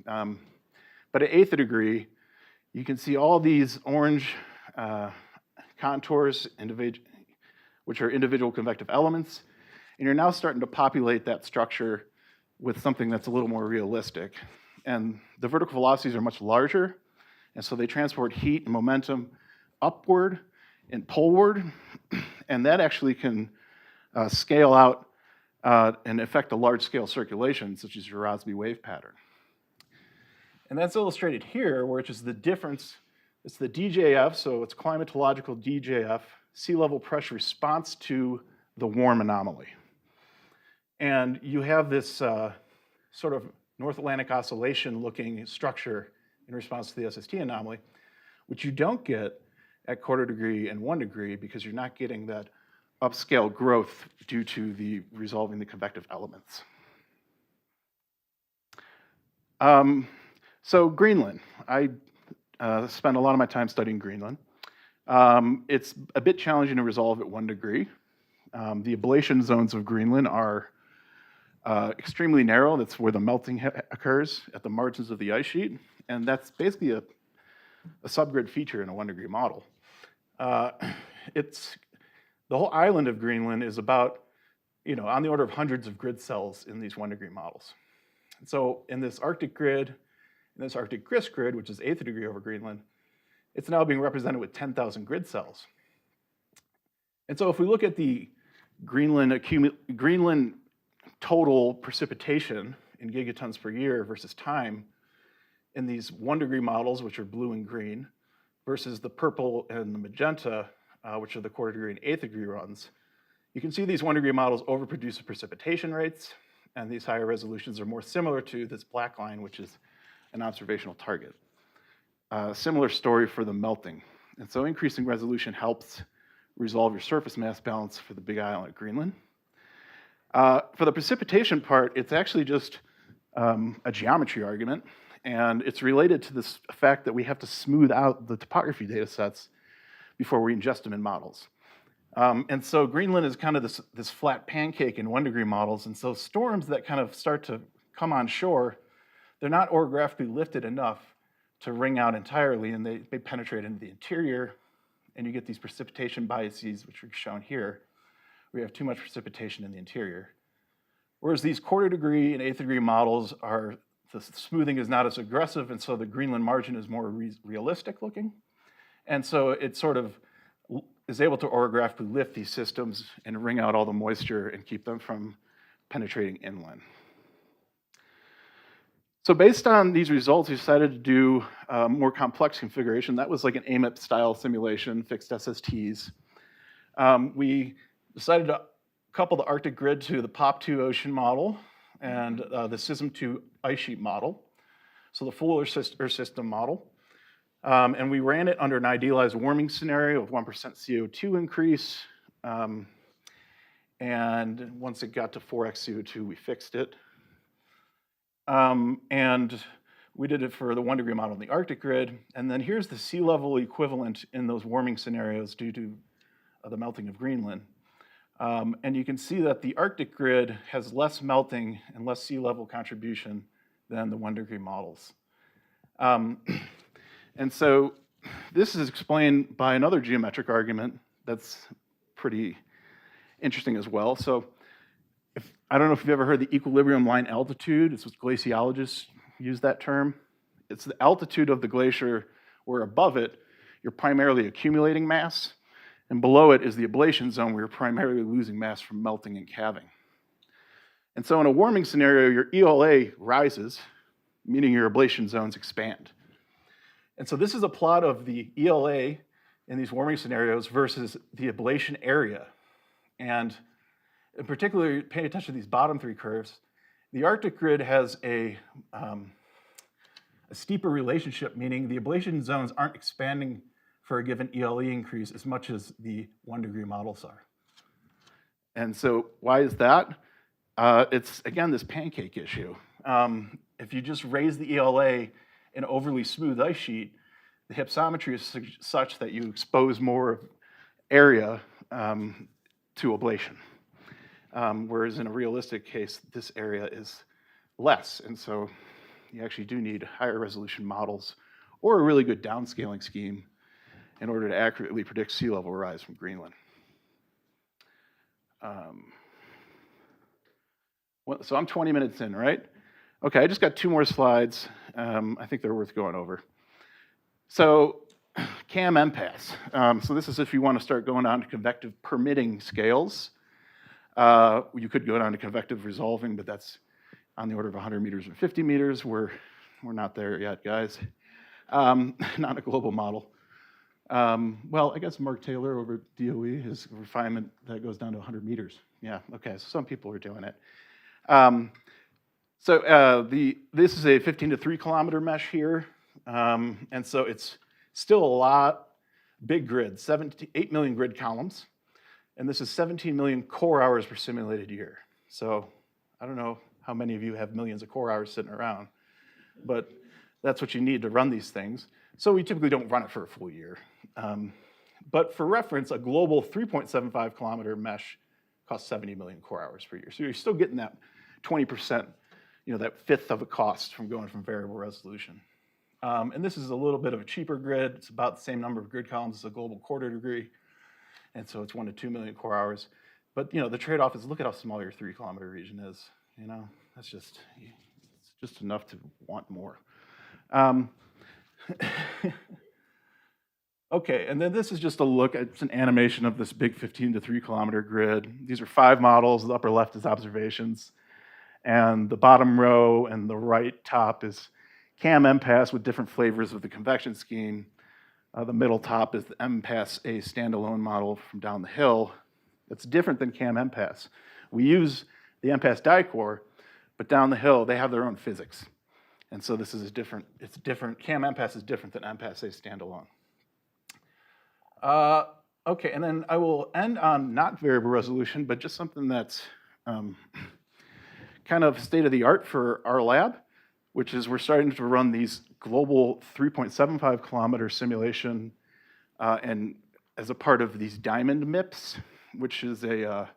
But at 1/8 degree, you can see all these orange contours, which are individual convective elements, and you're now starting to populate that structure with something that's a little more realistic. And the vertical velocities are much larger, and so they transport heat and momentum upward and poleward, and that actually can scale out and affect a large-scale circulation, such as your Rossby wave pattern. And that's illustrated here, which is the difference. It's the DJF, so it's climatological DJF, sea level pressure response to the warm anomaly. And you have this sort of North Atlantic oscillation-looking structure in response to the SST anomaly, which you don't get at quarter degree and 1 degree because you're not getting that upscale growth due to the resolving the convective elements. So Greenland, I spent a lot of my time studying Greenland. It's a bit challenging to resolve at 1 degree. The ablation zones of Greenland are extremely narrow. That's where the melting occurs at the margins of the ice sheet. And that's basically a subgrid feature in a 1 degree model. The whole island of Greenland is about, on the order of hundreds of grid cells in these 1 degree models. And so in this Arctic grid, in this Arctic GRIS grid, which is 8th degree over Greenland, it's now being represented with 10,000 grid cells. And so if we look at the Greenland total precipitation in gigatons per year versus time in these 1 degree models, which are blue and green, versus the purple and the magenta, which are the 1/4 degree and 8th degree runs, you can see these 1 degree models overproduce the precipitation rates, and these higher resolutions are more similar to this black line, which is an observational target. Similar story for the melting. And so increasing resolution helps resolve your surface mass balance for the big island of Greenland. For the precipitation part, it's actually just a geometry argument, and it's related to this fact that we have to smooth out the topography data sets before we ingest them in models. And so Greenland is kind of this flat pancake in 1 degree models, and so storms that kind of start to come on shore, they're not orographically lifted enough to ring out entirely, and they penetrate into the interior, and you get these precipitation biases, which are shown here. We have too much precipitation in the interior. Whereas these 1/4 degree and 8th degree models the smoothing is not as aggressive, and so the Greenland margin is more realistic looking. And so it sort of is able to orographically lift these systems and wring out all the moisture and keep them from penetrating inland. So based on these results, we decided to do a more complex configuration. That was like an AMIP style simulation, fixed SSTs. We decided to couple the Arctic grid to the POP2 ocean model and the CESM2 ice sheet model, so the full Earth system model. And we ran it under an idealized warming scenario of 1% CO2 increase. And once it got to 4x CO2, we fixed it. And we did it for the 1 degree model in the Arctic grid. And then here's the sea level equivalent in those warming scenarios due to the melting of Greenland. And you can see that the Arctic grid has less melting and less sea level contribution than the 1 degree models. And so this is explained by another geometric argument that's pretty interesting as well. So I don't know if you've ever heard the equilibrium line altitude. It's what glaciologists use that term. It's the altitude of the glacier where above it, you're primarily accumulating mass, and below it is the ablation zone where you're primarily losing mass from melting and calving. And so in a warming scenario, your ELA rises, meaning your ablation zones expand. And so this is a plot of the ELA in these warming scenarios versus the ablation area. And in particular, pay attention to these bottom 3 curves. The Arctic grid has a steeper relationship, meaning the ablation zones aren't expanding for a given ELE increase as much as the 1 degree models are. And so why is that? It's, again, this pancake issue. If you just raise the ELA in overly smooth ice sheet, the hypsometry is such that you expose more area to ablation. Whereas in a realistic case, this area is less. And so you actually do need higher resolution models or a really good downscaling scheme in order to accurately predict sea level rise from Greenland. So I'm 20 minutes in, right? Okay, I just got 2 more slides. I think they're worth going over. So CAM MPAS. So this is if you want to start going on to convective permitting scales. You could go down to convective resolving, but that's on the order of 100 meters or 50 meters. We're not there yet, guys. Not a global model. Well, I guess Mark Taylor over at DOE, his refinement, that goes down to 100 meters. Yeah, okay, so some people are doing it. This is a 15 to 3 kilometer mesh here. And so it's still a lot, big grid, 8 million grid columns. And this is 17 million core hours per simulated year. So I don't know how many of you have millions of core hours sitting around, but That's what you need to run these things. So we typically don't run it for a full year. But for reference, a global 3.75 kilometer mesh costs 70 million core hours per year. So you're still getting that 20%, that fifth of a cost from going from variable resolution. And this is a little bit of a cheaper grid. It's about the same number of grid columns as a global quarter degree. And so it's 1 to 2 million core hours. But the trade-off is look at how small your 3-kilometer region is. That's just, it's just enough to want more. Okay, and then this is just a look at an animation of this big 15 to 3-kilometer grid. These are 5 models. The upper left is observations. And the bottom row and the right top is CAM MPAS with different flavors of the convection scheme. The middle top is the MPAS A standalone model from down the hill. That's different than CAM MPAS. We use the MPAS die-core, but down the hill, they have their own physics. And so this is different. It's different. CAM MPAS is different than MPAS A standalone. Okay, and then I will end on not variable resolution, but just something that's kind of state-of-the-art for our lab, which is we're starting to run these global 3.75 kilometer simulation and as a part of these diamond MIPS, which is a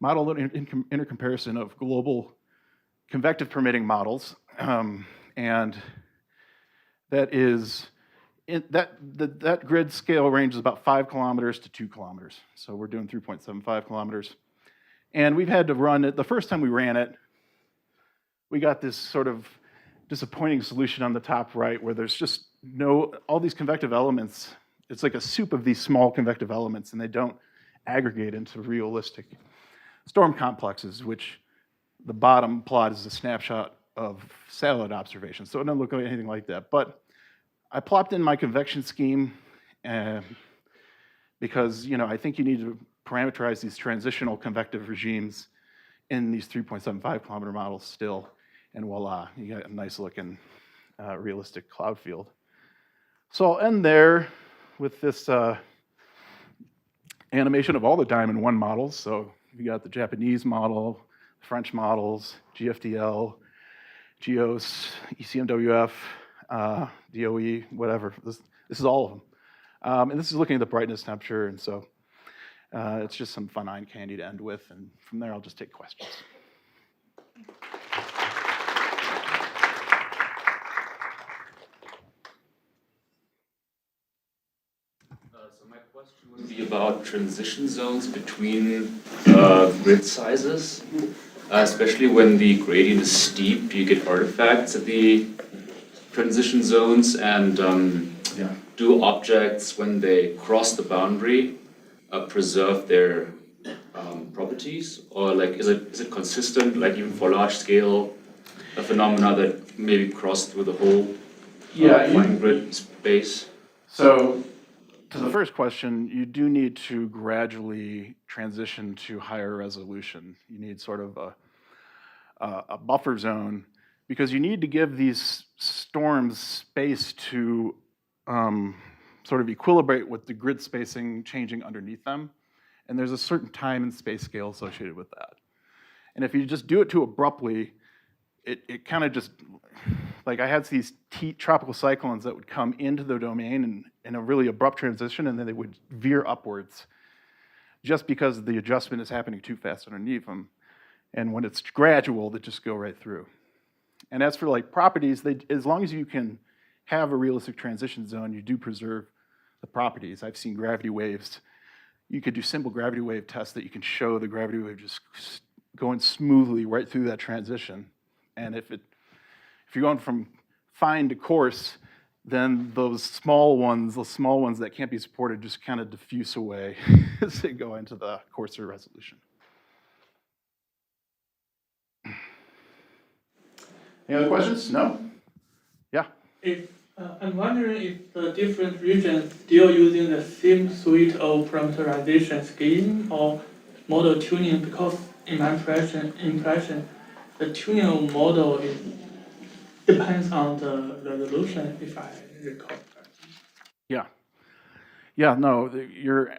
model intercomparison of global convective permitting models. And that is, that grid scale range is about 5 kilometers to 2 kilometers. So we're doing 3.75 kilometers. And we've had to run it, the first time we ran it, we got this sort of disappointing solution on the top right where there's just all these convective elements. It's like a soup of these small convective elements, and they don't aggregate into realistic storm complexes, which the bottom plot is a snapshot of satellite observations. So it doesn't look like anything like that. But I plopped in my convection scheme because I think you need to parameterize these transitional convective regimes in these 3.75 kilometer models still. And voila, you got a nice looking realistic cloud field. So I'll end there with this animation of all the Diamond 1 models. So you got the Japanese model, French models, GFDL, GEOS, ECMWF, DOE, whatever. This is all of them. And this is looking at the brightness temperature. And so it's just some fun eye candy to end with. And from there, I'll just take questions. So my question would be about transition zones between grid sizes, especially when the gradient is steep. Do you get artifacts at the transition zones, and do objects, when they cross the boundary, preserve their properties, or like is it consistent, like even for large scale phenomena that maybe cross through the whole fine grid space? So to the first question, you do need to gradually transition to higher resolution. You need sort of a buffer zone because you need to give these storms space to sort of equilibrate with the grid spacing changing underneath them. And there's a certain time and space scale associated with that. And if you just do it too abruptly, it kind of just, like I had these tropical cyclones that would come into the domain in a really abrupt transition, and then they would veer upwards just because the adjustment is happening too fast underneath them. And when it's gradual, they just go right through. And as for like properties, as long as you can have a realistic transition zone, you do preserve the properties. I've seen gravity waves. You could do simple gravity wave tests that you can show the gravity wave just going smoothly right through that transition. And if you're going from fine to coarse, then those small ones that can't be supported just kind of diffuse away as they go into the coarser resolution. Any other questions? No? Yeah? I'm wondering if the different regions still using the same suite of parameterization scheme or model tuning, because in my impression, the tuning model depends on the resolution, if I recall. Yeah, no, you're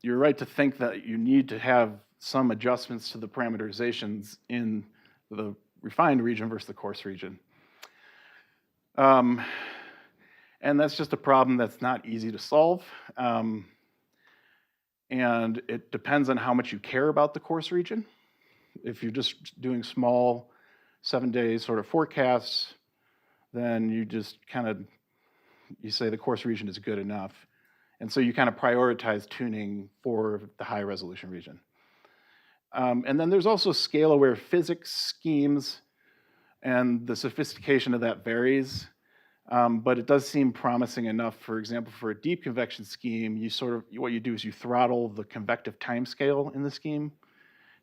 right to think that you need to have some adjustments to the parameterizations in the refined region versus the coarse region. And that's just a problem that's not easy to solve. And it depends on how much you care about the course region. If you're just doing small 7-day sort of forecasts, then you just you say the course region is good enough. And so you kind of prioritize tuning for the high resolution region. And then there's also scale-aware physics schemes, and the sophistication of that varies. But it does seem promising enough. For example, for a deep convection scheme, what you do is you throttle the convective timescale in the scheme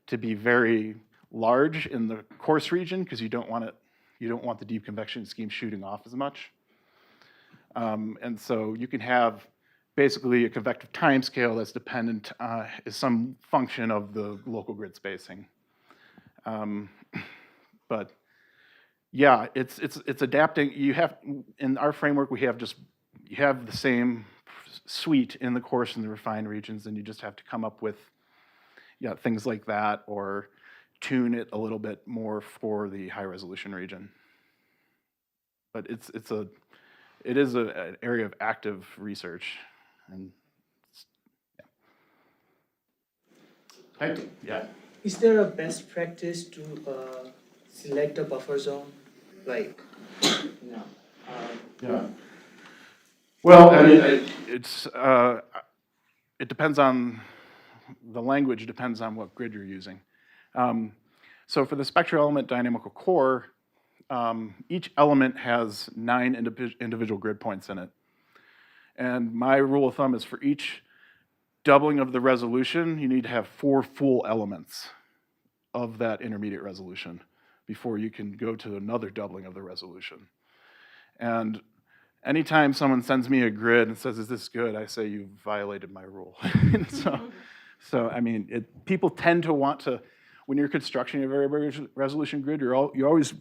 to be very large in the coarse region, because you don't want the deep convection scheme shooting off as much. And so you can have basically a convective timescale that's dependent, is some function of the local grid spacing. But yeah, it's adapting. In our framework, you have the same suite in the coarse and the refined regions, and you just have to come up with things like that, or tune it a little bit more for the high resolution region. But it is an area of active research, and yeah. Is there a best practice to select a buffer zone? Like, no. Yeah. Well, I mean, it depends on the language. Depends on what grid you're using. So for the spectral element dynamical core, each element has 9 individual grid points in it. And my rule of thumb is for each doubling of the resolution, you need to have 4 full elements of that intermediate resolution before you can go to another doubling of the resolution. And anytime someone sends me a grid and says, "Is this good?" I say, "You've violated my rule." So I mean, people tend to want to, when you're constructing a variable resolution grid, you're always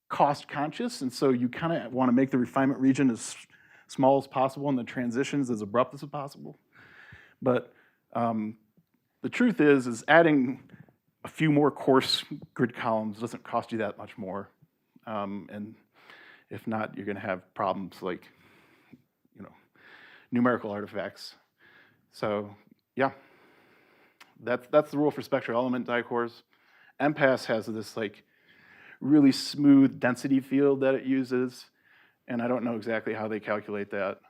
cost conscious, and so you kind of want to make the refinement region as small as possible and the transitions as abrupt as possible. But the truth is adding a few more coarse grid columns doesn't cost you that much more. And if not, you're going to have problems like, numerical artifacts. So yeah, that's the rule for spectral element dicores. MPAS has this really smooth density field that it uses, and I don't know exactly how they calculate that.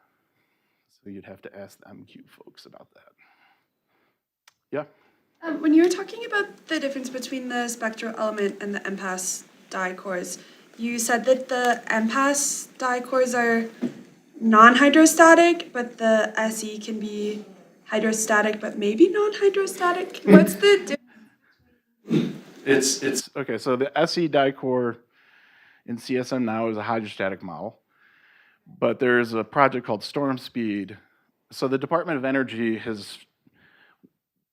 So you'd have to ask the MQ folks about that. Yeah. When you were talking about the difference between the spectral element and the MPAS dicores, you said that the MPAS dicores are non-hydrostatic, but the SE can be hydrostatic, but maybe non-hydrostatic. What's the difference? It's okay. So the SE dicore in CSM now is a hydrostatic model, but there's a project called Storm Speed. So the Department of Energy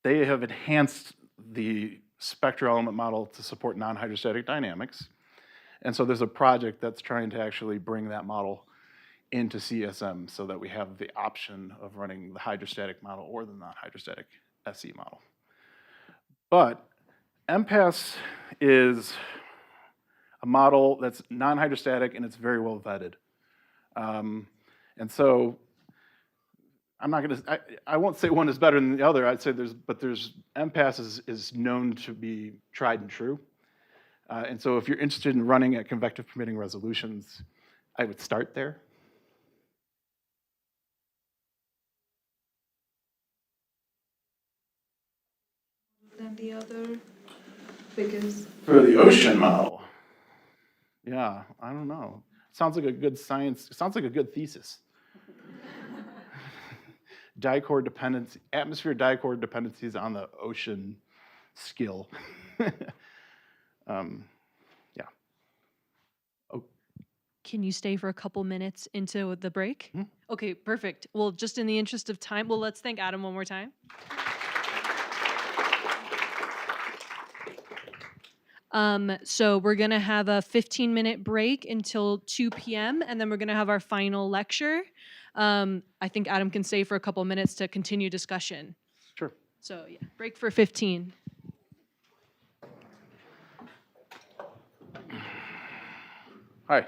they have enhanced the spectral element model to support non-hydrostatic dynamics. And so there's a project that's trying to actually bring that model into CSM so that we have the option of running the hydrostatic model or the non-hydrostatic SE model. But MPAS is a model that's non-hydrostatic and it's very well vetted. And so I'm not going to, I won't say one is better than the other. I'd say MPAS is known to be tried and true. And so if you're interested in running at convective permitting resolutions, I would start there. Than the other, because for the ocean model, yeah, I don't know. Sounds like a good science. Sounds like a good thesis. Dicore dependency, atmosphere dicore dependencies on the ocean skill. Yeah. Oh. Can you stay for a couple minutes into the break? Okay, perfect. Well, just in the interest of time, let's thank Adam one more time. So we're gonna have a 15-minute break until 2 p.m. and then we're gonna have our final lecture. I think Adam can stay for a couple minutes to continue discussion. Sure. So yeah, break for 15. Hi.